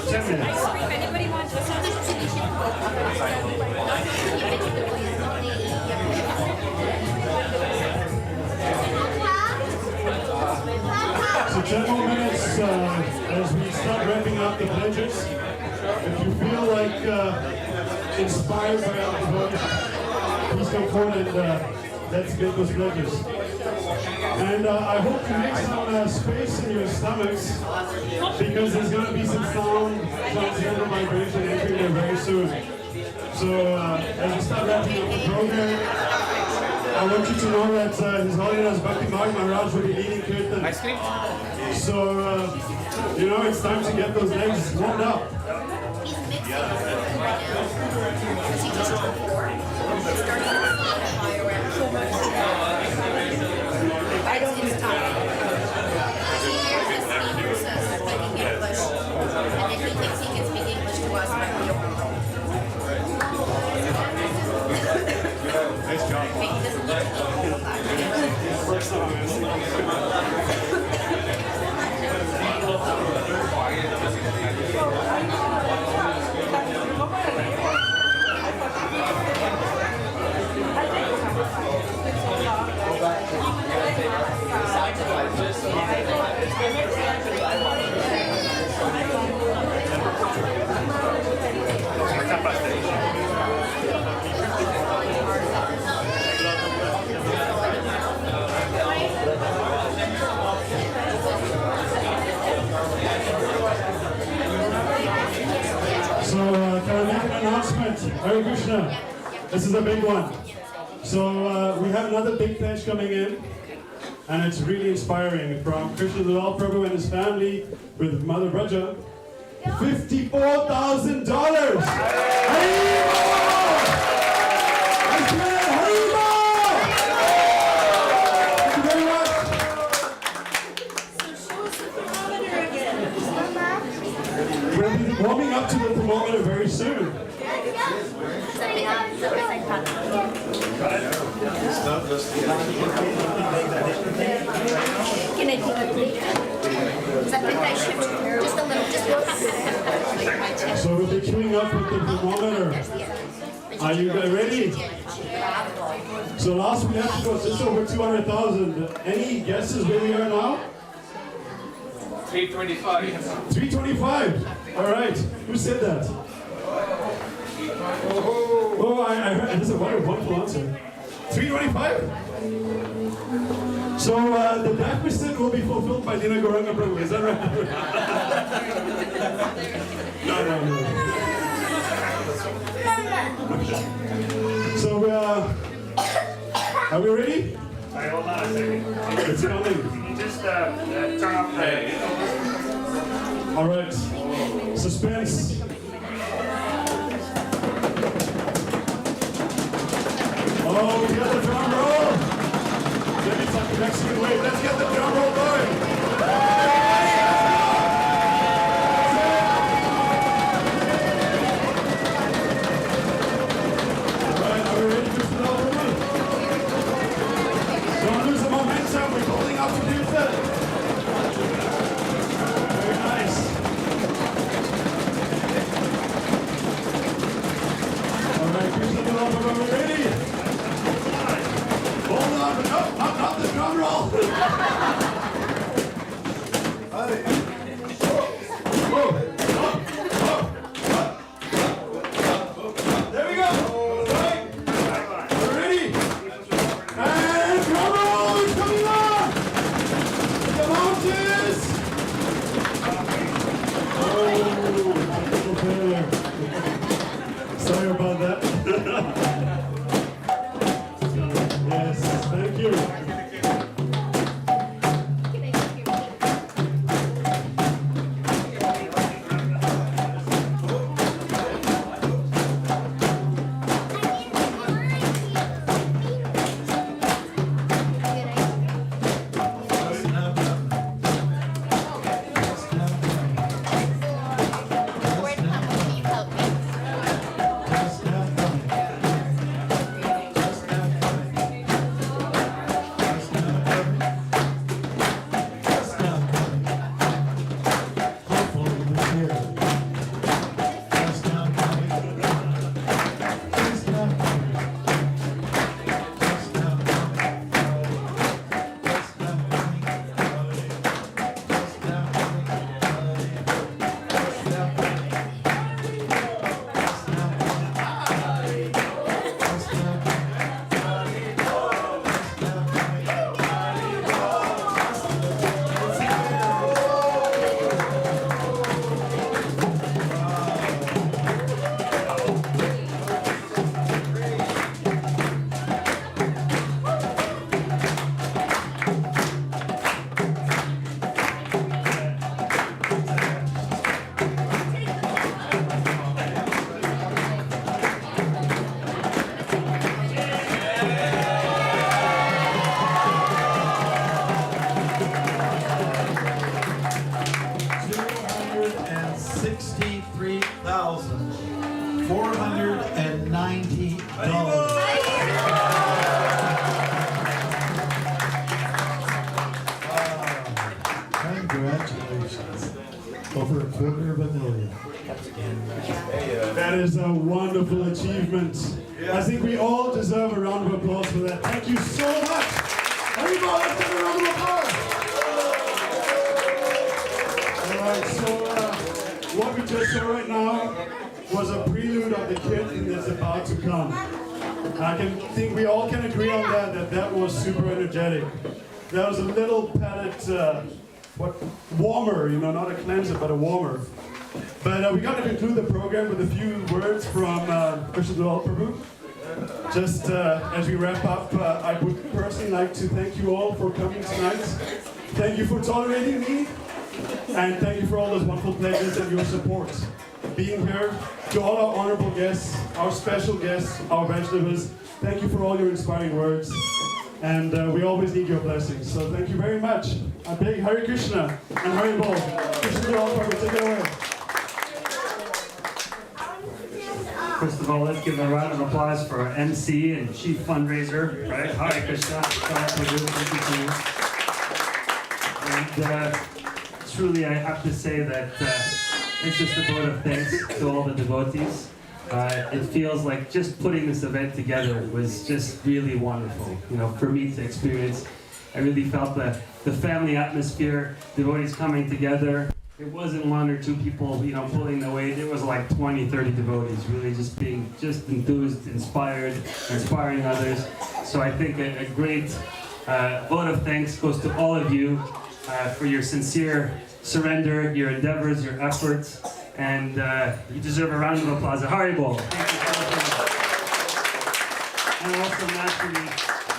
10 minutes. If anybody wants to So 10 more minutes as we start wrapping up the pledges. If you feel like inspired by our devotion, please come forward and let's make those pledges. And I hope to make some space in your stomachs because there's going to be some transcendental vibration entering there very soon. So as we start wrapping up the program, I want you to know that His Holiness Bhaktimarga Maharaj will be leading Kirtan. So, it's time to get those legs warmed up. He's mixing right now. Because he just before. He's starting to fire around. I don't use time. He hears this speaker says speaking English, and then he thinks he can speak English to us when we don't know. Nice job. He doesn't look Can I make an announcement? Hare Krishna. This is a big one. So we have another big pledge coming in, and it's really inspiring from Krishna-Dulal Prabhu and his family with Mother Braja. $54,000! We'll be warming up to the thermometer very soon. Can I take a picture? Is that think I should just a little, just one. So we'll be queuing up with the thermometer. Are you guys ready? So last we left was just over 200,000. Any guesses where we are now? 325. 325. All right. Who said that? Oh, I heard. That's a wonderful answer. 325. So the deficit will be fulfilled by Dina Goranga Prabhu. Is that right? No. So are we ready? Alright, hold on a second. It's coming. Can you just turn off the... All right. Suspense. Oh, we got the drum roll. Maybe it's like the Mexican wave. Let's get the drum roll going. All right, are we ready to fill out the room? Don't lose the momentum. We're holding up to Kirtan. Very nice. All right, Krishna-Dulal, are we ready? Hold on, no, not the drum roll. There we go. Right. We're ready. And drum roll is coming on. The mountains. Oh, little failure. Sorry about that. Yes, thank you. Booker Vanilla. That is a wonderful achievement. I think we all deserve a round of applause for that. Thank you so much. Everybody, let's give a round of applause. All right, so what we just saw right now was a prelude of the Kirtan that's about to come. I think we all can agree on that was super energetic. That was a little palate, warmer, not a cleanser, but a warmer. But we're going to conclude the program with a few words from Krishna-Dulal Prabhu. Just as we wrap up, I would personally like to thank you all for coming tonight. Thank you for tolerating me, and thank you for all those wonderful pledges and your support. Being here, to all our honorable guests, our special guests, our Vaishnavas, thank you for all your inspiring words. And we always need your blessings. So thank you very much. I beg Hare Krishna and Hare Bol. Krishna-Dulal Prabhu, take it away. First of all, let's give a round of applause for our MC and chief fundraiser, right? Hare Krishna. And truly, I have to say that it's just a vote of thanks to all the devotees. It feels like just putting this event together was just really wonderful, for me to experience. I really felt the family atmosphere, devotees coming together. It wasn't one or two people, pulling the weight. It was like 20, 30 devotees, really just being enthused, inspiring others. So I think a great vote of thanks goes to all of you for your sincere surrender, your endeavors, your efforts, and you deserve a round of applause. Haribol. And also naturally,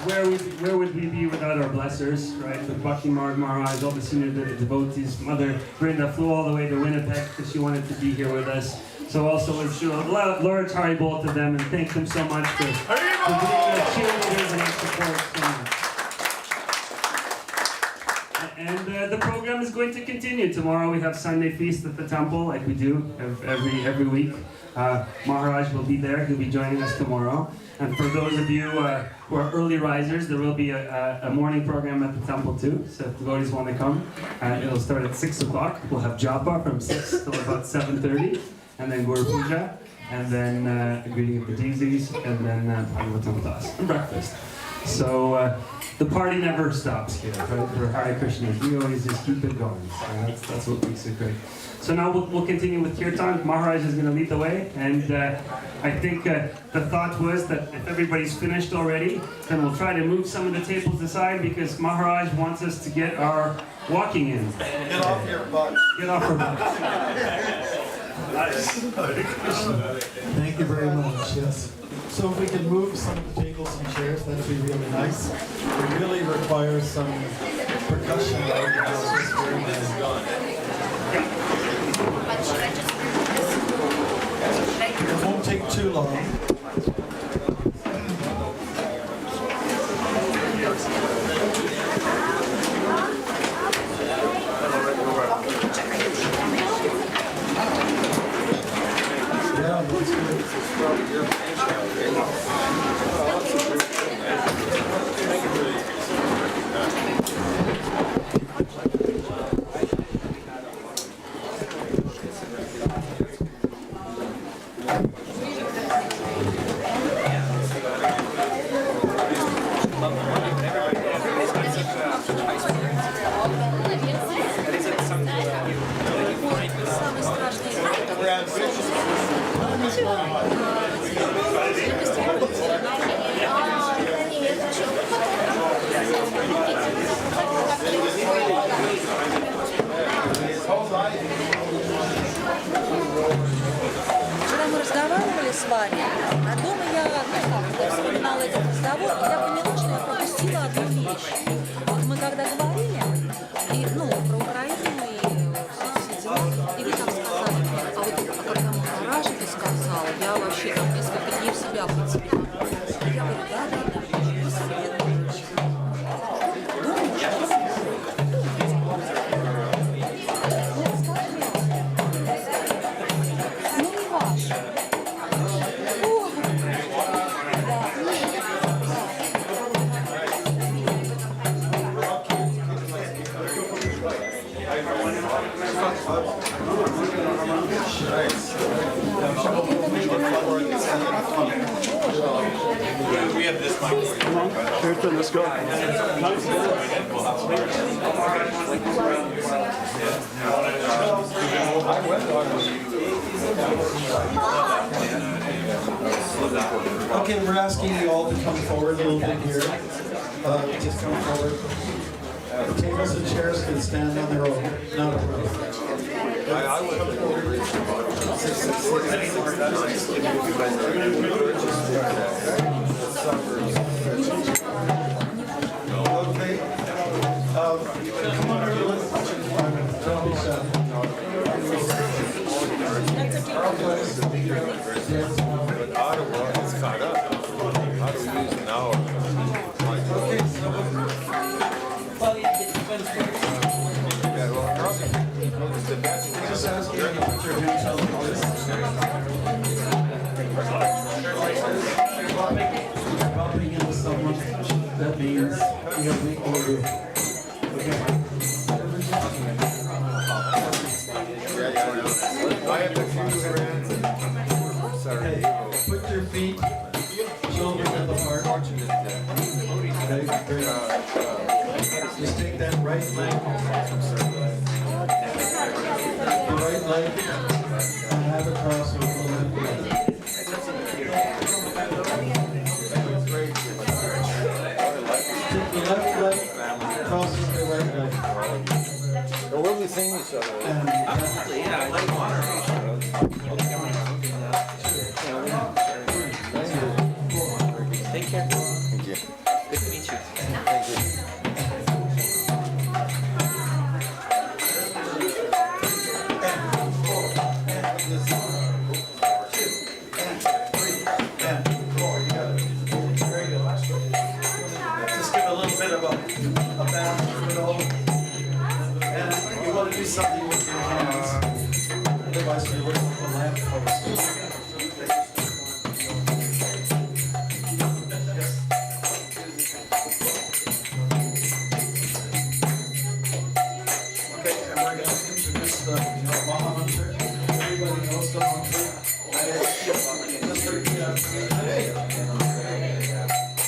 where would we be without our blessers, right? With Bhaktimarga Maharaj, all the senior devotees. Mother Vrinda flew all the way to Winnipeg because she wanted to be here with us. So also let's show a large Haribol to them and thank them so much for being our cheerleaders and our support. And the program is going to continue. Tomorrow we have Sunday feast at the temple, like we do every week. Maharaj will be there. He'll be joining us tomorrow. And for those of you who are early risers, there will be a morning program at the temple too. So if devotees want to come, it'll start at 6 o'clock. We'll have japa from 6 till about 7:30, and then Guru Puja, and then a greeting of the deities, and then Bhagavatam Das and breakfast. So the party never stops here, right? For Hare Krishna. We always just keep it going. So that's what makes it great. So now we'll continue with Kirtan. Maharaj is going to lead the way, and I think the thought was that if everybody's finished already, then we'll try to move some of the tables aside because Maharaj wants us to get our walking in. Get off your butt. Get off our butt. Nice. Thank you very much. Yes. So if we can move some of the tables and chairs, that'd be really nice. It really requires some percussion out of the house. It won't take too long. Yeah, that's good. Вчера мы разговаривали с вами, а дома я вспоминала этот разговор, и я поняла, что я пропустила одну вещь. Вот мы когда говорили, и, про Украину и все дела, и вы там сказали, а вот когда Махарадж это сказал, я вообще там несколько дней в себя потеряла. Я говорю, да, We have this mic. Come on, Kirtan, let's go. Okay, we're asking you all to come forward a little bit here. Just come forward. The tables and chairs can stand on their own, not a row. Okay. Come on, everyone. Don't be shy. Ottawa is caught up. How do we use an hour? Just ask you to put your hands out like this. Bumping into someone, that means you have to order. Okay. I have the few friends. Sorry. Put your feet shoulder width apart. Okay, great. Just take that right leg. The right leg and have it cross over the left leg. Take the left leg, cross over the right leg. What are we saying each other? Take care. Thank you. Good to meet you. Thank you. Just give a little bit of a bounce to it all. And you want to do something with your hands. Otherwise, we work with the lamp post. Okay, and we're going to introduce the Maha Mantra. Everybody knows the mantra.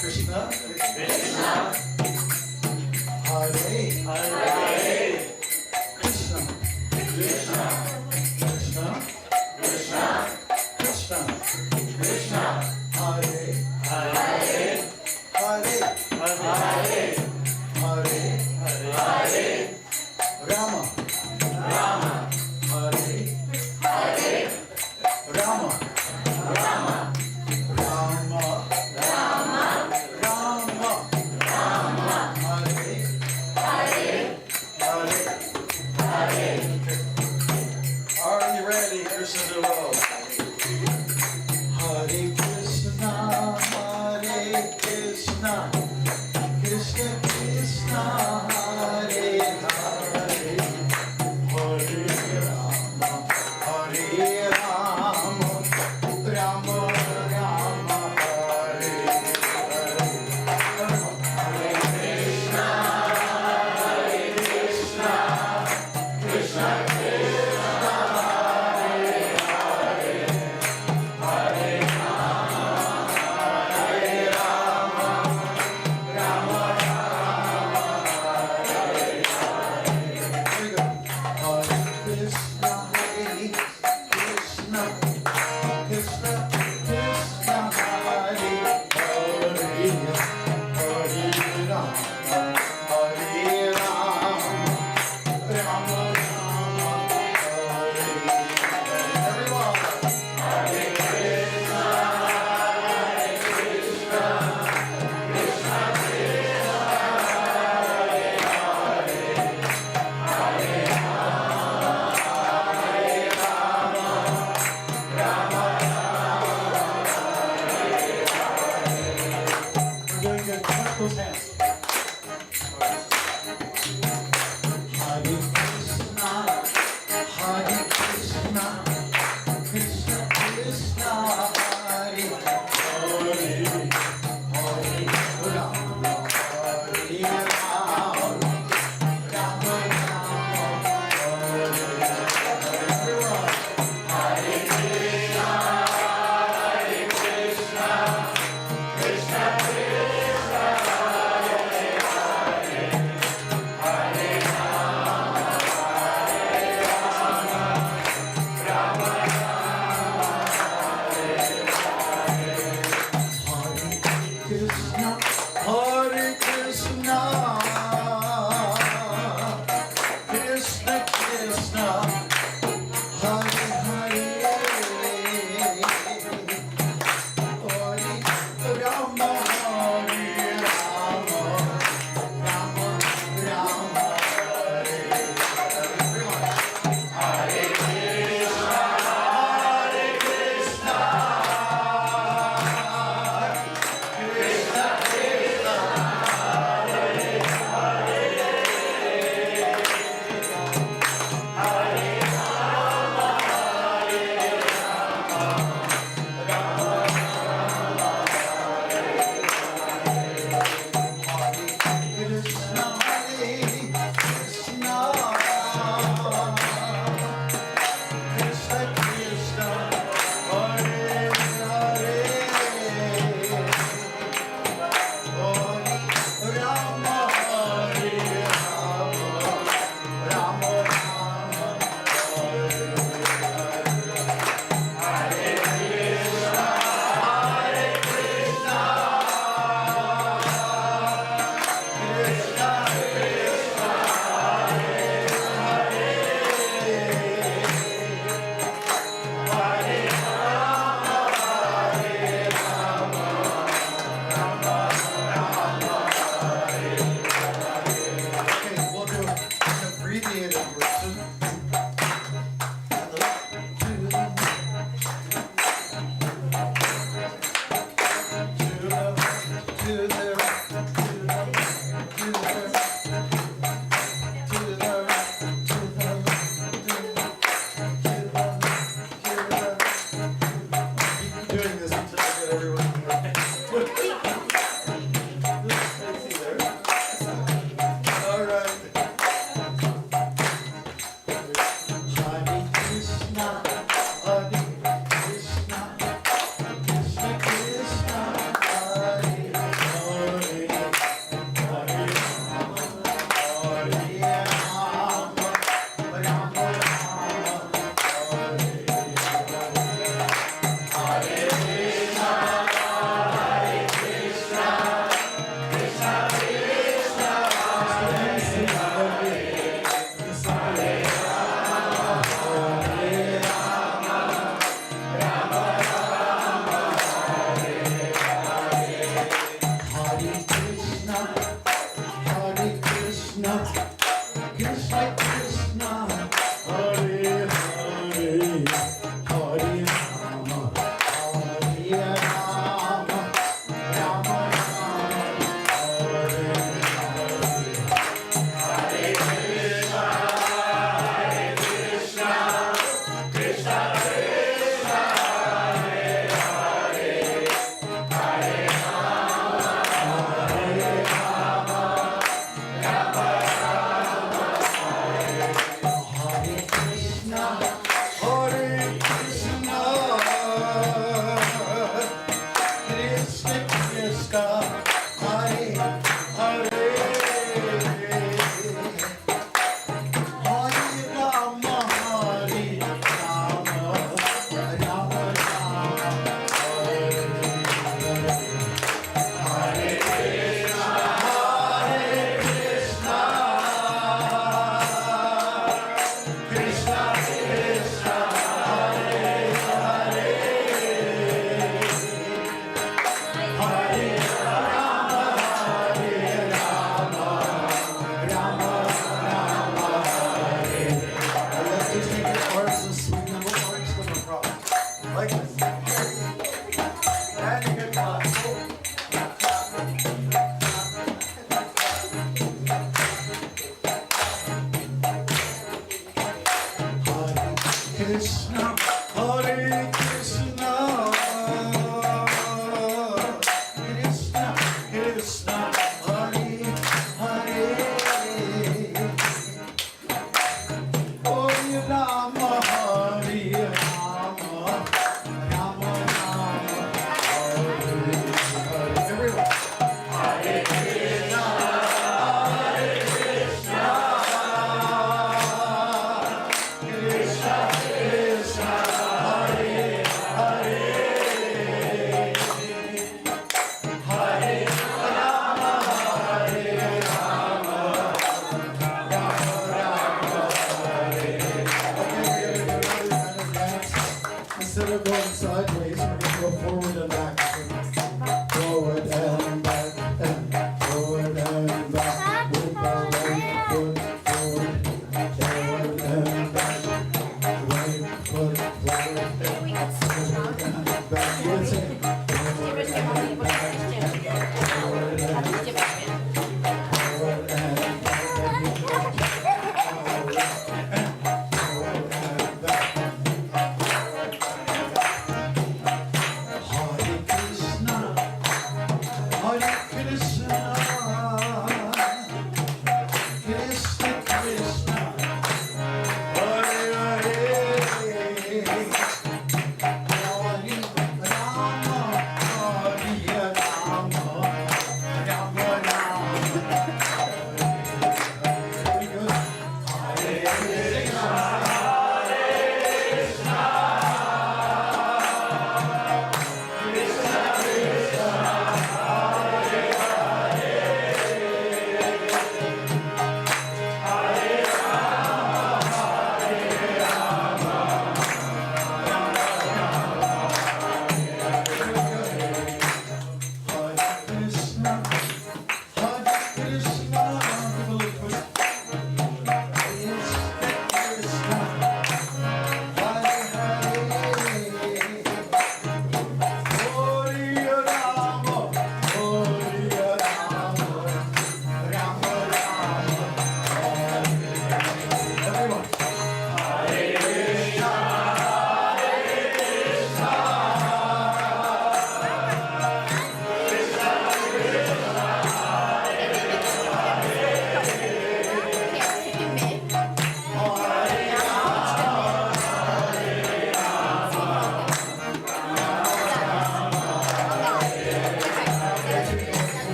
Krishna. Krishna. Hare. Hare. Krishna. Krishna. Krishna. Krishna. Krishna. Krishna. Hare. Hare. Hare. Hare. Hare. Hare. Rama. Rama. Hare. Hare. Rama. Rama. Rama. Rama. Rama. Rama. Hare. Hare. Hare. Hare. Are you ready, Krishna-Dulal? Hare Krishna, Hare Krishna, Krishna Krishna, Hare Hare, Hare Rama, Hare Rama, Rama Rama, Hare Hare. Hare Krishna, Hare Krishna, Krishna Krishna, Hare Hare, Hare Rama, Hare Rama, Rama Rama,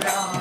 Ram.